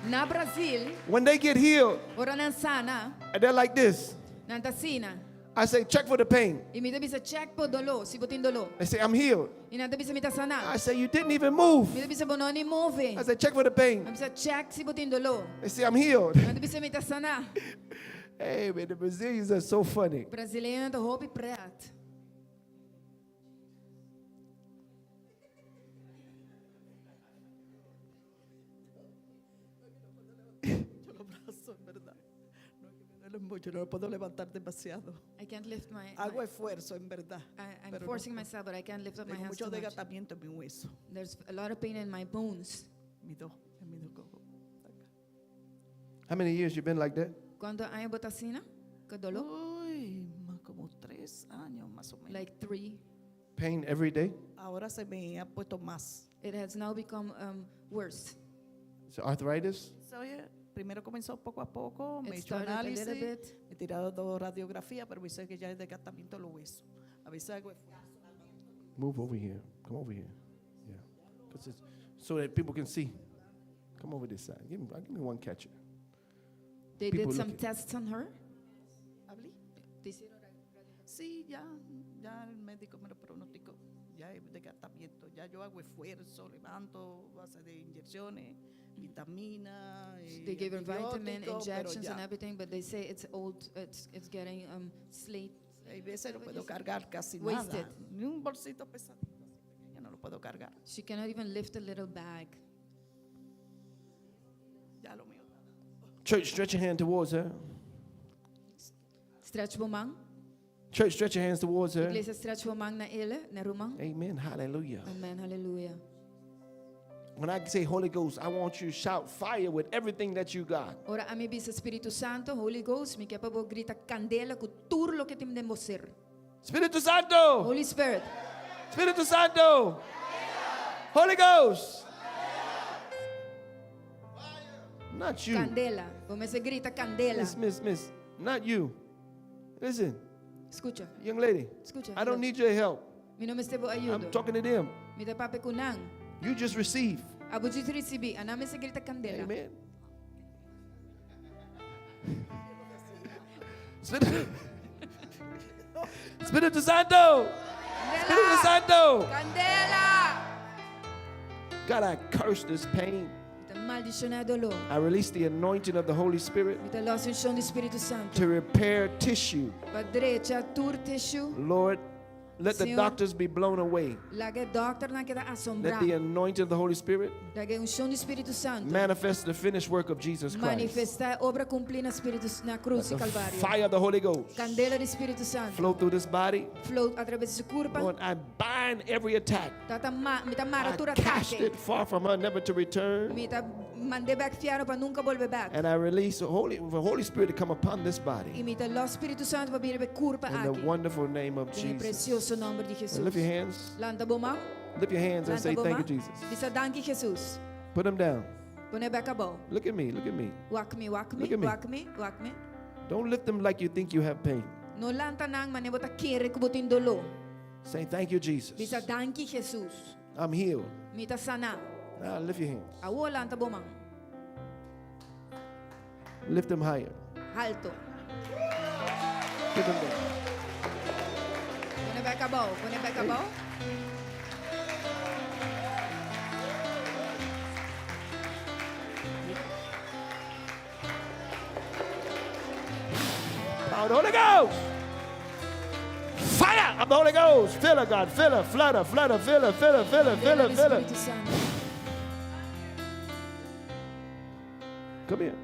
Na Brasil, when they get healed, ora nan sana, they're like this. nan tasina. I say, check for the pain. E me bisa check po dolor, se botin dolor. They say, I'm healed. E nan bisa mita sana. I say, you didn't even move. Me bisa bononi move. I say, check for the pain. Me bisa check se botin dolor. They say, I'm healed. Nan bisa mita sana. Hey, man, the Brazilians are so funny. Brasileiro tá roupa preto. Los brazos, en verdad. No, que me duelen mucho, no lo puedo levantar demasiado. I can't lift my. Hago esfuerzo, en verdad. I'm pero forcing no, myself, but I can't lift up my tengo hands mucho too much. desgatamiento en mi hueso. There's a lot of pain in my bones. En mi coco. How many years you been like that? Quando hay botacina, que dolor, Uy, como 3 años más o menos. like 3. Pain every day? Ahora se me ha puesto más. It has now become worse. So arthritis? Oye, primero comenzó poco a poco, me It he hecho started a little análisis, bit. me he tirado 2 radiografías, pero me dice que ya es desgastamiento de los huesos. A veces hago esfuerzo. Move over here. Come over here. Yeah. 'Cause so that people can see. Come over this side. Give me one catcher. They People did some looking. tests on her. ¿Hablé? Sí, ya el médico me lo pronosticó. Ya es desgastamiento. Ya yo hago esfuerzo, levanto, base de inyecciones, vitamina. They gave her vitamin antibióticos, pero injections and ya. everything, but they say it's old. It's getting slate. Hay veces no puedo cargar casi Wasted. nada. Ni un bolsito pesadito así pequeño no lo puedo cargar. She cannot even lift a little bag. Ya lo mío. Church, stretch your hand towards her. Stretch bomang. Church, stretch your hands towards her. Iglesia stretch bomang na ele, na rumang. Amen. Hallelujah. Amen. Hallelujah. When I say Holy Ghost, I want you to shout fire with everything that you got. Ora a mi bisa Espírito Santo, Holy Ghost, mi kepa bo grita candela com tudo lo que tem de ser. Espíritu Santo! Holy Spirit. Espíritu Santo! Holy Ghost! Not you. Candela. Vamos a grita candela. Miss. Not you. Listen, Escucha. young lady, Escucha. I don't need your help. Mi nome esteve I'm ayudo. talking to them. Mi da pape kunang. You just receive. Abu jit recibi. Aname se grita candela. Amen. Espíritu Espíritu Santo! Espíritu Santo! Candela. God, I curse this pain. Mi da maldição na dolor. I release the anointing of the Holy Spirit Mi da lost unção do Espírito Santo. to repair tissue. Padrecha tur tissue. Lord, let the Senhor, doctors be blown away. Lage doctor na kita Let assombrar. the anointing of the Holy Spirit Lage unção do Espírito Santo. manifest the finished work of Jesus Christ. Manifestar obra cumprida na Espírito na cruz The e Calvário. fire of the Holy Ghost Candela do Espírito Santo. flow through this body. Flow através de sua curva. Lord, I bind every attack. Mi ta I maratura cast ataque. it far from her, never to return. Mi ta mandei back fiaro para nunca volver back. And I release the Holy Spirit to come upon this E body. mita lo Espírito Santo para vir curva In the aqui. wonderful name of Em Jesus. precioso nome de Jesus. Lift your hands. Lanta bom. Lift your hands and say, thank you, Jesus. Disa danke Jesus. Put them down. Pone back a bow. Look at me. Look at me. Walk me, walk me, Look at me. walk me, walk me. Don't lift them like you think you have pain. No lanta nang manebota kere kubutin dolo. Say, thank you, Jesus. Disa danke Jesus. I'm healed. Mita sana. Now lift your hands. Awo lanta bomang. Lift them higher. Alto. Put them down. Pone back a bow. Pone back a bow. Power of the Holy Ghost. Fire of the Holy Ghost. Fill her, God. Fill her. Flood her. Flood her. Fill her. Fill her. Fill her. Fill her. Fill her. Espírito Santo. Come here.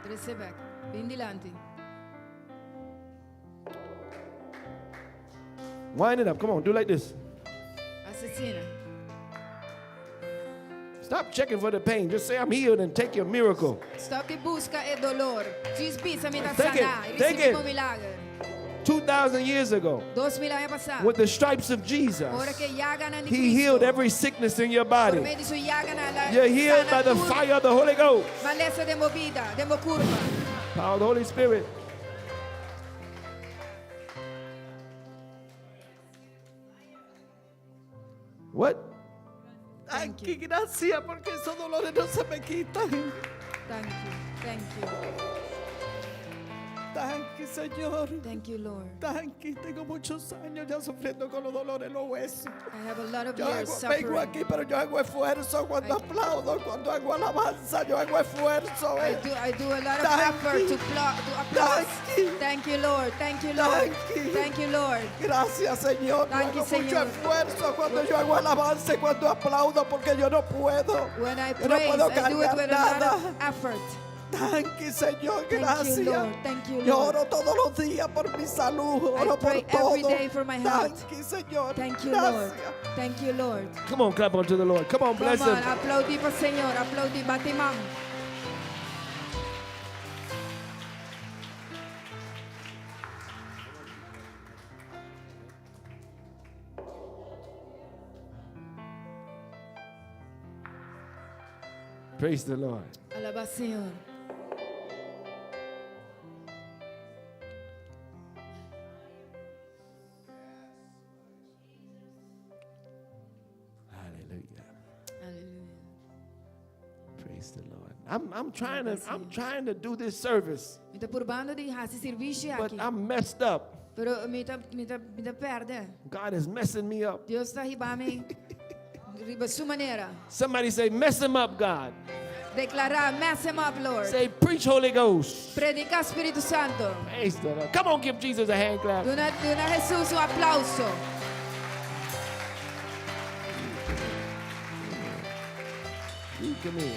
Trece back. Vin dilante. Wind it up. Come on. Do like this. Assassina. Stop checking for the pain. Just say, I'm healed and take your miracle. Stop di busca e dolor. Diz pisa mi da Take it, sana. E take recebimo it. milagre. 2,000 years ago, 2000 anos passado. with the stripes of Jesus, Ora que yaga na He healed every sickness in your Por body. meio de sua yaga na la. You're healed by the fire of the Holy Ghost. Valesa de movida, de mo curva. Power of the Holy Spirit. What? Thank Aquí, gracias, porque esos dolores no se me quitan. Thank you. Thank you. Thank you, Señor. Thank you, Lord. Thank you. Tengo muchos años ya sufriendo con los dolores en los huesos. I have a lot of Yo years vengo suffering. aquí, pero yo hago esfuerzo cuando aplaudo, cuando hago alabanza, yo hago esfuerzo. I do a lot of Thank effort you. to applause. Thank you. Thank you, Lord. Thank you, Lord. Thank you. Thank you, Lord. Gracias, Señor. Yo Thank you, hago mucho Señor. esfuerzo cuando yo hago alabanza y cuando aplaudo porque yo no puedo. When I Yo no praise, puedo I do it cargar with a lot nada. of effort. Thank you, Señor. Thank you, Gracias. Lord. Thank you, Yo Lord. oro todos los días por mi salud. Oro por pray todo. every day for my health. Thank you, Señor. Thank you, Lord. Gracias. Thank you, Lord. Come on, clap unto the Lord. Come on, bless Come on, Him. aplaudi pa Señor. Aplaudi, batimang. Praise the Lord. Alaba Señor. Hallelujah. Hallelujah. Praise the Lord. I'm trying to do this service, Mi sta purbando di hasi servizi but aqui. I'm messed up. Pero mi sta perde. God is messing me up. Deus está ribami. Riba sua maneira. Somebody say, mess him up, God. Declarar, mess him up, Lord. Say, preach Holy Ghost. Predica Espírito Santo. Praise the Lord. Come on, give Jesus a hand clap. Dona Jesus um aplauso. You come in.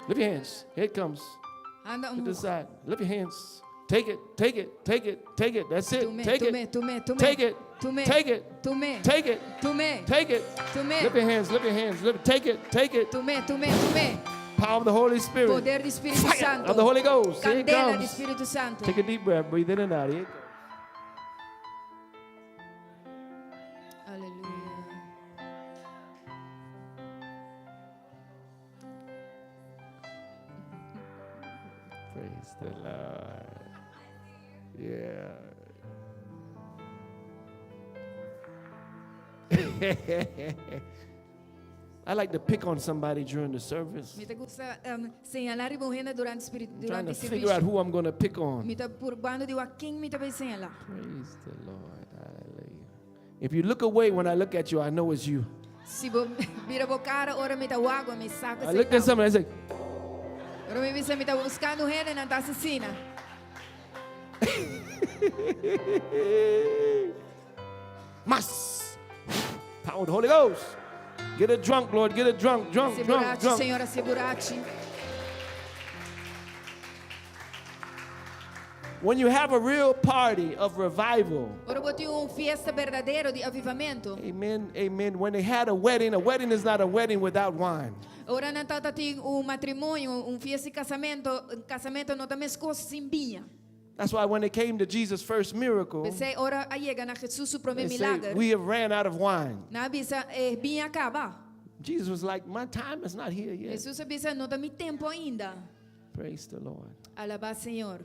Lift your hands. Here it comes. Anda To the side. Lift your hands. Take it, take it, take it, take it. That's it. Take it. Take it. Take it. Take it. Take it. Lift your hands, lift your hands. Take it, take it. Power of the Holy Spirit. Poder do Espírito Fire Santo. of the Holy Ghost. Here it Candela do comes. Espírito Santo. Take a deep breath. Breathe in and out. Here it goes. Aleluia. Praise the Lord. Yeah. I like to pick on somebody during the service. Me gusta señalar e morrendo durante I'm trying o to figure out serviço. who I'm going to pick on. Me tá purbando de a quem me tá vai señalar. Praise the Lord. Hallelujah. If you look away when I look at you, I know it's you. Se vira a cara, ora me tá água, me saca I looked at somebody and I said, Ora me visa me tá buscando rede na assassina. Mas. Power of the Holy Ghost. Get it drunk, Lord. Get it drunk, drunk, drunk, Segurate, drunk. Senhora, segurate. When you have a real party of revival, Ora boti fiesta verdadeiro de avivamento. amen, amen. When they had a wedding is not a wedding without wine. Ora não está tem matrimônio, fiesta de casamento não também coisas sem vinho. That's why when they came to Jesus' first miracle, Pensei, ora chega na Jesus o primeiro they milagre. said, we have ran out of wine. Na bisa vinho acaba. Jesus was like, my time is not here yet. Jesus avisa, não dá mi tempo ainda. Praise the Lord. Alabá Senhor.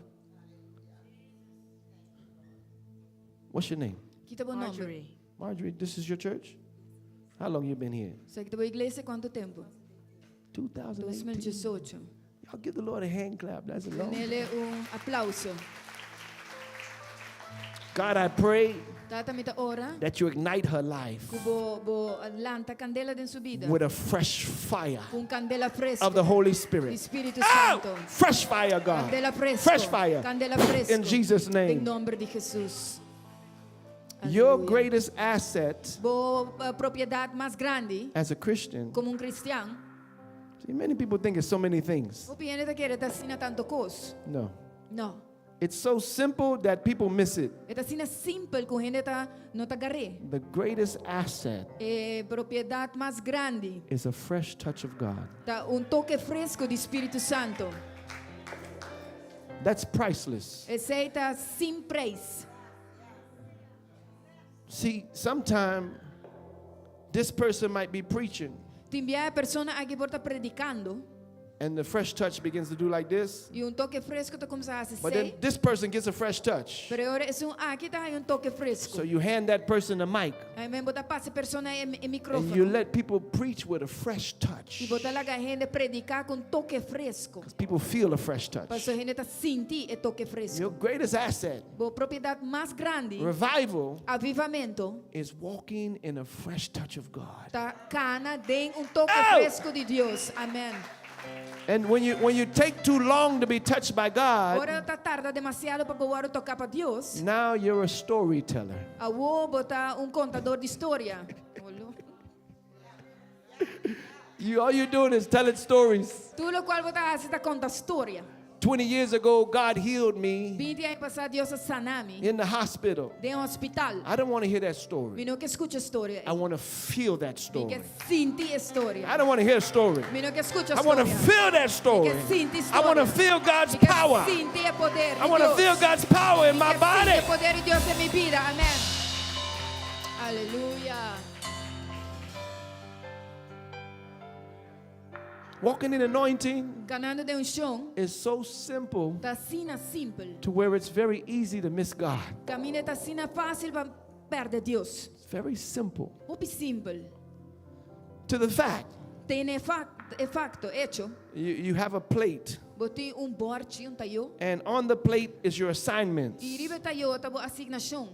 What's your name? Que tá bom nome? Marjorie, this is your church? How long you been here? Você que tá boa igreja quanto tempo? 2018. 2018. Y'all give the Lord a hand clap. That's a long. Nele aplauso. God, I pray Tata mita ora. that you ignite her life Bo lanta candela den subida. with a fresh fire Com candela fresca. of the Holy Spirit. Espírito Oh! Santo. Fresh fire, God. Candela fresco. Fresh fire. Candela fresco. In Jesus' Em name. nome de Jesus. Your Aleluia. greatest asset Bo propriedade mais grande as a Christian. como cristiano. See, many people think it's so many things. O pianeta quer tá sina tanto coisa. No. Não. It's so simple that people miss it. Eta sina simple com gente tá não tá garre. The greatest asset Propriedade mais grande is a fresh touch of God. tá toque fresco do Espírito Santo. That's priceless. Esse tá sem preço. See, sometime this person might be preaching Timbia a persona aqui por tá predicando and the fresh touch begins to do like this. e toque fresco tá começar a se But then this person gets a fresh touch. Pero agora é aqui tá toque fresco. So you hand that person a mic Aí mesmo botar passa persona e and you microfone. let people preach with a fresh E touch. botar lá a gente predicar com toque fresco. People feel a fresh touch. Para a gente tá sentir e toque fresco. Your greatest asset, Boa propriedade mais grande, revival, avivamento, is walking in a fresh touch of God. tá cana de toque Oh! fresco de Deus. Amém. And when you take too long to be touched by God, Agora tá tarda demasiado para poder tocar para Deus. now you're a storyteller. A vou botar contador de história. All you're doing is telling stories. Tudo o qual botar se tá conta história. 20 years ago, God healed me 20 anos passado Deus sanami in the hospital. de hospital. I don't want to hear that story. Me não que escuta história. I want to feel that Me story. que sentir história. I don't want to hear a story. Me não que escuta I want to história. feel that story. Me que sinta I want to história. feel God's Me que power. sentir o poder de I want to Deus. feel God's power in Me my que body. sentir o poder de Deus em minha vida. Amém. Aleluia. Walking in anointing Ganando de chão. is so simple Tá sina simple. to where it's very easy to miss God. Caminho tá sina fácil para perder Deus. It's very simple. Muito simple. To the fact, Tem facto, hecho. you have a plate, Botei borte, tayo. and on the plate is your assignments. E ribe tayo, tabo asignação.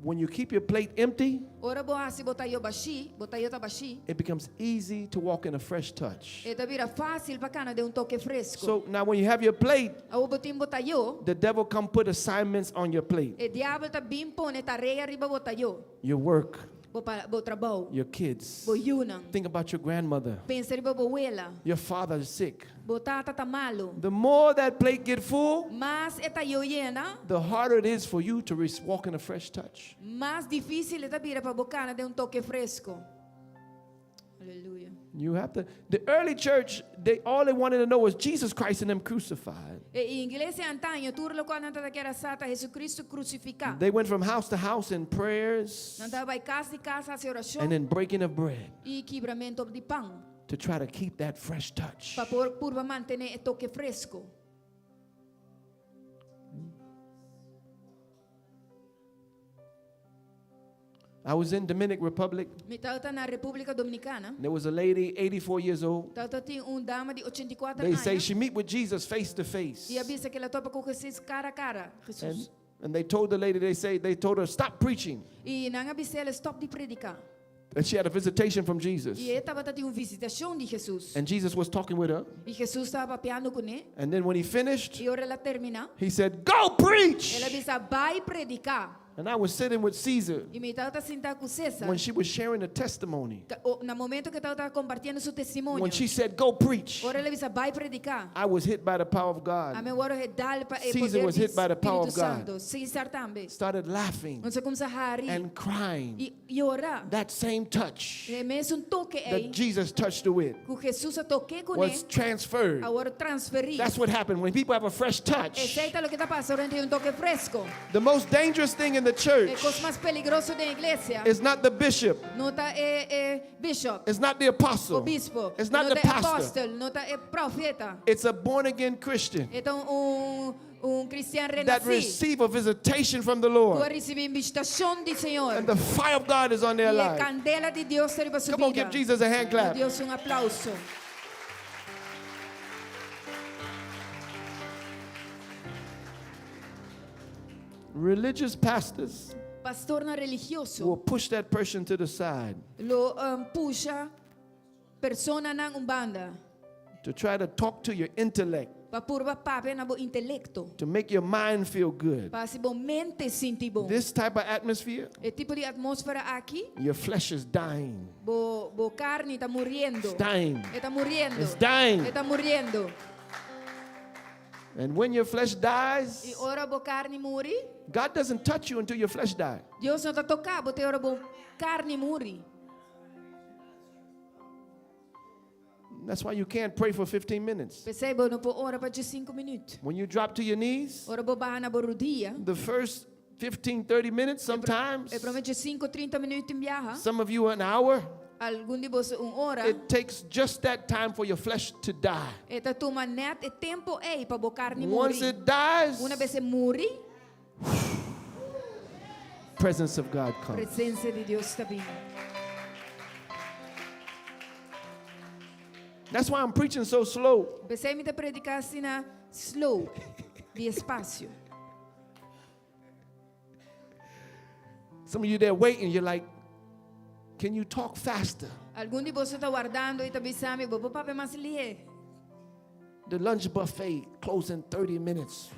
When you keep your plate empty, Ora boasi botayo bashi, botayo tabashi. it becomes easy to walk in a fresh touch. E tabira fácil para cana de toque fresco. So now when you have your plate, Ao botim botayo, the devil come put assignments on your plate. e diabo tá bim pone tareia riba botayo. Your work, Bo trabalho, your kids. bo yunang. Think about your grandmother. Pensa riba bo abuela, Your father is sick. bo tata tá malo. The more that plate get full, Mas tayo llena, the harder it is for you to walk in a fresh touch. mais difícil é tabira para bocana de toque fresco. Aleluia. You have to. The early church, all they wanted to know was Jesus Christ and them crucified. E igreja antaño, tudo lo qual nanta daquela sata Jesucristo crucificado. They went from house to house in prayers Nanta vai casa de casa hacia oração and then breaking of bread e quebramento de pão. to try to keep that fresh touch. Para por mantener el toque fresco. I was in Dominican Republic. Me tauta na República Dominicana. There was a lady, 84 years old. Tauta tinha dama de 84 They say anos. she meet with Jesus face to face. E avisa que ela topa com Jesus cara a cara. Jesus. And they told the lady, they told her, stop preaching. E não avisa ela stop de predicar. And she had a visitation from Jesus. E ela estava tendo visitação de Jesus. And Jesus was talking with her. E Jesus estava papeando com ela. And then when he finished, E ora ela termina. he said, go preach. Ela avisa vai predicar. And I was sitting with Caesar E me estava sentar com César. when she was sharing a testimony. No momento que estava compartilhando seu testemunho. When she said, go preach, Ora ele disse, vai predicar. I was hit by the power of God. A meu ora redal para o Caesar poder was do hit by the power Espírito of God. Santo. César também. Started laughing Você começa a rir and crying. e orar. That same touch É mesmo toque aí that Jesus touched her with que Jesus toque com was ele. transferred. Agora transferir. That's what happened when people have a fresh touch. Aceita o que está passando, tem toque fresco. The most dangerous thing in the A church coisa mais perigosa da igreja is not the bishop, não está bishop, it's not the o apostle, bispo, it's não not the está pastor. apóstolo, não está profeta. It's a born again Christian Então cristiano that renascido. receive a visitation from the Tu Lord, recebi invitação do Senhor. and the fire of God is on their E a life. candela de Deus sobre a sua Come on, vida. give Jesus a hand clap. Deus aplauso. Religious pastors Pastor não religioso will push that person to the side lo puxa persona na umbanda to try to talk to your intellect, para purba pape na bo intelecto to make your mind feel good. para se bo mente sentir bom. This type of atmosphere, E tipo de atmosfera aqui, your flesh is dying. bo carne está muriendo. It's dying. Está muriendo. It's dying. Está muriendo. And when your flesh E dies, ora bo carne muri. God doesn't touch you until your flesh dies. Deus não está tocando, bo te ora bo carne muri. That's why you can't pray for 15 minutes. Percebo, não po ora para 5 minutos. When you drop to your knees, Ora bo barra na borudia. the first 15, 30 minutes, sometimes, E promete 5, 30 minutos em viaja. some of you an hour, Algum de vocês hora. it takes just that time for your flesh to die. E tá toma net e tempo aí para bo carne Once muri. it dies, Uma vez muri, presence of God comes. presença de Deus está vindo. That's why I'm preaching so slow. Pensei me te predicar assim na slow, despacio. Some of you there waiting, you're like, can you talk faster? Algum de vocês está guardando e está pensando, vou papai mais lie. The lunch buffet closes in 30 minutes.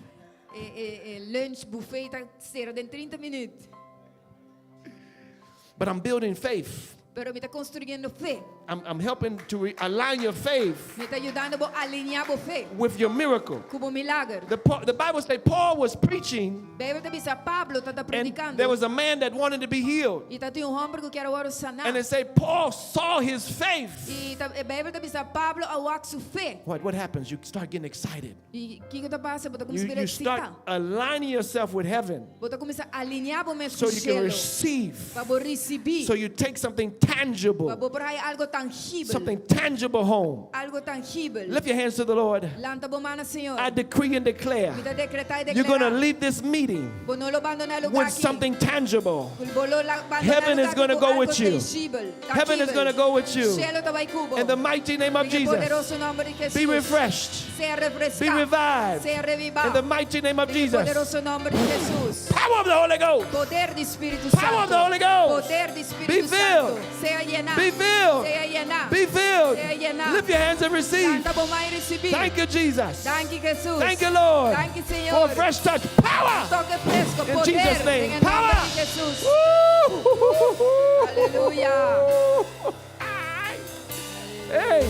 Lunch buffet está cerrado em 30 minutos. But I'm building faith. Pero me está construindo fé. I'm helping to align your faith Me está ajudando a alinhar a fé with your miracle. como milagre. The Bible says Paul was preaching, Bíblia diz que Pablo está and predicando. there was a man that wanted to be healed. E tinha homem que queria agora sanar. And it say Paul saw his faith. E a Bíblia diz que Pablo awak sua fé. What happens? You start getting excited. E o que está passando? Você You, começa a you excitar. start aligning yourself with heaven Você começa a alinhar o mesmo so you can cielo. receive. Para receber. So you take something tangible, Para trazer algo tangível. something tangible home. Algo tangível. Lift your hands to the Lord. Lanta a mão, Senhor. I decree and declare Me dá decretar e you're going to declarar. leave this meeting Vou não abandonar o lugar with aqui. something tangible. Vou não abandonar Heaven o is lugar gonna com go algo with you. tangível, Heaven is tangível. going to go with you. Cielo te vai cubo. In the mighty name of Em Jesus, poderoso nome de Jesus. be refreshed, Seja be refrescado. revived. Seja revivado. In the mighty name of Em Jesus, poderoso nome de Jesus. power of the Holy Ghost, Poder do Espírito power of the Santo. Holy Ghost. Poder do Be Espírito filled. Santo. Seja llenado. Be filled, Seja llenado. be filled. Seja llenado. Lift your hands and receive. Lanta a mão e receber. Thank you, Jesus. Thank you, Jesus. Thank you, Lord, Thank you, for Senhor. a fresh touch. Power. Toque fresco, In poder. Jesus' name. Em Power. nome de Jesus. Woo! Aleluia. Hey,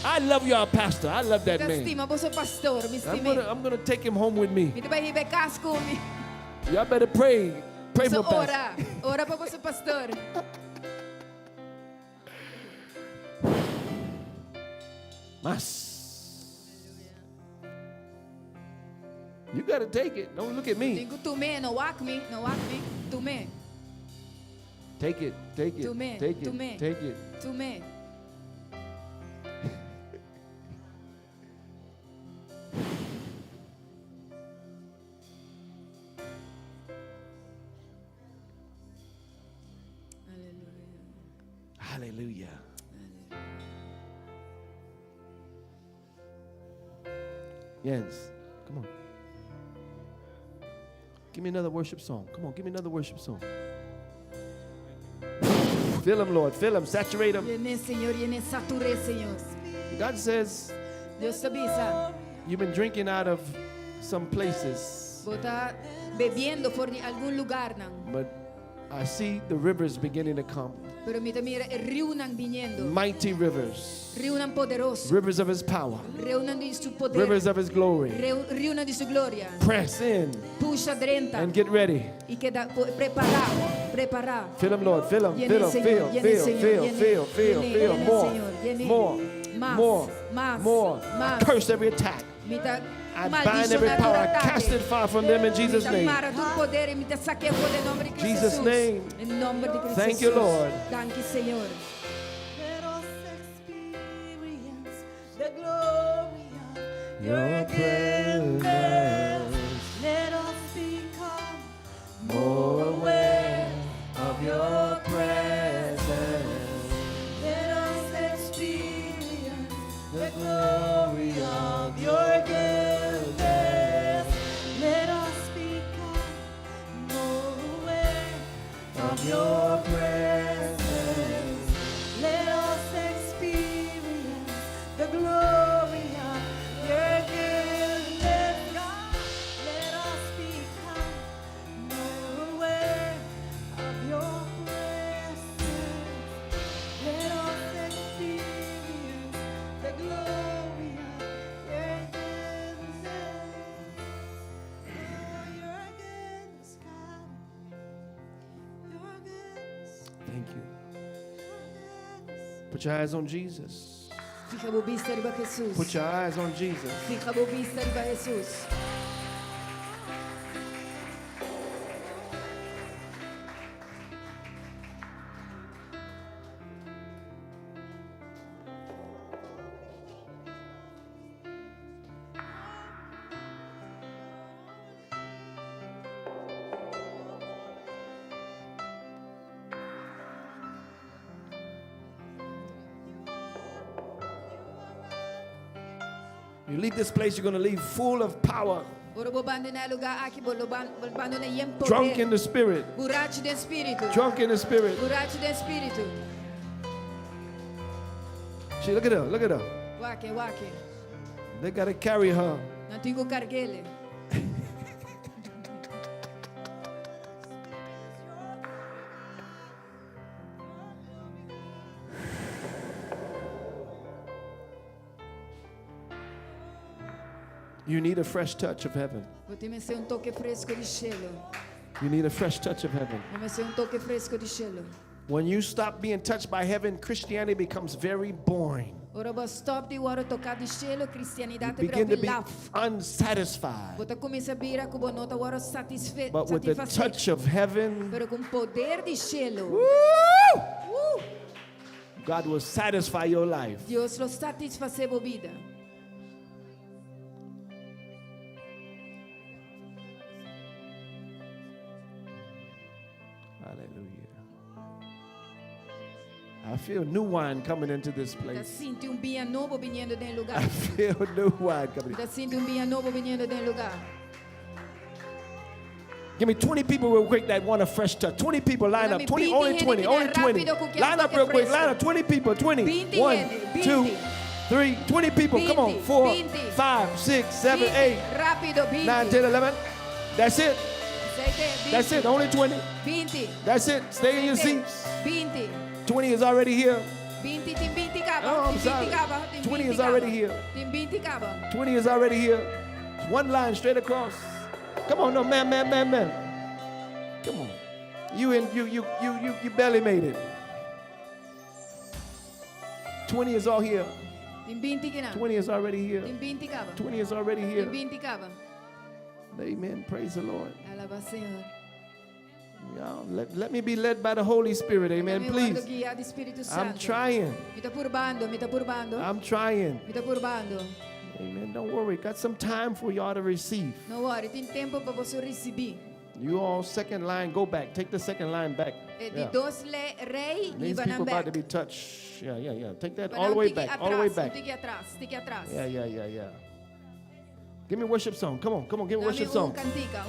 I love your pastor. I love that Te man. estima, você pastor, me I'm estima. gonna take him home with me. Me vai ribecar comigo. Y'all better pray. Pray Você for pastor. ora. Ora para você, pastor. Mas. You gotta take it. Don't look at me. Digo tu me, não whack me, não whack me. Tu me, Take it. Take it. To me, Take to it. me. Take it. tu me. Hallelujah. Yes. Come on. Give me another worship song. Come on, give me another worship song. Fill him, Lord. Fill him. Saturate him. Llené, Senhor, llené, saturé, Senhor. God says Deus te avisa. you've been drinking out of some places. Botar bebiendo fuori di algún lugar nan. But I see the rivers beginning to come. Pero mira, riu nan viniendo. Mighty rivers. Riu nan poderoso. Rivers of his power. Riu nan di su poder. Rivers of his glory. Riu nan di su gloria. Press in Puxa drenta. and get ready. Y queda preparar. Fill him, Lord. Fill him. Llene, Fill him. Señor, Fill, llene, fill, Señor, fill, llene, fill, fill, llene, fill. llene, More. Señor, llene. More. Más, More. más, More. más. I curse every attack. Mita I bind every power. I cast it far from them in Jesus' name. Jesus' name. En nombre de Cristo Thank you, Jesús. Lord. Thank you, Señor. Let us experience the glory of Your presence. Let us become More aware of your presence. Let us experience The glory of your goodness. Let us become more aware Of your presence. Let us experience the glory of your goodness, God. Let us become more aware of your presence. Let us experience the glory of your goodness. Oh, your goodness, God. Your goodness. Thank you. Put your eyes on Jesus. Fica a vista riba Jesus. Put your eyes on Jesus. Fica a vista riba Jesus. You leave this place, you're going to leave full of power, Ora bobando na lugar aqui, bobando na yem poder. drunk in the spirit. Buraco de espírito. Drunk in the spirit. Buraco de espírito. See, look at her. Look at her. Wake. They got to carry her. Não tenho carguele. You need a fresh touch of heaven. Vou ser toque fresco de cielo. You need a fresh touch of heaven. Vou ser toque fresco de cielo. When you stop being touched by heaven, Christianity becomes very boring. Ora vou stop de hora tocar de cielo, You cristianidade begin to be love. unsatisfied. Vou começar a vir com bonota hora But with the satisfazer. touch of heaven, Pero com poder de cielo. woo, God will satisfy your life. Deus lo satisfazer a vida. Hallelujah. I feel new wine coming into this Tá place. sinto vinho novo vindo dentro lugar. I feel new wine coming. Tá sinto vinho novo vindo dentro lugar. Give me 20 people real quick that want a fresh touch. 20 people line up. Dame 20, 20 only gente 20, que only dá 20. rápido com que Line up toque real quick. fresco. Line up. 20 people. 20. 20 1, gente, 2, 20. 3, 20 people. Come on. 20, 4, 20. 5, 6, 7, 8, Rápido, 20. 9, 10, 11. That's it. That's it. Only 20. 20. That's it. Stay in your seats. 20. 20 is already here. 20, tem 20 cava. Oh, I'm tem sorry. 20 cava. Tem 20 20 is already cava. here. Tem 20 cava. 20 is already here. One line straight across. Come on, no, man. Come on. You barely made it. 20 is all here. Tem 20 que não. 20 is already here. Tem 20 cava. 20 is already Tem here. 20 cava. Amen. Praise the Lord. Alaba Senhor. Y'all, let me be led by the Holy Spirit. Amen. Me guardo Please. guiado Espírito I'm Santo. trying. Me tá purbando. I'm trying. Me tá purbando. Amen. Don't worry. Got some time for y'all to receive. Não worry, tem tempo para você receber. You all second line, go back. Take the second line back. De Yeah. dois rei e These van people about back. to be touched. Yeah. Take that Para all the não way fique back. All the way atrás, back. Fique atrás, fique atrás. Yeah. Give me a worship song. Come on. Give me a Dame worship song. cantica.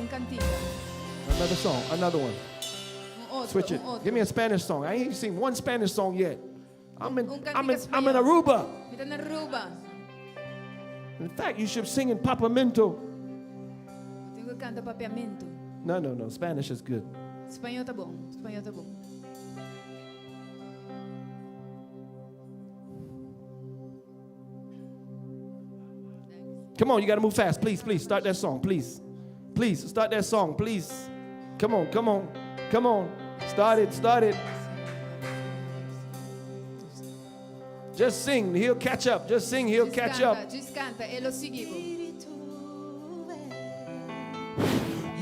Another song. Another one. Outro, Switch it. outro. Give me a Spanish song. I ain't seen one Spanish song yet. I'm in cantica Aruba. Me tá na Aruba. In fact, you should sing in Papiamento. Tenho que cantar Papiamento. No. Spanish is good. Espanhol tá bom. Espanhol tá bom. Come on, you got to move fast. Please, start that song. Please, start that song. Please. Come on. Start it. Just sing, he'll catch up. Just sing, he'll catch up. Descanta, e lo seguimos.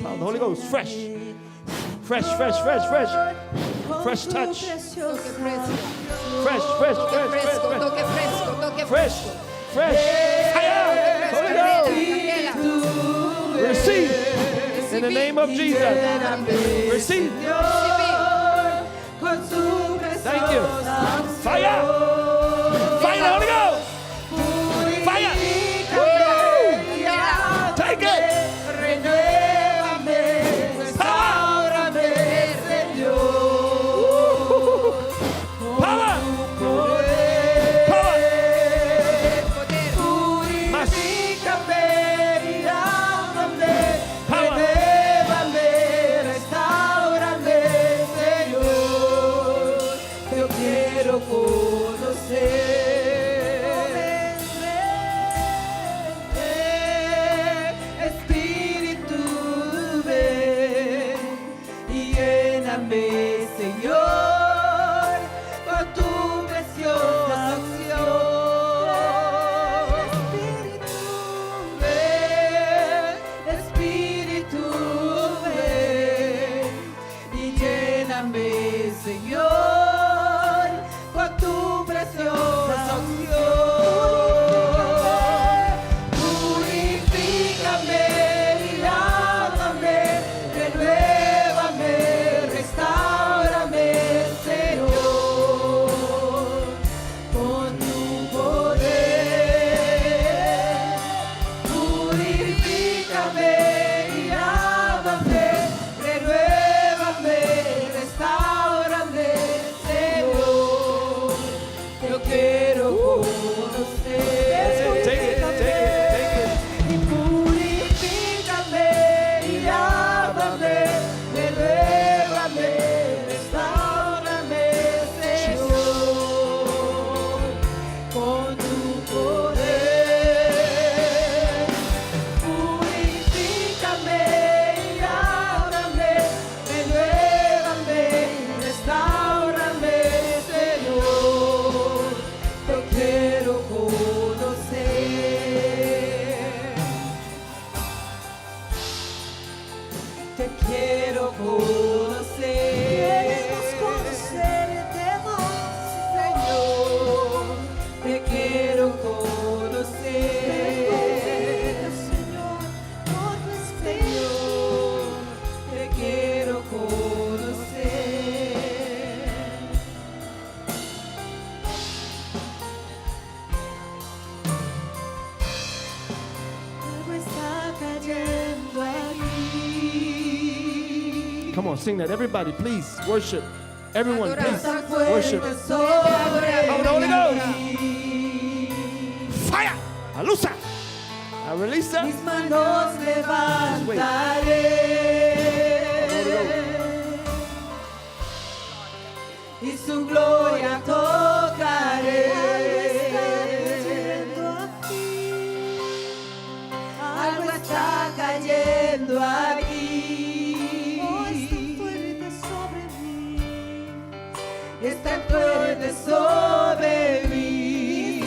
Power of the Holy Ghost, fresh touch. Toque fresco. Fresh. Toque fresco. Fresh. Fire. Holy Ghost. Receive. In the name of Jesus. Receive. Thank you. Fire. Holy Ghost. Fire. Woo. Take it. Power. Come on, sing that. Everybody, please worship. Everyone, please worship. Power of the Holy Ghost. Fire. Alusa. Arelisa. Mis manos levantaré y su gloria tocaré. Algo está cayendo aquí. Está fuerte sobre mí.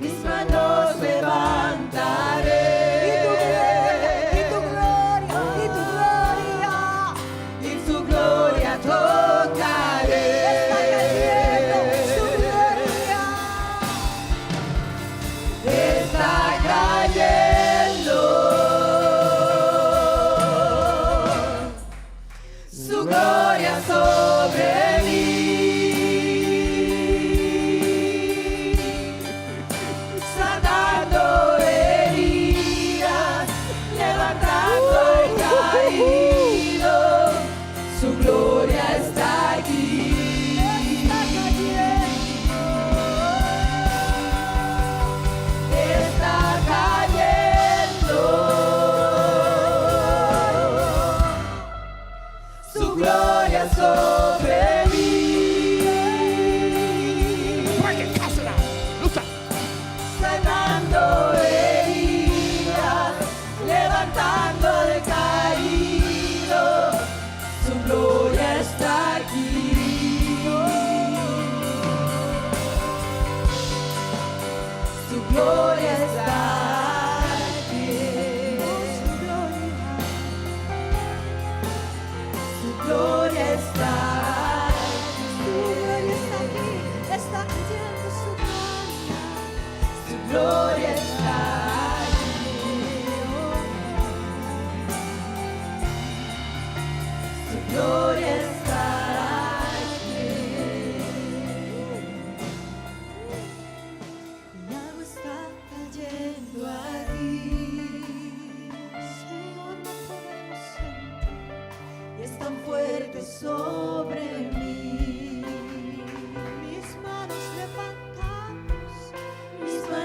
Mis manos levantaré. Y tu gloria, y su gloria tocaré.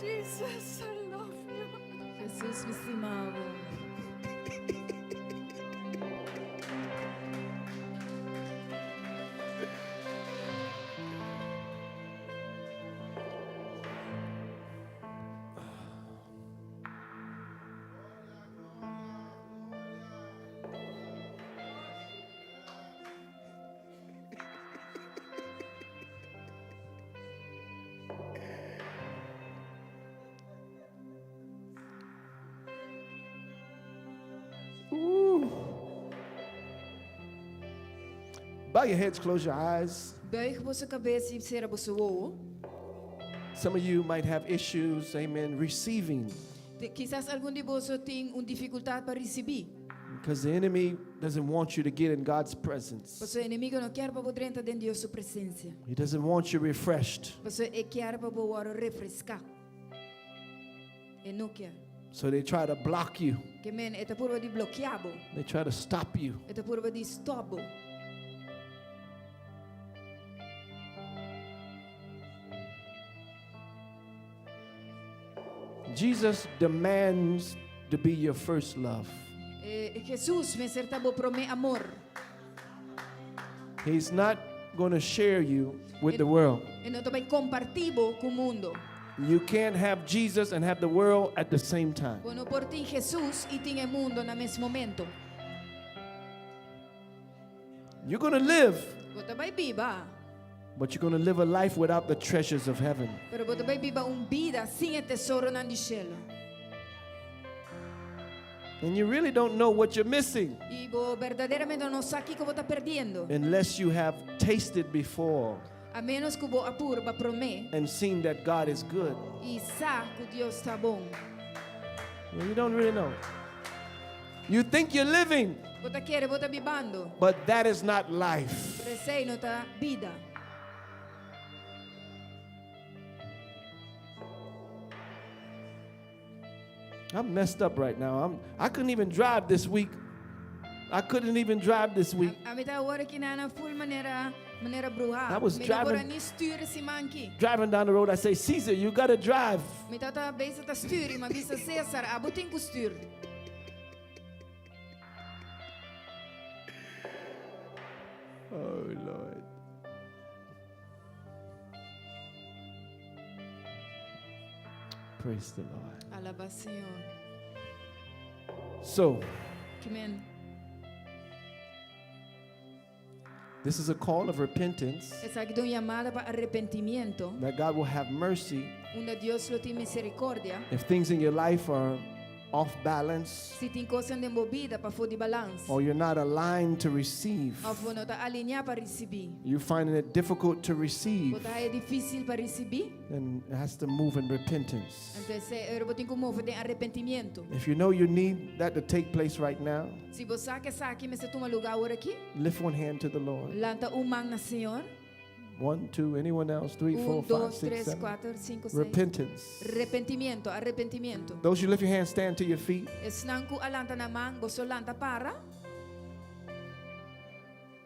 Jesus, I love you. Jesús me estimaba. Bow your heads, close your eyes. Buig op zijn cabeça e cerra op zijn ogen. Some of you might have issues, amen, receiving. Quizás algum de vocês tem dificuldade para receber. Because the enemy doesn't want you to get in God's presence. Porque o inimigo não quer para você entrar dentro de sua presença. He doesn't want you refreshed. Você quer para você refrescar. E não quer. So they try to block you. Que men é por de bloqueado. They try to stop you. É por de stop. Jesus demands to be your first love. Jesus me certa bo prome amor. He's not going to share you with the world. E não também compartivo com o mundo. You can't have Jesus and have the world at the same time. Bueno, por ti Jesus e tem o mundo no mesmo momento. You're going to live, Você vai viva, but you're going to live a life without the treasures of heaven. pero você vai viva vida sem o tesouro no cielo. And you really don't know what you're missing E você verdadeiramente não sabe o que você está perdendo. unless you have tasted before A menos que você apurba prome and seen that God is good. e sabe que Deus está bom. Well, you don't really know. You think you're living, Você quer, você está vivendo. but that is not life. Você não está vida. I'm messed up right now. I couldn't even drive this week. I couldn't even drive this week. A mitad hora que na full maneira bruja. I was driving- ni sturen si manki. Driving down the road, I say, Caesar, you got to drive. Mitad ta beza ta sturen, ma visa Cesar, abutin ko styr. Oh, Lord. Praise the Lord. Alaba Senhor. So, Amen. this is a call of repentance Essa aqui é uma chamada para arrependimento, that God will have mercy onde Deus lo tem misericórdia. if things in your life are off balance Se tem coisa de movida para fora de balanço, or you're not aligned to receive. ou você não está alinhado para receber. You're finding it difficult to receive, Você é difícil para receber, then it has to move in repentance. então você tem que mover em arrependimento. If you know you need that to take place right now, Se você quer saber que você toma lugar agora aqui, lift one hand to the Lord. lanta mão na Senhor. 1, 2, anyone else? 3, 4, 5, 2, 6, 3, 7. 4, 5, 6. Repentance. Arrependimento, arrependimento. Those you lift your hands, stand to your feet. Esnanku alanta naman, gusto lanta para.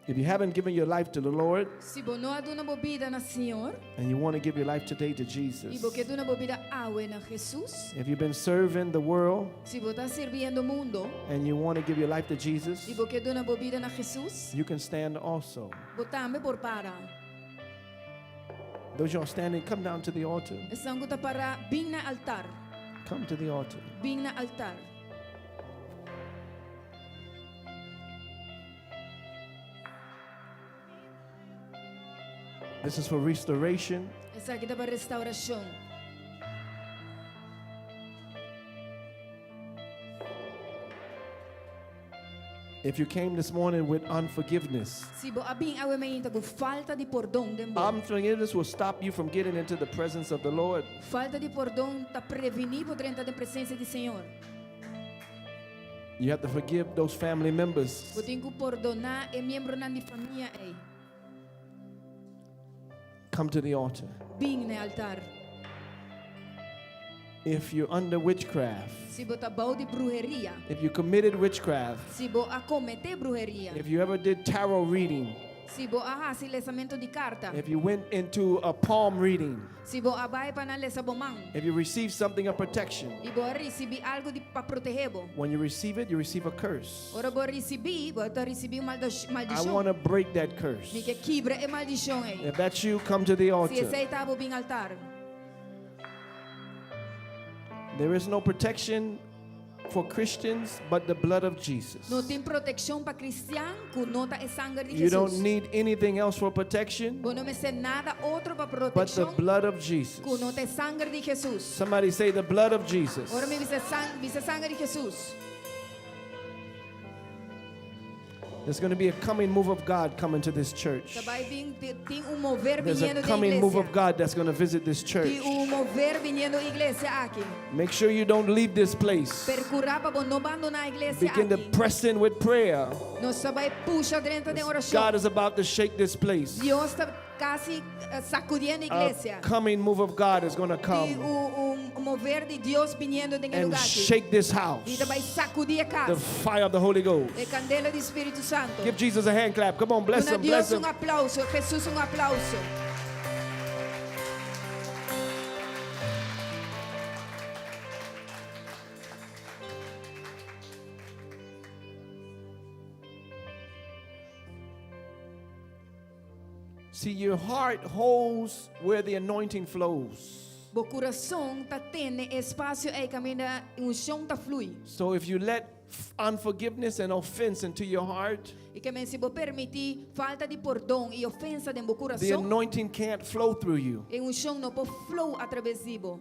If you haven't given your life to the Lord Si bono aduna bobida na Senhor, and you want to give your life today to e Jesus, porque aduna bobida awe na Jesus. if you've been serving the world Si você está servindo o mundo, and you want to give your life to Jesus, e porque aduna bobida na Jesus, you can stand also. botame por para. Those you are standing, come down to the altar. Esnanku ta para bing na altar, Come to the altar. bing na altar. This is for restoration. Esa kita para restauración. If you came this morning with unforgiveness, Si bo abing awe mainta ko falta di perdón den bo. unforgiveness will stop you from getting into the presence of the Lord. Falta di perdón ta prevenir por entrar na presença do Senhor. You have to forgive those family members. Bo tenho que perdonar e membro na di família ei. Come to the altar. Bing na altar. If you're under witchcraft, Si bo tabaw di brujeria. if you committed witchcraft, Si bo acomete brujeria. if you ever did tarot reading, Si bo aha si lesamento di carta. If you went into a palm reading, Si bo abay pa na lesa bomang. if you received something of protection, Ibo recibi algo di paprotehebo. when you receive it, you receive a curse. Ora bo recibi, bo to recibi I maldición. want to break that curse. Ni que quibre e maldición eh. If that's you, come to the Si altar. ese tabo bing altar. There is no protection for Christians but the blood of Jesus. No tem proteção para cristiano, con nota e sangue de You don't Jesus. need anything else for protection Bo no me sé nada outro para but the proteção, blood of Jesus. con nota e sangue de Jesus. Somebody say the blood of Jesus. Ora me dice sangue de Jesus. There's going to be a coming move of God coming to this church. Sabay bing tem mover There's a viniendo de coming move of iglesia. God that's going to visit this church. Tem mover viniendo iglesia aqui. Make sure you don't leave this place. Percurar para não abandonar a iglesia Begin to aqui. press in with prayer. Nós sabay puxa dentro de God oração. is about to shake this place. Deus está quase sacudindo a iglesia. A coming move of God is going to Tem come mover de Deus viniendo de and lugar aqui. shake this house. E vai sacudir a The casa. fire of the Holy Ghost. E candela do Espírito Santo. Give Jesus a hand clap. Come on, bless Una him, bless Deus him. aplauso, Jesus aplauso. See, your heart holds where the anointing flows. Bo coração tá tendo espaço aí caminha unção tá flui. So if you let unforgiveness and offense into your heart, E que se bo permitir falta de perdão e ofensa dentro do the coração, anointing can't flow through you. e unção não pode flow através de bo.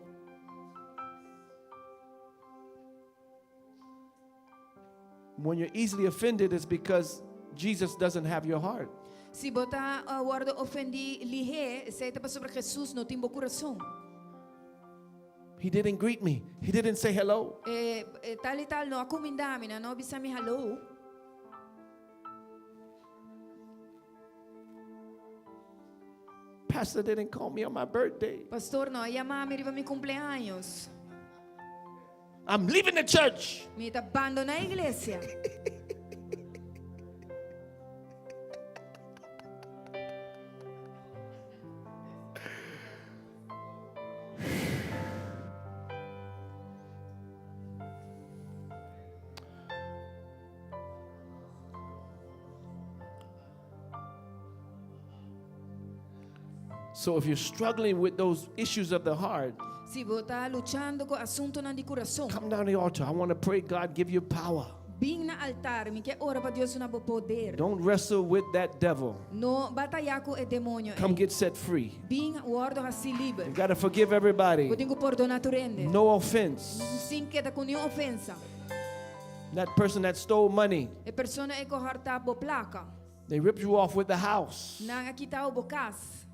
When you're easily offended, it's because Jesus doesn't have your heart. Se botar guarda ofendi lihe, se tá sobre Jesus não tem bo coração. He didn't greet me. He didn't say hello. Tal e tal não acomendami, não bisami hello. Pastor didn't call me on my birthday. Pastor, não chamar-me riba mi cumpleaños. I'm leaving the church. Me tá abandona a igreja. So if you're struggling with those issues of the heart, Se você está lutando com assunto não de coração, come down to the altar. I want to pray God give you power. bem na altar, me quer ora para Deus na poder. Don't wrestle with that devil. No batalhar com o demônio. Come get set free. Bem guarda assim livre. You got to forgive everybody. Eu tenho que perdonar turende. No offense. Sem que tá com nenhuma ofensa. That person that stole money, A pessoa é correta bo placa. they ripped you off with the house. Não aqui tá o bocas.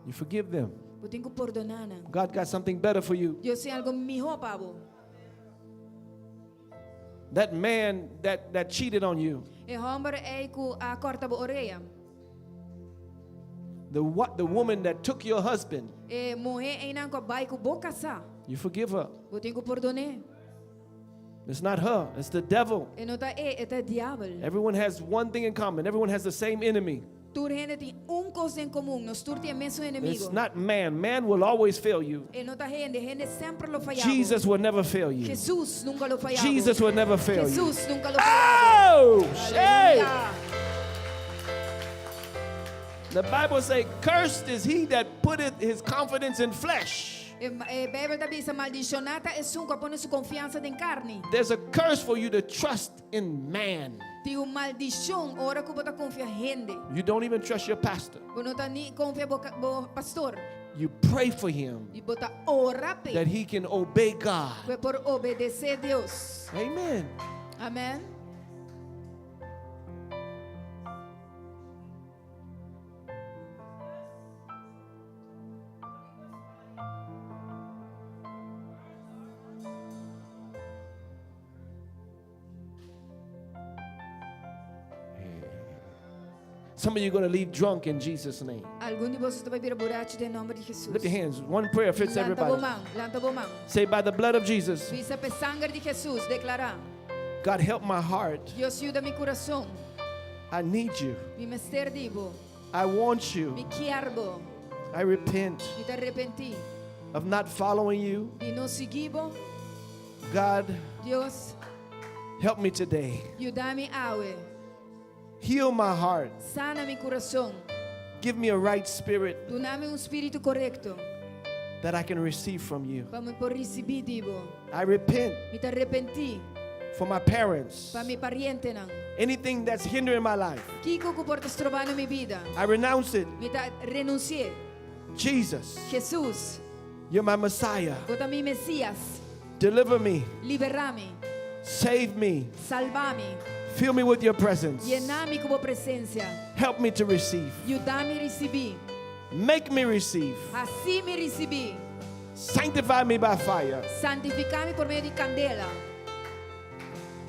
You forgive them. Eu tenho que perdonar. God got something better for you. Deus tem algo melhor para você. That man that cheated on you, E homem é com a corta bo orelha. the woman that took your husband, E mulher é não com bai com boca sa. you forgive her. Eu tenho que perdonar. It's not her, it's the devil. E não tá é diabo. Everyone has one thing in common. Everyone has the same enemy. Tu gente tem coisa em comum, nós todos temos o mesmo inimigo. It's not man. Man will always fail you. E não tá gente sempre lo falhava. Jesus will never fail you. Jesus nunca lo falhava. Jesus will never fail you. Jesus nunca lo falhava. Oh, hey! Aleluia. The Bible says, cursed is he that putteth his confidence in flesh. E Bíblia tá dizendo maldicionada é um que põe sua confiança em carne. There's a curse for you to trust in man. Tem uma maldição ora que você confia em gente. You don't even trust your pastor. Você não tá nem confia no pastor. You pray for him E você ora para that he can obey God. por obedecer a Deus. Amen. Amém. Some of you are going to leave drunk in Jesus' name. Algum de vocês vai vir borracho em nome de Jesus. Lift your hands. One prayer fits everybody. Lanta bo mão. Say, by the blood of Jesus, Visa pe sangue de Jesus declarar. God help my heart Deus ajuda meu coração. I need you. Mi mesterdivo. I want you. Mi kierbo. I repent Mi te arrepentí. of not following you. Di non seguivo. God, Dios, help me today. ayúdame hoy. Heal my heart. Sana mi corazón. Give me a right spirit Dame un spirito correcto. that I can receive from you. Para por recibir divo. I repent Mi te arrepentí. for my parents. Para mi pariente nang. Anything that's hindering my life, Kiko ko portas trovando mi vida. I renounce it. Mi te renuncié. Jesus, Jesús, you're my Messiah. vota mi Mesías. Deliver me. Liberami. Save me. Salvami. Fill me with your presence. Llenami como presencia. Help me to receive. Ayúdame a recibir. Make me receive. Así me recibí. Sanctify me by fire. Santificami por medio de candela.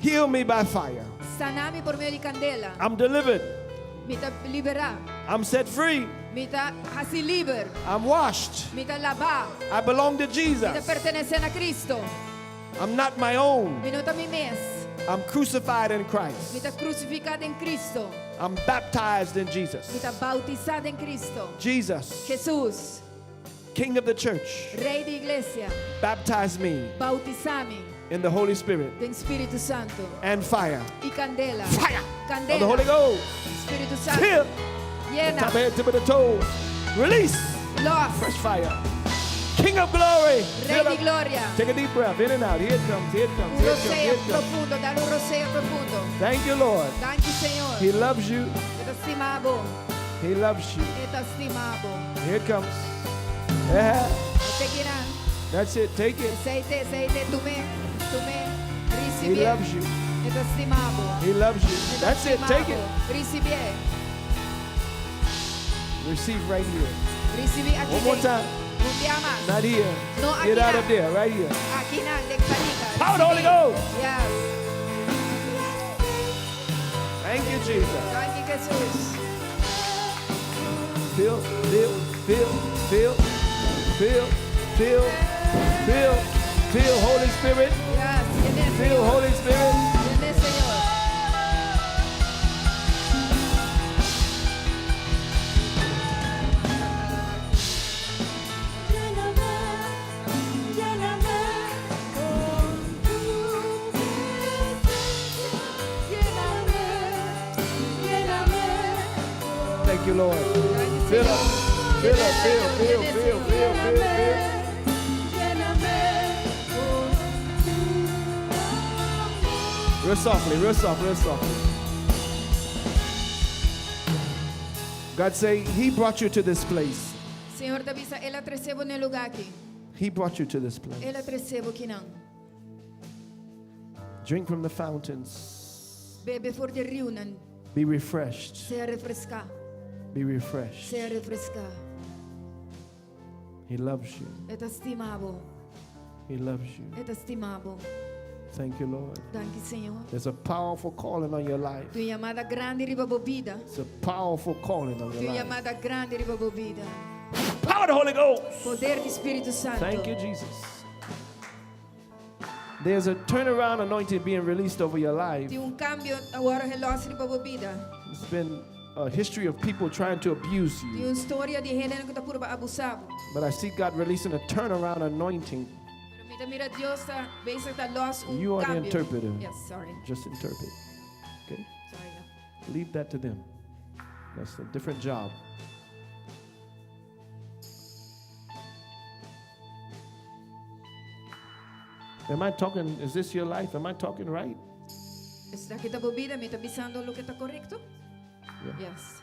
Heal me by fire. Sanami por medio de candela. I'm delivered. Mi te libera. I'm set free. Mi te así liber. I'm washed. Mi te lava. I belong to Mi te Jesus. pertenecen a Cristo. I'm not my own. Mi no te mi mes. I'm crucified in Mi Christ. te crucificado en Cristo. I'm baptized in Mi Jesus. te bautizado en Cristo. Jesus, Jesús, King of the church, Rey de iglesia. baptize me Bautizami in the Holy Spirit de Espíritu Santo. and fire. Y candela. Fire Candela. of the Holy Ghost. Espíritu Santo. Fill. Llena. Top of head, tip of the toe. Release. Los. Fresh fire. King of glory. Rey Fill de up. gloria. Take a deep breath. In and out. Here it comes. Here it comes. Un Here it comes. Here rocío it comes. profundo. Dale un rocío profundo. Thank you, Lord. Thank you, Señor. He loves you. Te estimamos. He loves you. Te estimamos. Here it comes. Yeah. Te quieran. That's it. Take it. Aceite, tú me. He Recibir. loves you. Te estimamos. He loves you. Te That's it. Take it. estimamos. Recibir. Receive right here. Recibir aquí. One more dentro. time. Un día más. Not here. No, Get aquí out na. of there. Right here. Aquí na, de exalika. Power of the Holy Ghost. Yes. Thank you, Jesus. Thank you, Jesús. Feel, feel, feel, feel, feel, feel, feel, feel, Holy Spirit. Yes. Llene, Feel, Señor. Holy Spirit. Llene, Señor. Thank you, Lord. Fill up, fill up, fill, fill, fill, fill, fill, fill. Real softly, real soft, real softly. God say, He brought you to this place. Señor te avisa, Él atrecebo en el lugar aquí. He brought you to this place. Él atrecebo aquí não. Drink from the fountains. Bebe for de rio nan. Be refreshed. Sea refrescar. Be refreshed. Sea refrescar. He loves you. Eu te estimavo. He loves you. Eu te estimavo. Thank you, Lord. Thank you, Señor. There's a powerful calling on your life. Tu chamada grande riba bobida. It's a powerful calling on Tu your life. chamada grande riba bobida. Power of the Holy Ghost. Poder do Espírito Santo. Thank you, Jesus. There's a turnaround anointing being released over your life. Tem cambio agora relógio riba bobida. It's been a history of people trying to abuse Tem you. história de gente que está por abusado. But I see God releasing a turnaround anointing. Pero mira Dios está veis está los You are the cambio. interpreter. Yes, sorry. Just interpret. Okay? Sorry. Leave that to them. That's a different job. Am I talking, is this your life? Am I talking right? Está aqui está bobida, me está avisando lo que está correcto? Yeah. Yes.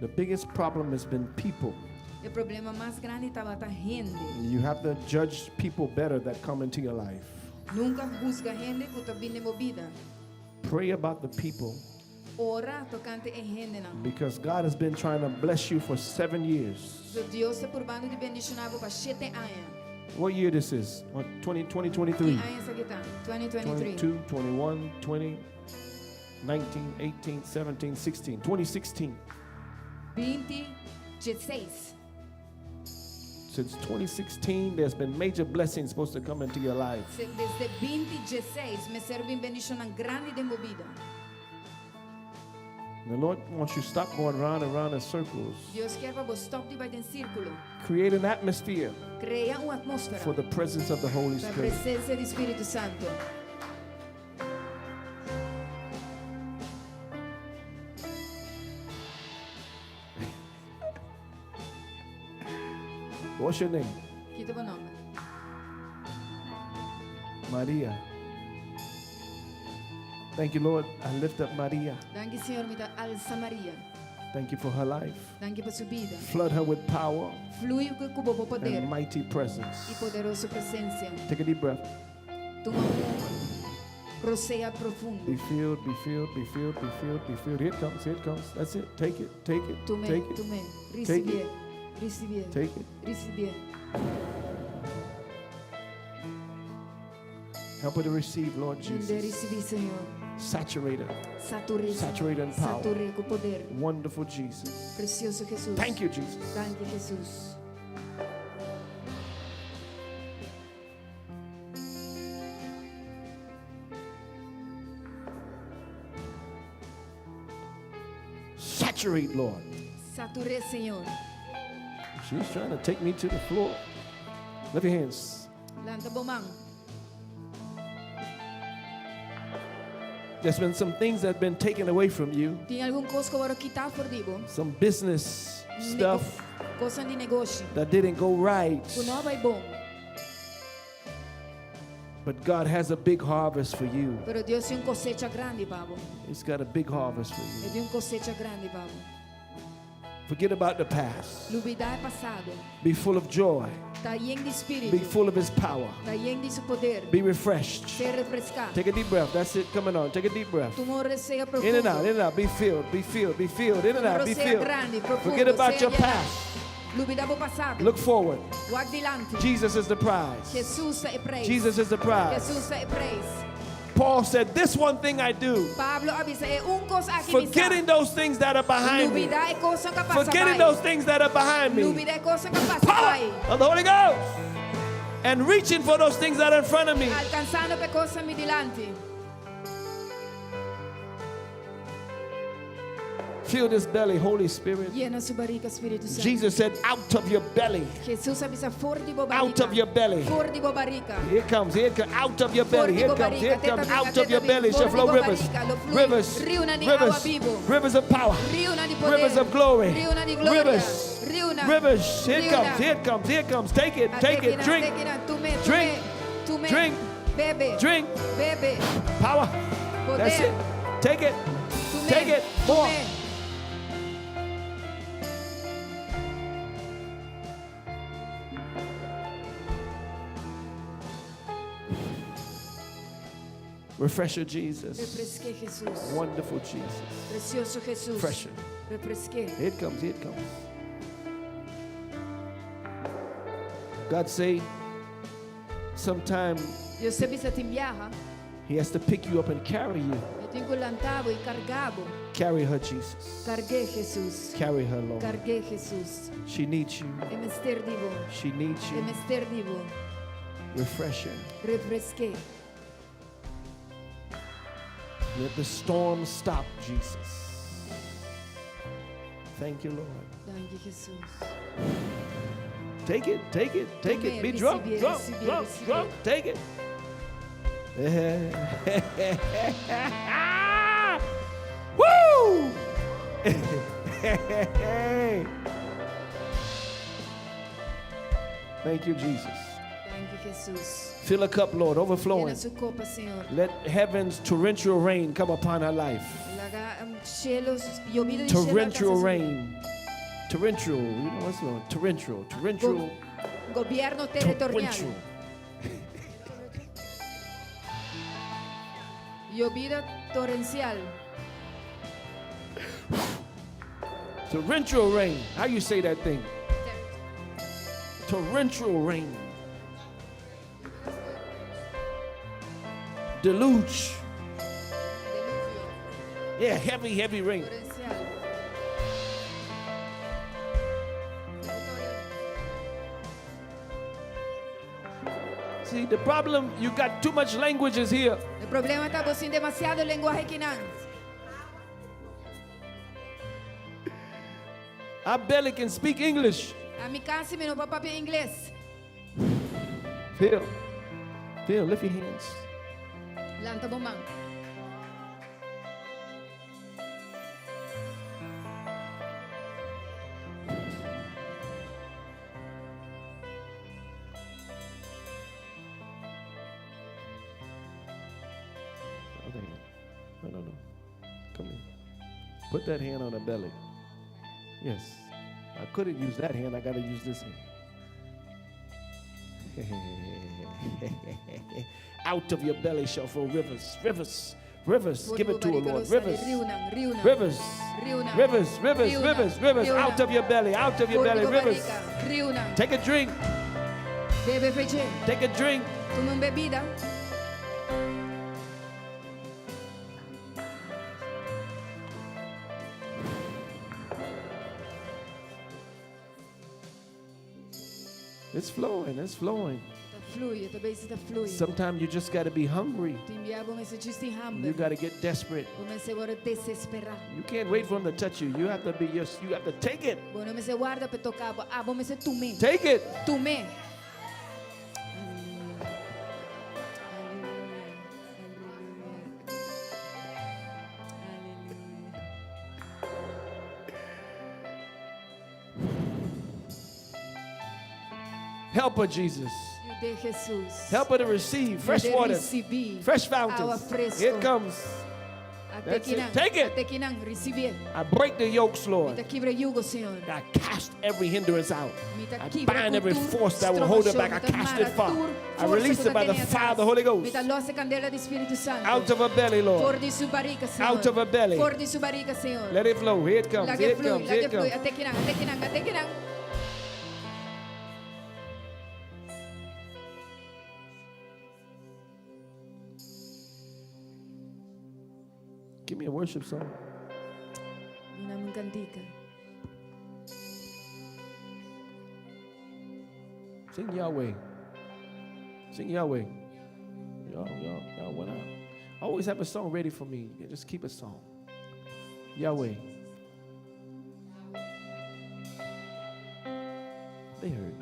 The biggest problem has been people. O problema mais grande estava a gente. You have to judge people better that come into your life. Nunca juzga gente que está bem movida. Pray about the people Ora tocante a gente não. because God has been trying to bless you for 7 years. So Deus está probando de bendicionar para 7 anos. What year this is? What, 2023? Que anos aqui está? 2023. 22, 21, 20, 19, 18, 17, 16. 2016. 2016. Since 2016, there's been major blessings supposed to come into your life. Desde 2016 me serve bendiciones grandes de mi vida. The Lord wants you to stop going round and round in circles. Dios quer que você stop de vai em círculo. Create an atmosphere Crea uma atmosfera for the presence of the Holy para a Spirit. presença do Espírito Santo. What's your name? Que teu nome? Maria. Thank you, Lord. I lift up Maria. Danke, Senhor, me dá alça Maria. Thank you for her life. Danke por sua vida. Flood her with power Flui com o poder and mighty presence. e poderosa presença. Take a deep breath. Toma roceia profundo. Be filled, be filled, be filled, be filled, be filled. Here it comes, here it comes. That's it. Take it, take it, Tome, take it, tome. Take Receber, receber, take it. receber. Help her to receive, Lord Ajude a Jesus. receber, Senhor. Saturate her. Sature, Saturate in power. sature com poder. Wonderful Jesus. Precioso Jesus. Thank you, Jesus. Danke, Jesus. Saturate, Lord. Sature, Senhor. She's trying to take me to the floor. Lift your hands. Lanta bomang. There's been some things that have been taken away from you. Tinha algum coisa que eu vou quitar por dibo. Some business stuff Coisa de negócio. that didn't go right. Que não vai bom. But God has a big harvest for you. Pero Deus tem cosecha grande, Pablo. He's got a big harvest for you. Ele tem cosecha grande, Pablo. Forget about the past. Lubidar é passado. Be full of joy. Tá lleno de espírito. Be full of His power. Tá lleno de seu poder. Be refreshed. Ser refrescado. Take a deep breath. That's it. Coming on. Take a deep breath. Toma receia profundo. In and out. In and out. Be filled. Be filled. Be filled. In and out. Be Receia filled. grande, profundo. Forget about your Seja past. Lubidar pro passado. Look forward. O adiante. Jesus is the prize. Jesus é preço. Jesus is the prize. Jesus é preço. Paul said, "This one thing I do, Pablo avisa é coisa aqui forgetting those things that are behind me, Lubidar é coisa que passa forgetting vai. those things that are behind me, Lubidar é coisa que passa power vai. of the Holy Ghost, and reaching for those things that are in front of me." Alcanzando que coisa me dilante. Fill this belly, Holy Spirit. Llena su barriga, Espírito Santo. Jesus said, "Out of your belly, Jesus avisa fora de bo out of your belly." Fora de bo barriga. Here comes, out of your belly, here comes, out of your belly shall flow rivers, rivers, rivers of power, rivers of glory, rivers, here it comes, take it, drink, Bebe. drink, Bebe. power, that's it, take it, more. Refresher Jesus, Refresque Jesus. wonderful Jesus, Precioso Jesus. fresher, Refresque. here it comes, God say, sometime Deus se avisa te enviar. He has to pick you up and carry you. Eu tenho que lantavo e cargavo. Carry her, Jesus. Carguei Jesus. Carry her, Lord. Carguei Jesus. She needs you. É mister divo. She needs É you. mister divo. Refresh her. Refresque. Let the storm stop, Jesus. Thank you, Lord. Danke Jesus. Take it. Be drunk. Take it. Woo! Thank you, Jesus. Danke Jesus. Fill a cup, Lord, overflowing. Llena su copa, Senhor. Let heaven's torrential rain come upon her life. Laga cielos, llovido de cielo Torrential alcanza su rain. Torrential. You know what's going on? Torrential. vida. Gobierno territorial. Torrential. Llovida torrencial. Torrential rain. How you say that thing? Torrential rain. Deluge. Diluvio. Yeah, heavy rain. Torrencial. See, the problem, you got too much languages here. El problema está que sin demasiado lenguaje que nan. I barely can speak English. A mi casi me no pa papi inglés. Phil, lift your hands. Lanta bomang. Other hand. No. Come here. Put that hand on her belly. Yes. I couldn't use that hand. I got to use this hand. Out of your belly shall flow rivers. Give it to her, Lord. Rivers. Out of your belly. Rivers. Take a drink. Take a drink. Toma una bebida. It's flowing. Fluye, talvez está fluye. Sometimes you just got to be hungry. You You got to get desperate. You can't wait for him to touch you. You have to take it. Take it. Help her, Jesus. De Jesus. Help her to receive fresh water, fresh fountains. Here it comes. That's it. Take it. I break the yokes, Lord. I cast every hindrance out. I bind every force that will hold it back. I cast it far. I release it by the fire of the Holy Ghost. Out of her belly, Lord. Out of her belly. Let it flow. Here it comes. Here it comes. Here it comes. Give me a worship song. Sing Yahweh. Sing Yahweh. Y'all went out. Always have a song ready for me. Yeah, just keep a song. Yahweh. They heard.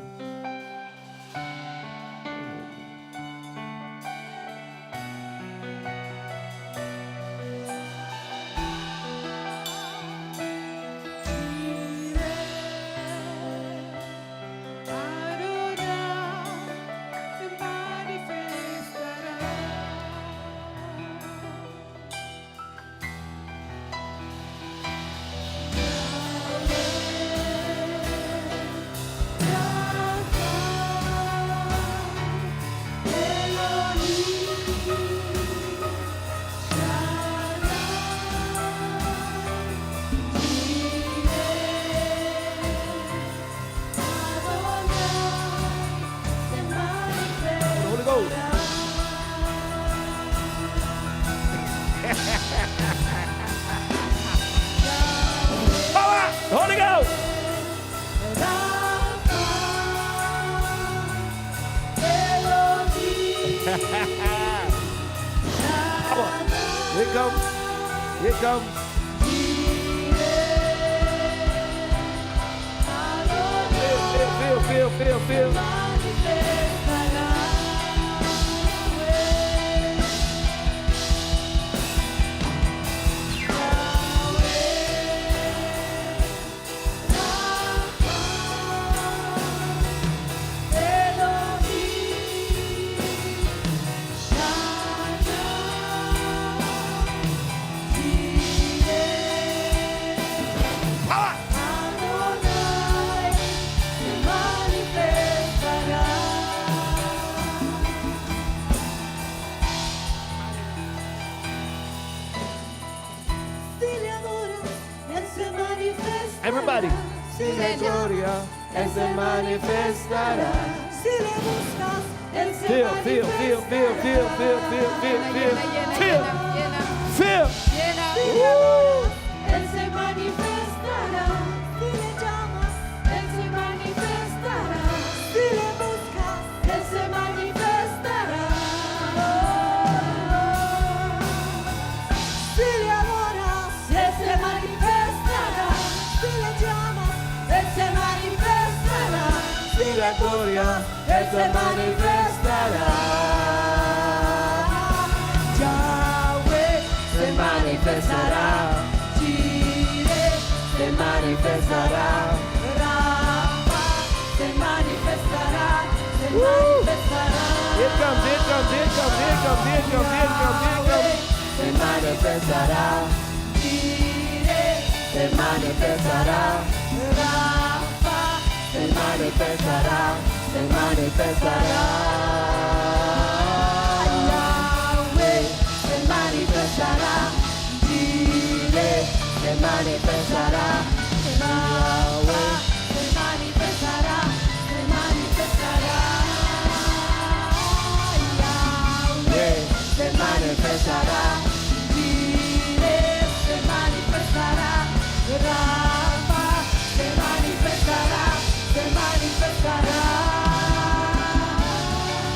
Holy Ghost! Come on. Here it comes. Here it comes. Feel. Everybody. Si le gloria, Él se manifestará. Si le buscas, Él se Feel. Si le adoras, Él se manifestará. Si le llamas, Él se manifestará. Si le buscas, Él se manifestará. Dios, Él se manifestará. Yahweh se manifestará. Jireh se manifestará. Rafa se manifestará. Se manifestará. Here comes, here comes, here comes, here comes, here comes, here comes, here comes. Se manifestará. Jireh se manifestará. Rafa se manifestará. Se manifestará. Yahweh se manifestará. Jireh se manifestará. Yahweh se manifestará. Se manifestará. Yahweh se manifestará. Jireh se manifestará. Rafa se manifestará. Se manifestará.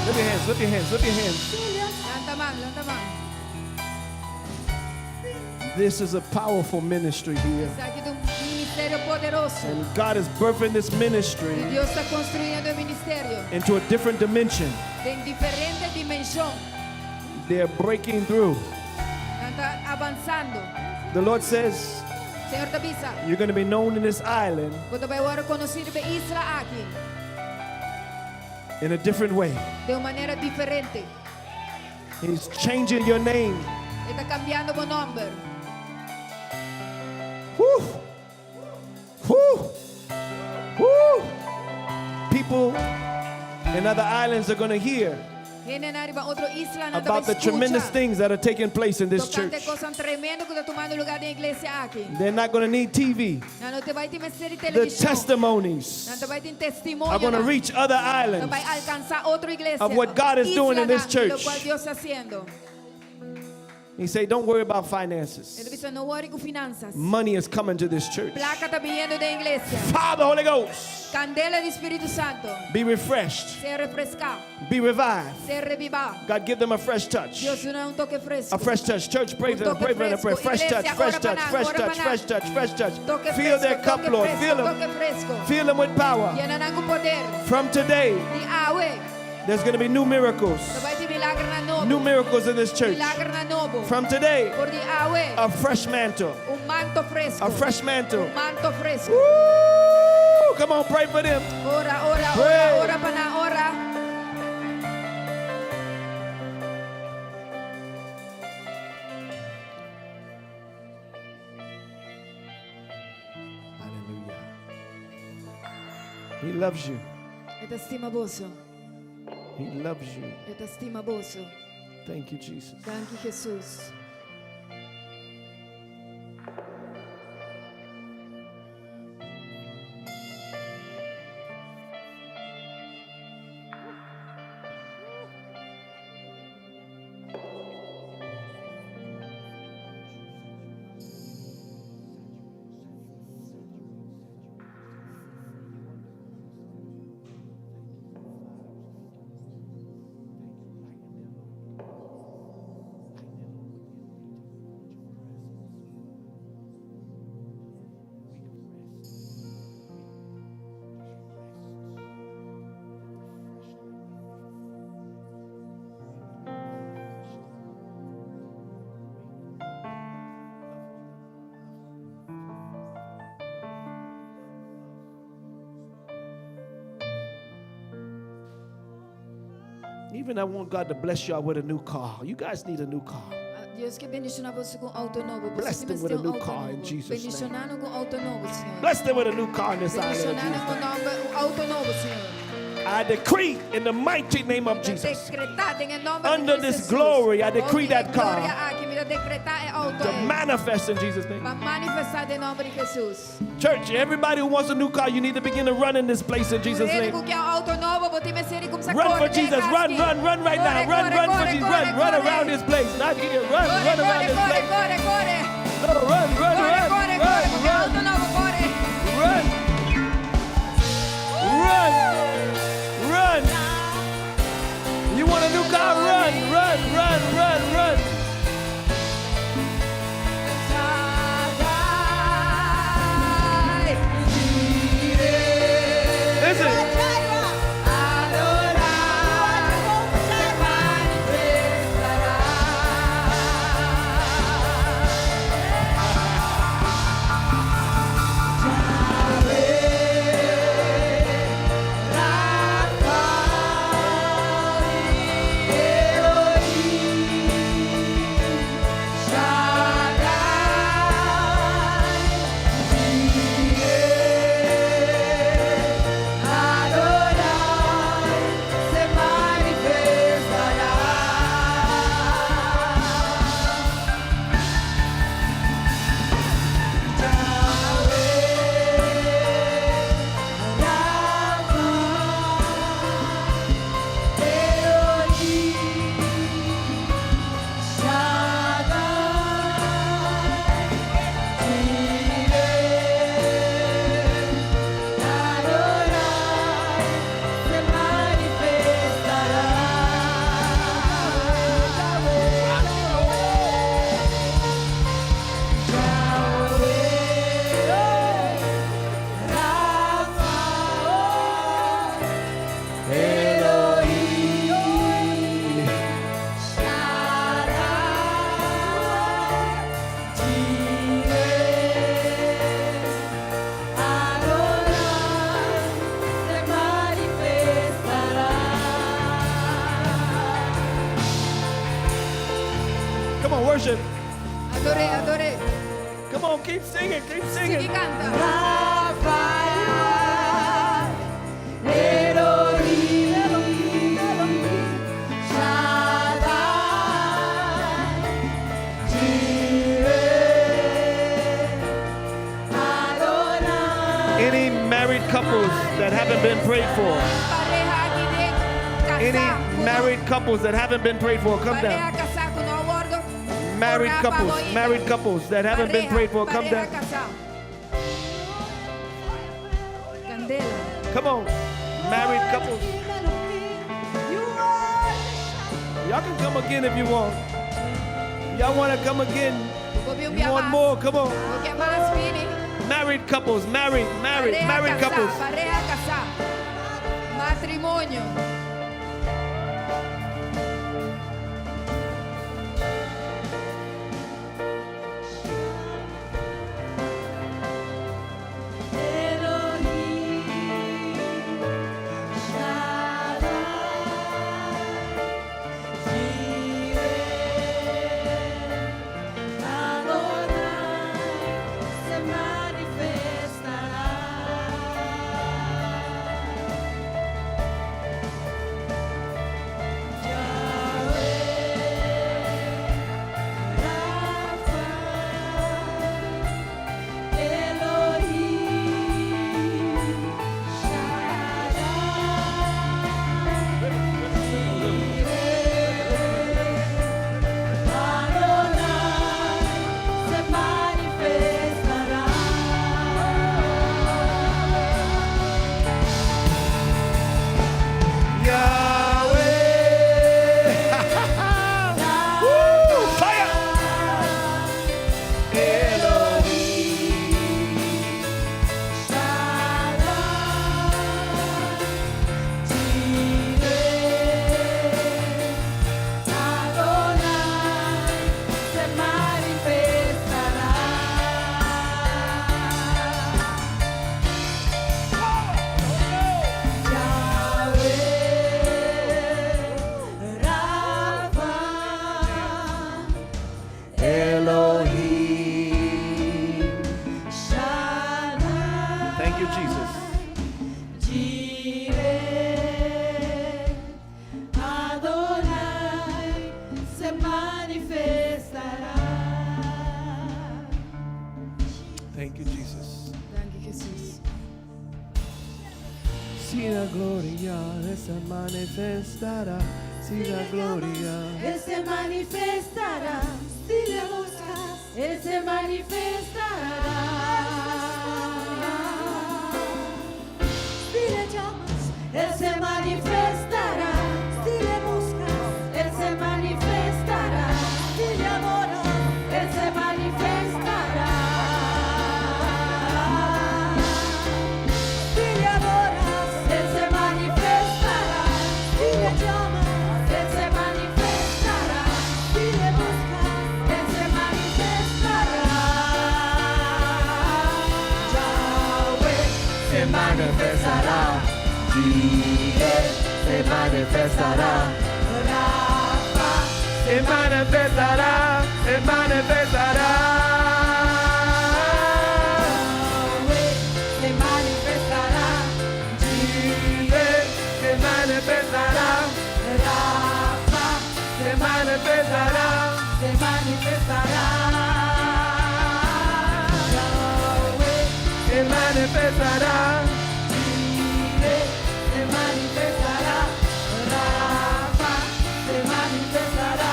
Lift your hands, lift your hands, lift your hands. Lantaman. This is a powerful ministry here. Está aqui um ministério poderoso. And God is birthing this E ministry Deus está construindo o ministério into a different dimension. em diferente dimensão. They're breaking through. Está avançando. The Lord says, Senhor te avisa. you're going to be known in this island Você vai agora conhecer a isla aqui in a different way. de uma maneira diferente. He's changing your name. Ele está cambiando o nome. Woo! Woo! Woo! People in other islands are going to hear Vienen arriba outra isla não about the tremendous things that are taking place in this church. Tocante coisa tremenda que está tomando lugar na igreja aqui. They're not going to need TV. Não te vai ter mais série The televisão. testimonies Não te vai ter are testemunho. going to reach other Não islands. vai alcançar outra igreja. of what God is doing in this church. Lo cual Dios está haciendo. He said, don't worry about Ele finances. dice no worry con finanzas. Money is coming to this church. Placa está viniendo da iglesia. Father, Holy Ghost, Candela de Espíritu Santo. be refreshed, Se refresca. be revived. Se reviva. God, give them a fresh touch. Dios da toque fresco. A fresh touch. Church, pray for them, toque pray for them, pray. fresco. Fresh touch, Iglesia, fresh ora touch, para fresh nada, touch, ora fresh para touch, fresh touch. Toque Feel their fresco, cup, toque Lord. fresco, Feel them. toque fresco. Fill them with power. Llenan con poder. From today, Di awe. there's going to be new miracles. So vai ter milagre na novo. New miracles in this church. Milagre na novo. From today, Por di awe. a fresh mantle. Manto fresco. A fresh mantle. Manto fresco. Woo! Come on, pray for them. Ora, ora, Pray. ora, ora pana, ora. Hallelujah. He loves you. Ele te estima vosso. He loves you. Ele te estima vosso. Thank you, Jesus. Danke, Jesus. Even I want God to bless y'all with a new car. You guys need a new car. Deus que bendicionar você com auto novo. Bless them with a new car in Jesus' name. Bendicionando com auto novo, Senhor. Bless them with a new car in this island. of Bendicionando Jesus. com auto novo, Senhor. I decree in the mighty name of Jesus, Decretar em nome de under Jesus. this glory, I decree that car Glória aqui, me decretar é auto. to manifest in Jesus' name. Para manifestar em nome de Jesus. Church, everybody who wants a new car, you need to begin to run in this place in Jesus' name. Por ele que é auto novo, vou te meter como Run for Jesus. Run right now. Run for Jesus. Run around this place. Not here. Run around this place. Corre. No, run. Corre, porque auto novo, corre. Run. You want a new car? Run. Listen. Come on, worship. Adore, adore. Come on, keep singing, keep Sige, singing. canta. Any married couples that haven't been prayed for. Pareha hindi Any kasa. married couples that haven't been prayed for, come Pareha down. kasa kuno awardo. Married Ora couples, pa mo married couples that haven't been prayed for, come Pareha down. kasa. Candela. Come on, married couples. Y'all can come again if you want. Y'all want to come again? You want more? Come on. Okay, mas pini. Married couples, married Pareha couples. kasa, pareha kasa. Matrimonio. Thank you, Jesus. Thank you, Jesus. Danke, Jesus. Si la gloria se manifestará, si la gloria. Él se manifestará, si le buscas, Él se manifestará. Si le llamas, Él se manifestará. Si le buscas, Él se manifestará. Si le adoras, Él se manifestará. Si le adoras, Él se manifestará. Si le llamas, Él se manifestará. Si le buscas, Él se manifestará. Yahweh se manifestará. Jireh se manifestará. Rafa Se manifestará, se manifestará. Yahweh se manifestará. Jireh se manifestará, Rafa se manifestará. se manifestará. Yahweh Se manifestará. Jireh se manifestará. Rafa se manifestará.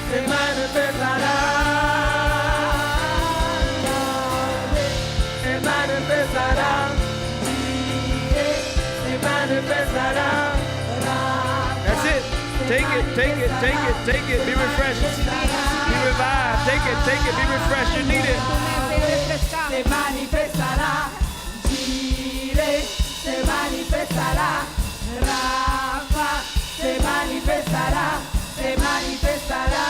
Se manifestará. Yahweh Se manifestará. Jireh se Manifestará. Rafa That's it. Take it, take it, take it, take it. Be refreshed. Be revived. Take it, be refreshed. You need it. se manifestará. Jireh se manifestará. Rafa se manifestará. Se manifestará.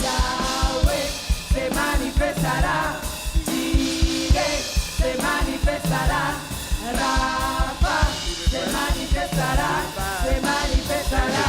Yahweh se manifestará. Jireh se manifestará. Rafa se manifestará. Se manifestará.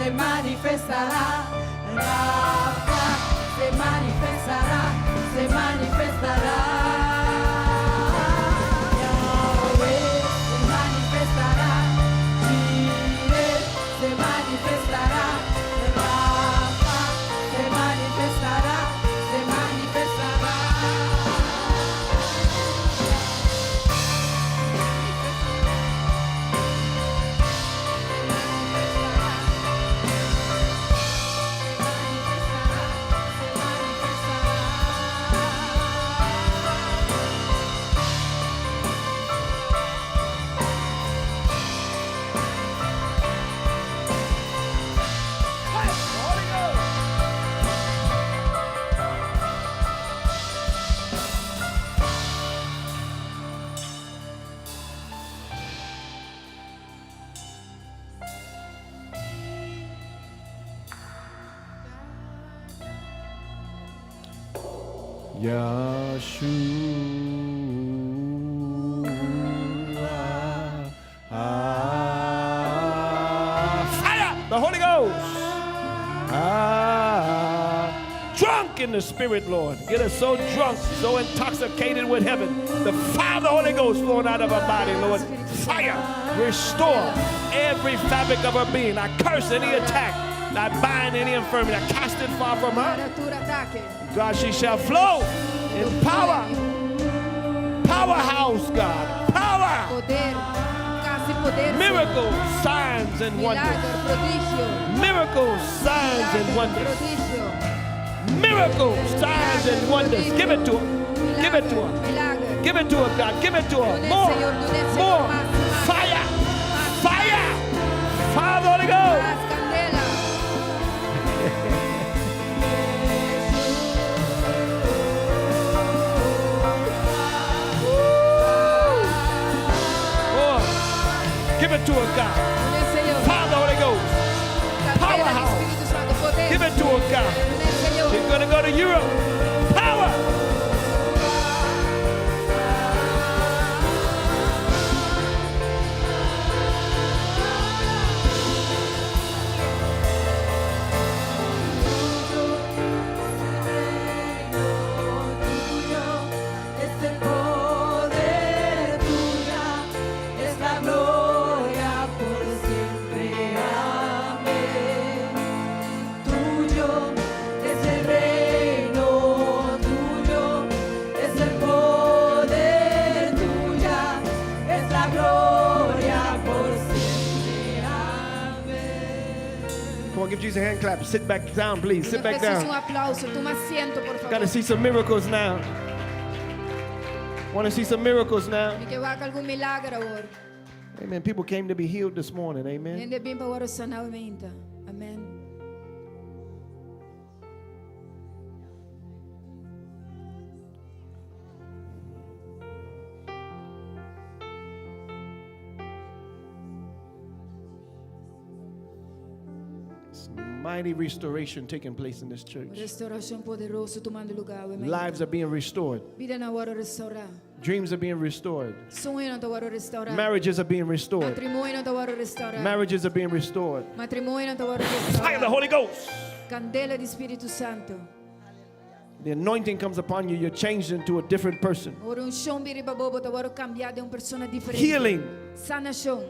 se manifestará. Rafa se manifestará, se manifestará. Yahweh se manifestará, Jireh se manifestará. Rafa se manifestará, se manifestará. Yeshua. Fire! The Holy Ghost. Drunk in the Spirit, Lord. Get us so drunk, so intoxicated with heaven. The fire of the Holy Ghost flowing out of our body, Lord. Fire! Restore every fabric of our being. I curse any attack. I bind any infirmity. I cast it far from her. God, she shall flow in power. Powerhouse, God. Power. Poder, casi poder. Miracles, signs, and wonders. Milagro, prodigio. Miracles, signs, and wonders. Prodigio. Miracles, signs, and wonders. Give it to her. Give it to her. Milagro. Give it to her, God. Give it to her. More. More. Fire. Fire. Fire of the Holy Ghost. Más candela. More. Give it to her, God. Fire of the Holy Ghost. Powerhouse. Give it to her, God. She's going to go to Europe. Power. Give Jesus a hand clap. Sit back down, please. Sit back Jesús, un down. aplauso. Toma asiento, por Got to favor. see some miracles now. Want to see some miracles now? Y que va a algún milagro ahora. Amen. People came to be healed this morning. Amen. Gente vem para agora sanamento. Amém. Mighty restoration taking place in this church. Restauração poderosa tomando lugar. Amém. Lives are being restored. Vida na hora restaurar. Dreams are being restored. Sonho na hora restaurar. Marriages are being restored. Matrimônio na hora restaurar. Marriages are being restored. Matrimônio na hora Fire of the restaurar. Holy Ghost. Candela do Espírito Santo. The anointing comes upon you. You're changed into a different person. Ora chão biribabobo tá agora cambiar de persona diferente. Healing. Sanação.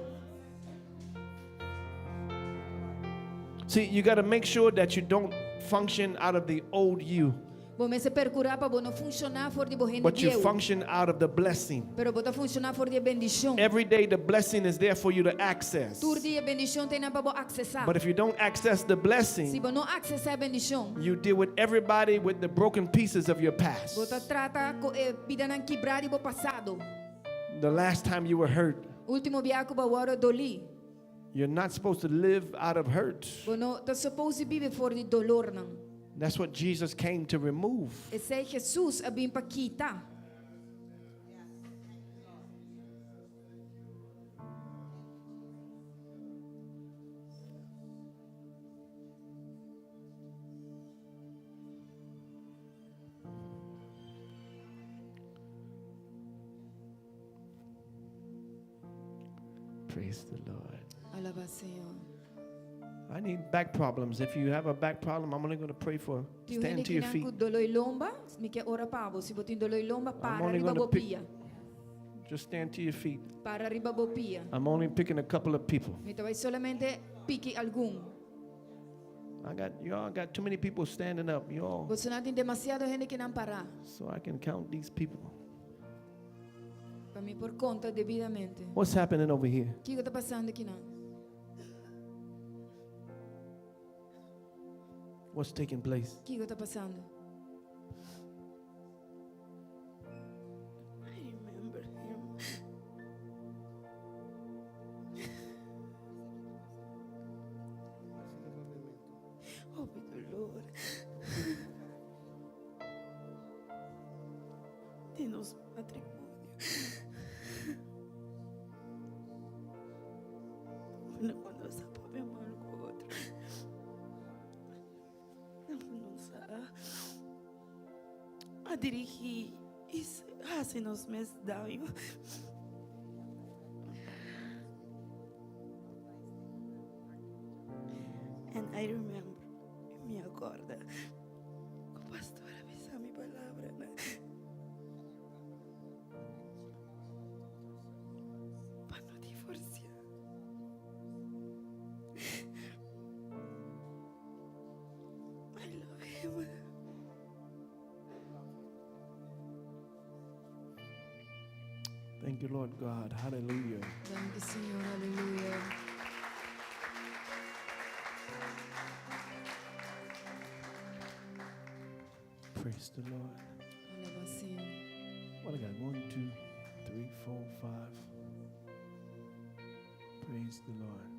See, you got to make sure that you don't function out of the old you, Bom, mas se percurar para não funcionar fora de borrendo but you Deus. function out of the blessing. Pero bota funcionar fora de bendição. Every day the blessing is there for you to access. Todo dia bendição tem na para acessar. But if you don't access the Se blessing, você não acessar a bendição, you deal with everybody with the broken pieces of your past. bota trata vida não quebrar do passado. The last time you were hurt, Último viaco para agora doli. you're not supposed to live out of hurt. Bueno, tá supposed viver fora de dolor não. That's what Jesus came to remove. Esse é Jesus a vir para quitar. Praise the Lord. Alaba Senhor. I need back problems. If you have a back problem, I'm only going to pray for. Tiu Stand hene to your kinang feet. ku doloi lomba, mika ora pavo, si botin doloi lomba para only riba gonna pick- bopia. Just stand to your feet. Para riba bopia. I'm only picking a couple of people. Mita vai solamente piki algum. Y'all got too many people standing up. Y'all, Gusto natin demasiado hene kinang para. so I can count these people. Para mí por conta debidamente. What's happening over here? O que está passando aqui não? What's taking place? O que está passando? I remember him. Oh, mi dolor. De nosso matrimônio. Quando eu sapo minha mão com o outro. Não sabe. A dirigir. Isso hace-nos mais daño. And I remember, me acorda, que o pastor avisa minha palavra, né? Para não divorciar. I love him. Thank you, Lord God. Hallelujah. Danke, Senhor, aleluia. Praise the Lord. Alaba, Senhor. What I got? 1, 2, 3, 4, 5. Praise the Lord.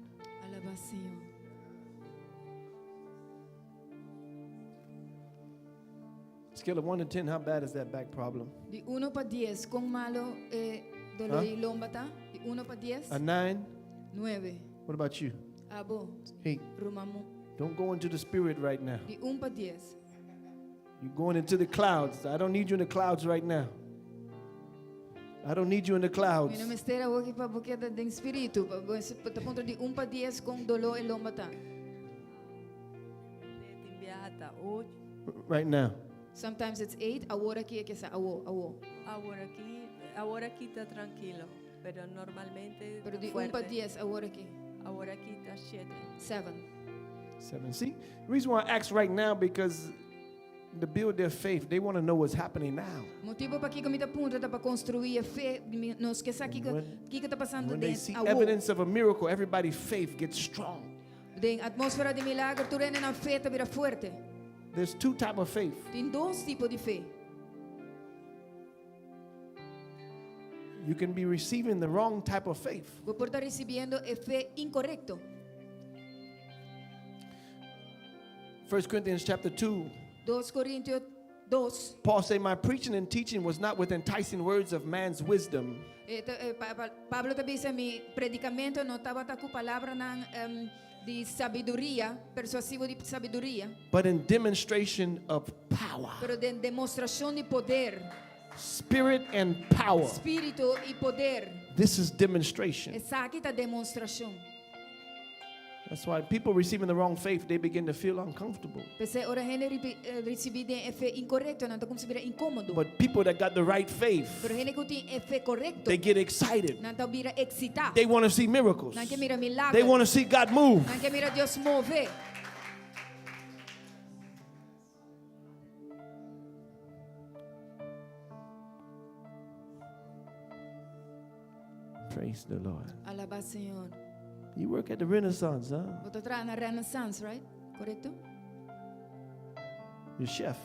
Alaba, Senhor. Scale of 1 to 10, how bad is that back problem? De 1 para 10, quão malo é dolor lomba, tá? De 1 para 10, A 9? 9. What about you? Abo, 8. rumamu. Don't go into the spirit right now. De 1 para 10. You're going into the clouds. I don't need you in the clouds right now. I don't need you in the clouds. Mina mistera aqui para porque da den espírito, para ponto de 1 para 10 com dolor e lomba, tá? Right now. Sometimes it's 8, agora aqui é que é awo. Ahora aquí está tranquilo, pero normalmente Pero de 1 fuerte. para 10, agora aqui. Ahora aquí está 7. 7. 7. See, the reason why I ask right now because to build their faith, they want to know what's happening now. Motivo para que comida punta tá para construir a fé, nos que sabe que está passando When they see dentro. evidence of a miracle, everybody's faith gets strong. Den atmosfera de milagre, tu rende na fé, tá vira forte. There's two types of faith. Tem dois tipos de fé. You can be receiving the wrong type of faith. Vou por estar recebendo a fé incorrecto. 1 Corinthians chapter 2, 2 Coríntios 2. Paul said, my preaching and teaching was not with enticing words of man's wisdom, Pablo também disse, mi predicamento não estava com palavra de sabedoria, persuasivo de sabedoria, but in demonstration of power. pero de demonstração de poder, Spirit and power. espírito e poder. This is demonstration. Essa aqui está demonstração. That's why people receiving the wrong faith, they begin to feel uncomfortable. Perché ora gente ricevide fé incorretto, non come si vede incomodo. But people that got the right faith, Pero gente che tem fé corretto, they get excited. non ta mira excità. They want to see miracles. Non che mira milagro. They want to see God move. Non che mira Dios move. Praise the Lord. Alaba Senhor. You work at the Renaissance, huh? Vou tra na Renaissance, right? Corretto? You're chef.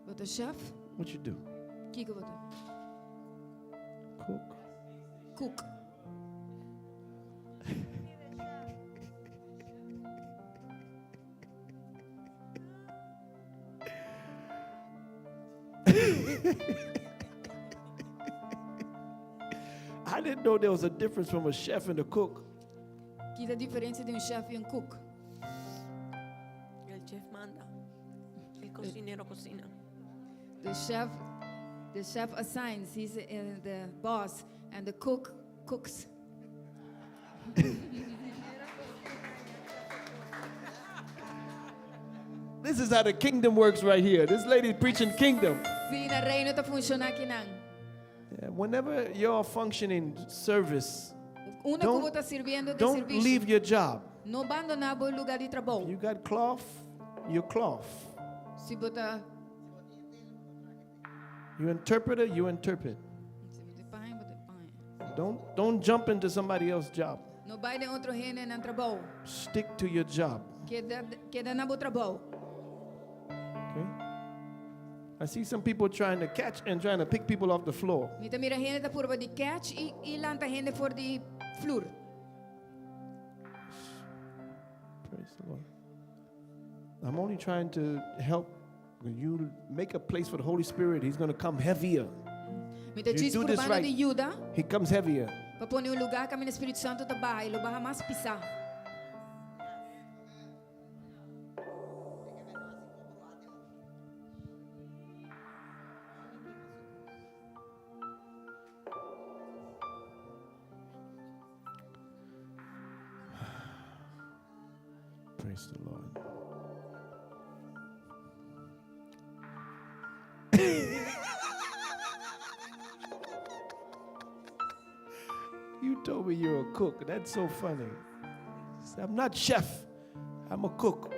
Vou chef. What you do? Que vou Cook. cook. I didn't know there was a difference from a chef and a cook. Que a diferença de chef e cook? El chef manda. El cocinero cocina. The chef assigns, he's the boss, and the cook cooks. I, This is how the kingdom works right here. This lady's preaching kingdom. Sim, na reino está funcionando aqui não. Yeah, whenever you're functioning service, Una que Don't- você está servindo de don't serviço. leave your job. Não abandonar o lugar de trabalho. You got cloth, your cloth. Se botar, You interpreter, you interpret. se botar pãe, botar pãe. Don't jump into somebody else's job. Não vai de outro gente no trabalho. Stick to your job. Queda na bo trabalho. Okay? I see some people trying to catch and trying to pick people off the floor. Mita mira gente da purba de catch e lanta gente for de flor. Praise the Lord. I'm only trying to help. When you make a place for the Holy Spirit, He's going to come heavier. Mita You diz do this urbano right. de Yuda, He comes heavier. para pôr um lugar que o Espírito Santo está barra, ele barra mais pisar. Praise the Lord. You told me you're a cook. That's so funny. I'm not chef. I'm a cook.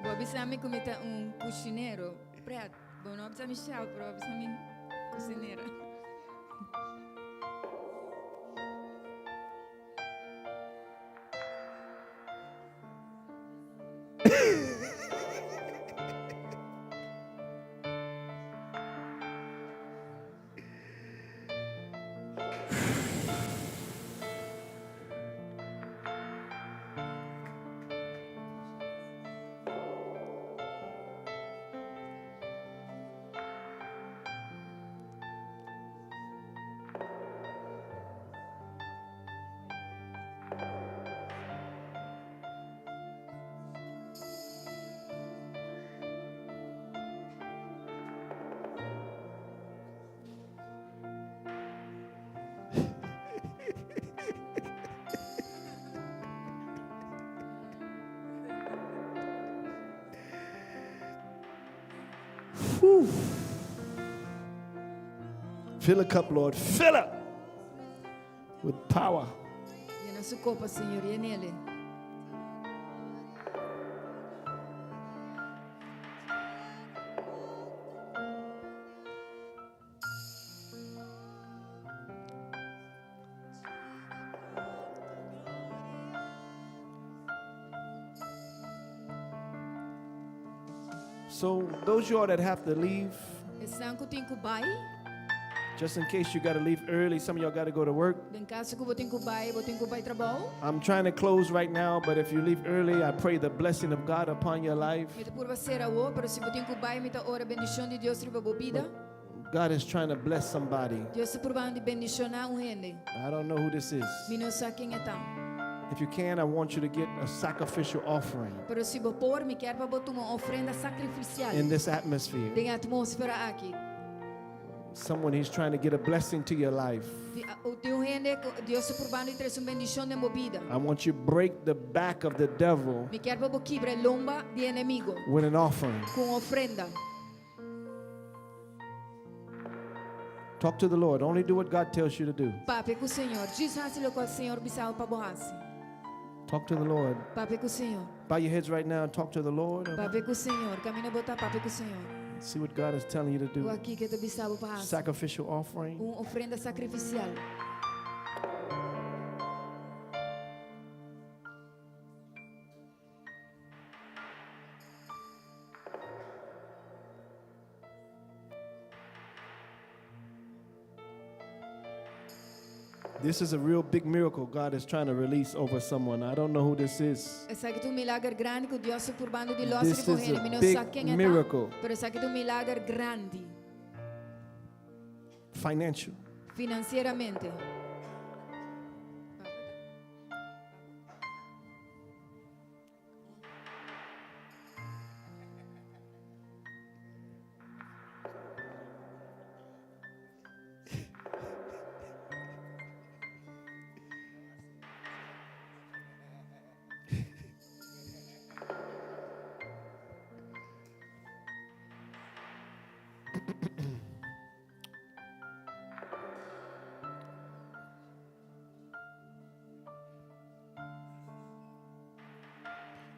Vou avisar me como está cozinheiro. Prato. Bom, não precisa me chamar, pero precisa me cozinheira. Whew. Fill a cup, Lord. Fill it with power. Llena su copa, Senhor, e é nele. So those of y'all that have to leave, Estão que tem que vai, just in case you got to leave early, some of y'all got to go to work. em caso que botem que vai trabalho. I'm trying to close right now, but if you leave early, I pray the blessing of God upon your life. Mita purba será o, pero se botem que vai, mita ora bendição de Deus riba bobida. God is trying to bless somebody. Deus se purba de bendicionar gente. I don't know who this is. Mi não sabe quem é tão. If you can, I want you to get a sacrificial offering Pero se vou pôr, me quer para botar uma ofrenda sacrificial. in this atmosphere. Tem atmosfera aqui. Someone He's trying to get a blessing to your life. Tem gente que Deus se purba de trazer uma bendição de bobida. I want you to break the back of the devil Me quer para quebrar a lomba de inimigo with an offering. com ofrenda. Talk to the Lord. Only do what God tells you to do. Pape com o Senhor. Diz assim o que o Senhor bisau para borrasse. Talk to the Lord. Pape com o Senhor. Bow your heads right now and talk to the Lord. Pape com o Senhor. Caminho botar pape com o Senhor. See what God is telling you to O do. aqui que te bisau para borrasse. Sacrificial offering. Ofrenda sacrificial. This is a real big miracle God is trying to release over someone. I don't know who this is. Essa aqui é um milagre grande que Deus se purbando de nós This de is morrer. a Me não big sabe quem é miracle. Pero essa aqui é um milagre grande. Financial. Financeiramente.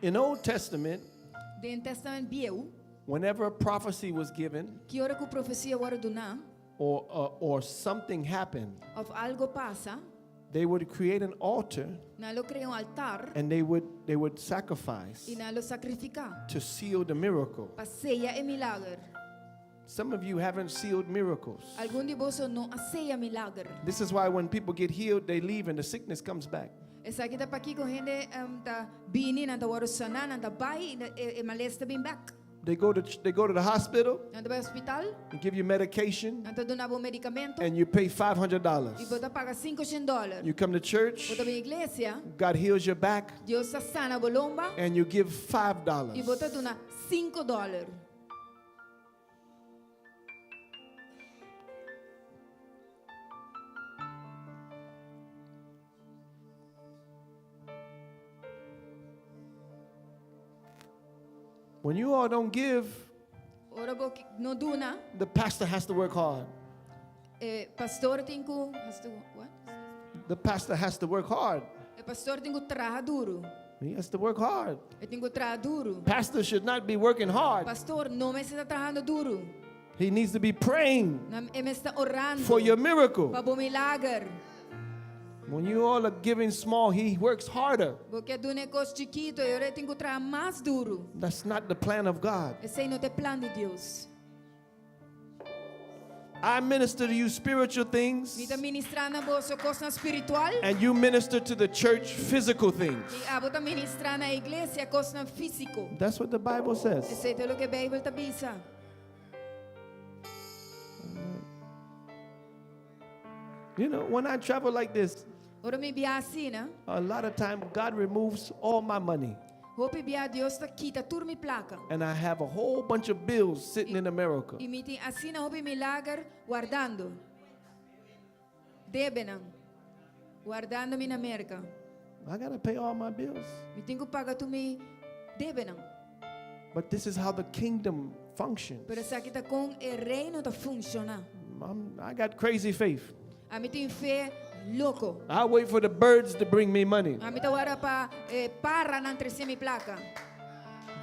In Old Testament, Den testament bieu, whenever a prophecy was given que hora que profecia wara duna, or something happened, of algo pasa, they would create an altar nalo crea altar and they would sacrifice e nalo sacrificar. to seal the miracle. Passeia e milagre. Some of you haven't sealed miracles. Algum de vós não aceia milagre. This is why when people get healed, they leave and the sickness comes back. Essa aqui tá para aqui com gente tá bini na wara sana na da bai e malesta bem back. They go to the hospital Na da hospital, and give you medication na dona bo medicamento and you pay e $500. bota paga $500. You come to church, Bota bem igreja, God heals your back, Deus sana bolomba and you give e $5. bota dona $5. When you all don't give, Ora bo no duna, the pastor has to work hard. pastor tem que has to what? The pastor has to work hard. Pastor tem que trabalhar duro. He has to work hard. Tem que trabalhar duro. Pastor should not be working hard. Pastor não me está trabalhando duro. He needs to be praying Me está orando for your miracle. para o milagre. When you all are giving small, he works harder. Porque do negócio chiquito, eu tenho que trabalhar mais duro. That's not the plan of God. Esse não é plano de Deus. I minister to you spiritual things, Me está ministrando a você coisa espiritual. and you minister to the church physical things. E a você ministrando a igreja coisa físico. That's what the Bible says. Esse é o que a Bíblia está dizendo. You know, when I travel like this, Ora me viaja assim, né? a lot of time God removes all my money, Hope viaja Deus está quita tudo minha placa. and I have a whole bunch of bills sitting in America. E me tem assim na hope milagre guardando. Debenam. Guardando me na América. I gotta pay all my bills. Me tenho que pagar tu me debenam. But this is how the kingdom functions. Pero essa aqui tá com o reino tá funciona. I got crazy faith. A mim tem fé louco. I wait for the birds to bring me money. A mim tá hora para na entre mi placa.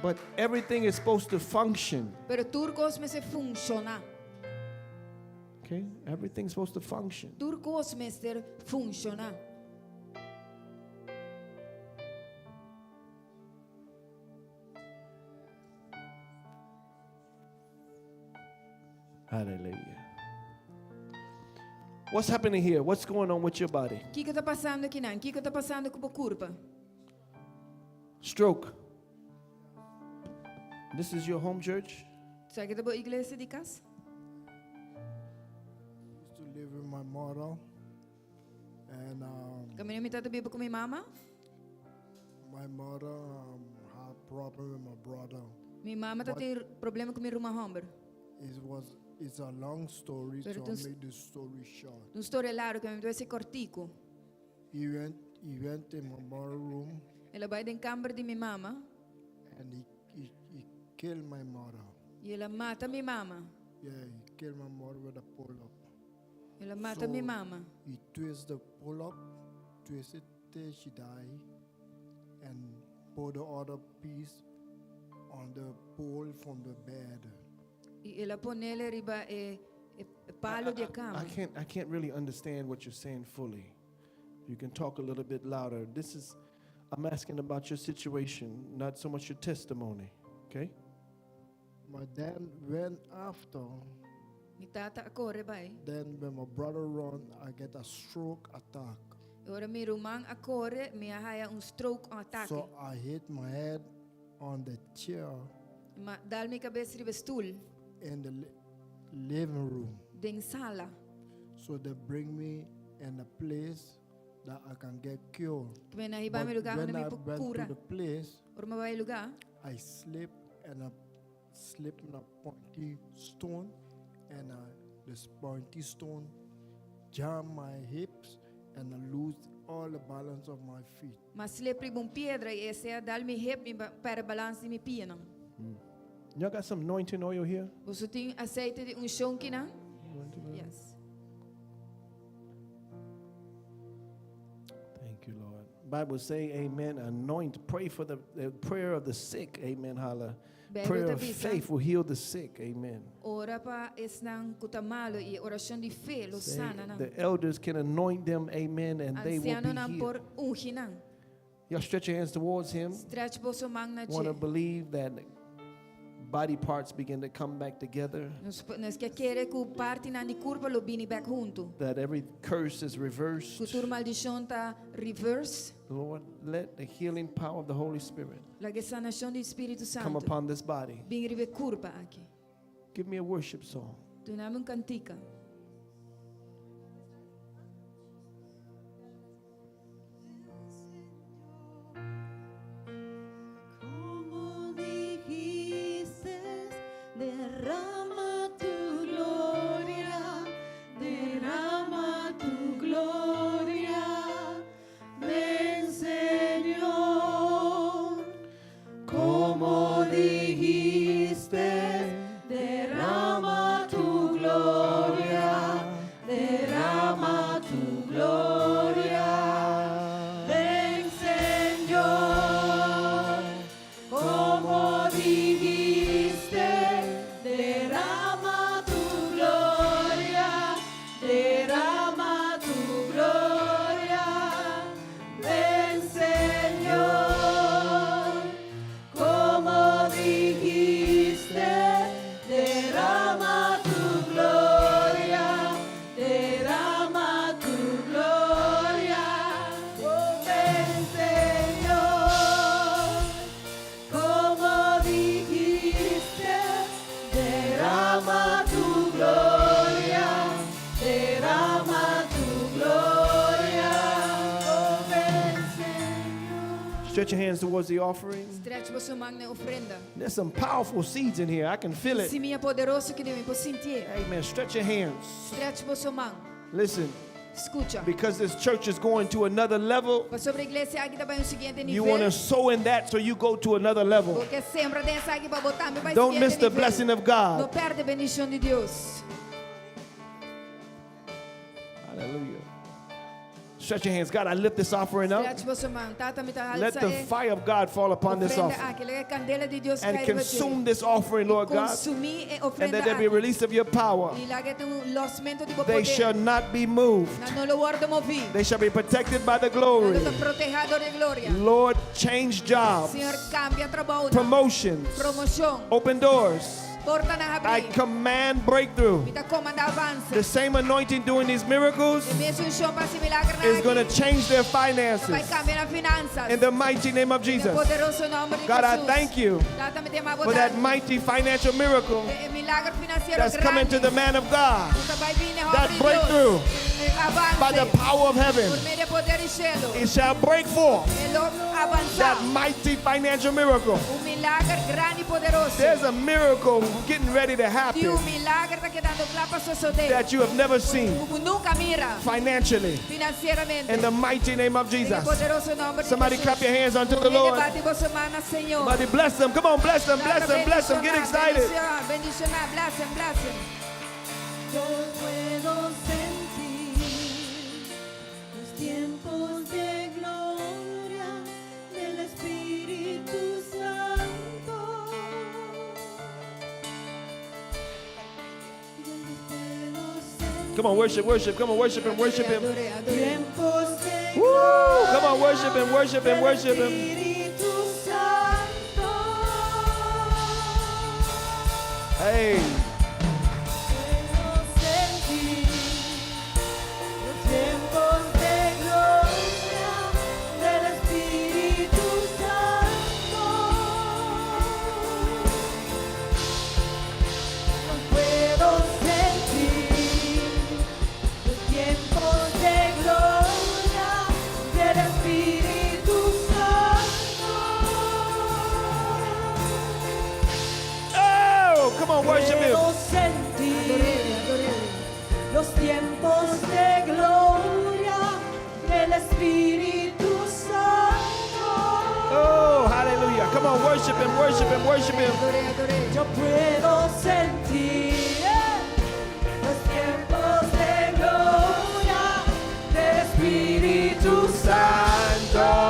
But everything is supposed to function. Pero turcos me se funciona. Okay? Everything's supposed to function. Turcos me se funciona. Hallelujah. What's happening here? What's going on with your body? O que está passando aqui não? O que está passando com a curva? Stroke. This is your home church? Sabe que tá boa igreja de casa? To live with my mother, and Caminho me tá bíblia com minha mama. my mother had problem with my brother. Minha mama tá ter problema com minha irmã Humber. It's a long story, so Pero I'll tus- make the story short. Uma história larga que me deu esse cortico. He went in my mother room Ela vai em câmara de minha mama and he killed my mother. e ela mata minha mama. Yeah, he killed my mother with a pull up. Ela mata So- minha mama. He twisted the pull up, twisted till she died, and put the other piece on the pole from the bed. E ela põe ela riba palo de cama. I can't really understand what you're saying fully. You can talk a little bit louder. I'm asking about your situation, not so much your testimony. Okay? But then when after, Mi tata acorre vai. then when my brother run, I get a stroke attack. Ora mi rumang acorre, mi haya stroke ataque. So I hit my head on the chair Ma dal mi cabeça riba stool in the living room. ding sala. So they bring me in a place that I can get cured. Kaya nahiba But mi lugar when na mi I went to cura. the place, Ora mabay lugar. I slipped in a pointy stone, and this pointy stone jammed my hips, and I lose all the balance of my feet. Mas slip riba pedra e esse é dal mi hip mi para balance mi pianang. Y'all got some anointing oil here? Você tem azeite de unção que não? Anointing oil? Yes. Thank you, Lord. Bible say, amen, anoint, pray for the prayer of the sick, amen, holla. Bible Prayer of tabisa. faith will heal the sick, amen. Ora pa esnang kutamalo e oración de fe lo Say, sana nang. the elders can anoint them, amen, and they will Anciano nang be por healed. unginang. Y'all stretch your hands towards him. Stretch boso mang na Want to che. believe that body parts begin to come back together, Nos que quere ku parti nan di curva lo bini back junto. that every curse is reversed. Kutur maldición ta reverse. Lord, let the healing power of the Holy Spirit La que sanación do Espírito come Santo. upon this body. Bing ribe curva aqui. Give me a worship song. Tuname cantica. Como dijiste, derrama tu gloria, derrama tu gloria. Ven, Señor, como dijiste, derrama tu gloria, derrama tu gloria. Ven, Señor, como dijiste, derrama tu gloria, derrama tu gloria. Ven, Señor, como dijiste, derrama tu gloria, derrama tu gloria. Oh, ven, Señor, como dijiste, derrama tu gloria, derrama tu gloria. Oh, ven, Señor. Stretch your hands towards the offering. Stretch boso mang na ofrenda. There's some powerful seeds in here. I can feel it. Si minha poderoso que deve sentir. Amen. Stretch your hands. Stretch boso mang. Listen, Escucha. because this church is going to another level, Para sobre a igreja aqui também o seguinte you want to nível. sow in that so you go to another level. Porque sempre dessa aqui para botar me vai Don't miss the blessing of Não God. perde a bendição de Deus. Hallelujah. Stretch your hands. God, I lift this offering up. Stretch boso mang. Tata me ta Let the fire of God fall upon this ofrenda offering aqui, le candela de Deus and cai consume this offering, Lord God, Consumir e and ofrenda that there be a aqui. release of your power. E lá que tem losmento de They shall poder. not be moved. Não lo guardo mover. They shall be protected by the glory. Não protejado de glória. Lord, change jobs, Senhor, cambia trabalho. promotions, Promoção. open doors. Porta na I abrir. command breakthrough. Me tá comanda avança. The same anointing doing these miracles E mesmo chão para se milagre na is going to aqui. change their Vai finances cambiar as finanças. in the mighty name of No Jesus. poderoso nome de God, I Jesus. thank you Tata me tem mais for that mighty financial miracle milagre financeiro that's coming to the man of God. Vai vir na That obra de breakthrough Deus. Avance. by the power of heaven, Por meio de poder e cielo. it shall break forth Ele avançar. that mighty financial miracle. Milagre grande e poderoso. There's a miracle getting ready to E happen milagre está quedando claro para sua aldeia. that you have never seen Como nunca mira financially financeiramente. in the mighty name of Em Jesus. poderoso nome de Somebody Jesus. clap your hands unto the Por meio Lord. bate vossa mão, Senhor. Somebody bless them. Come on, bless them, bless them, bless them. Get excited. Bendicionar, bless him, bless him. Yo puedo sentir los tiempos de gloria del Espíritu Santo. Yo puedo sentir Come on, worship, worship. Come on, worship him, worship him. Adoré, adoré. tiempos de Woo! Come on, worship him, worship him, worship him. Espíritu Santo. Hey, Puedo sentir los tiempos de gloria del Espíritu Santo. Puedo sentir los tiempos de gloria del Espíritu Santo. oh, come on, worship him. Puedo sentir los tiempos de gloria del Espíritu Santo. Oh, hallelujah. Come on, worship him, worship him, worship him. Adoré, adoré. Yo puedo sentir los tiempos de gloria del Espíritu Santo.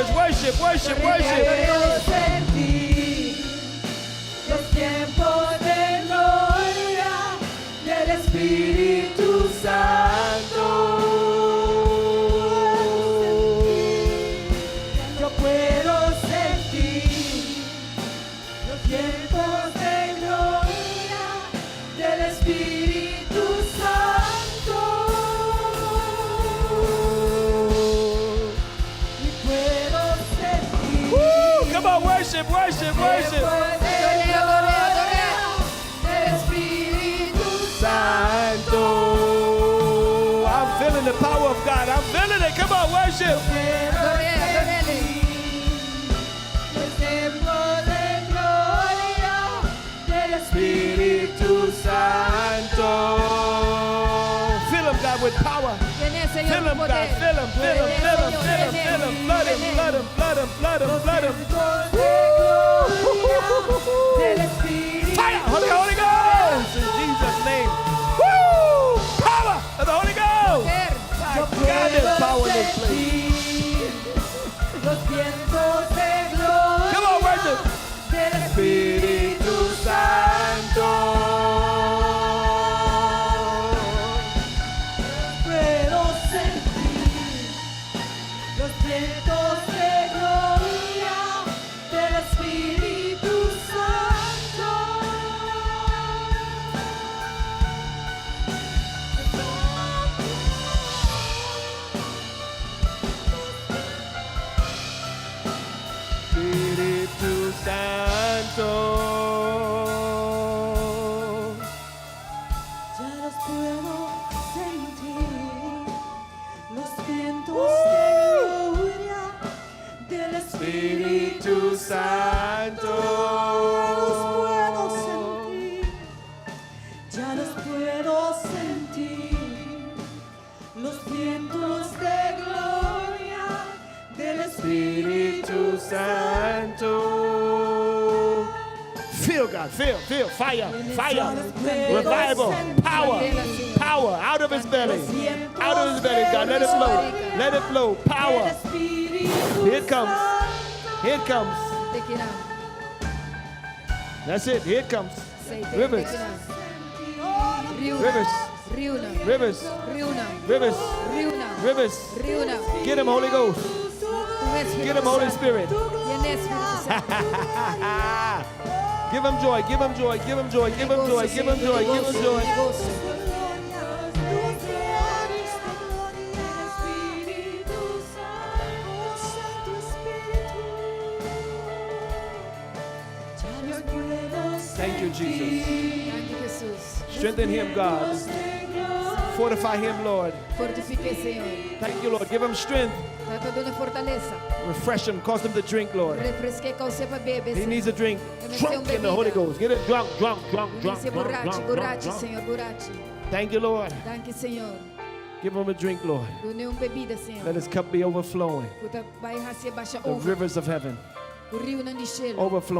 church. Worship, worship, worship. Quiero sentir los tiempos de gloria del Espíritu Santo. Yo puedo sentir los tiempos de gloria del Espíritu Santo. Y puedo sentir Come on, worship, worship, worship. del Espíritu Santo. I'm feeling the power of God. I'm feeling it. Come on, worship. los tiempos de gloria del Espíritu Santo. Fill him, God, with power. Fill him, God. Fill him, fill him, fill him, fill him, fill him. Flood him, flood him, flood him, flood him, flood him. del Espíritu Fire of the Holy Ghost in Jesus' name. Woo! Power of the Holy Ghost. My God, there's power in this place. los vientos de gloria Come on, worship. del Espíritu Santo. puedo sentir los vientos de gloria del Espíritu Santo. Espíritu Santo. Ya los puedo sentir, los vientos de gloria del Espíritu Espíritu Santo. Ya los puedo sentir, los vientos de gloria del Espíritu Santo. Feel God, feel fire, fire, revival, power, power out of his belly, out of his belly, God, let it flow, power. Here it comes, here it comes. That's it, here it comes. Rivers, rivers, rivers, rivers, rivers. Get him, Holy Ghost. Get him, Holy Spirit. Give him joy, give him joy, give him joy, give him joy, give him joy, give him joy. Thank you, Jesus. Strengthen him, God. Fortify him, Lord. Fortifique, Señor. Thank you, Lord. Give him strength. Dá fortaleza. Refresh him. Cause him to drink, Lord. Refresque com você para beber. He needs a drink. Drunk in the Holy Ghost. Get it drunk, drunk, drunk, drunk, drunk, drunk, drunk, drunk. Senhor, burate. Thank you, Lord. Danke, Senhor. Give him a drink, Lord. Dune bebida, Senhor. Let his cup be overflowing. Puta, vai racia baixa The rivers of heaven O rio não encheu. overflowing.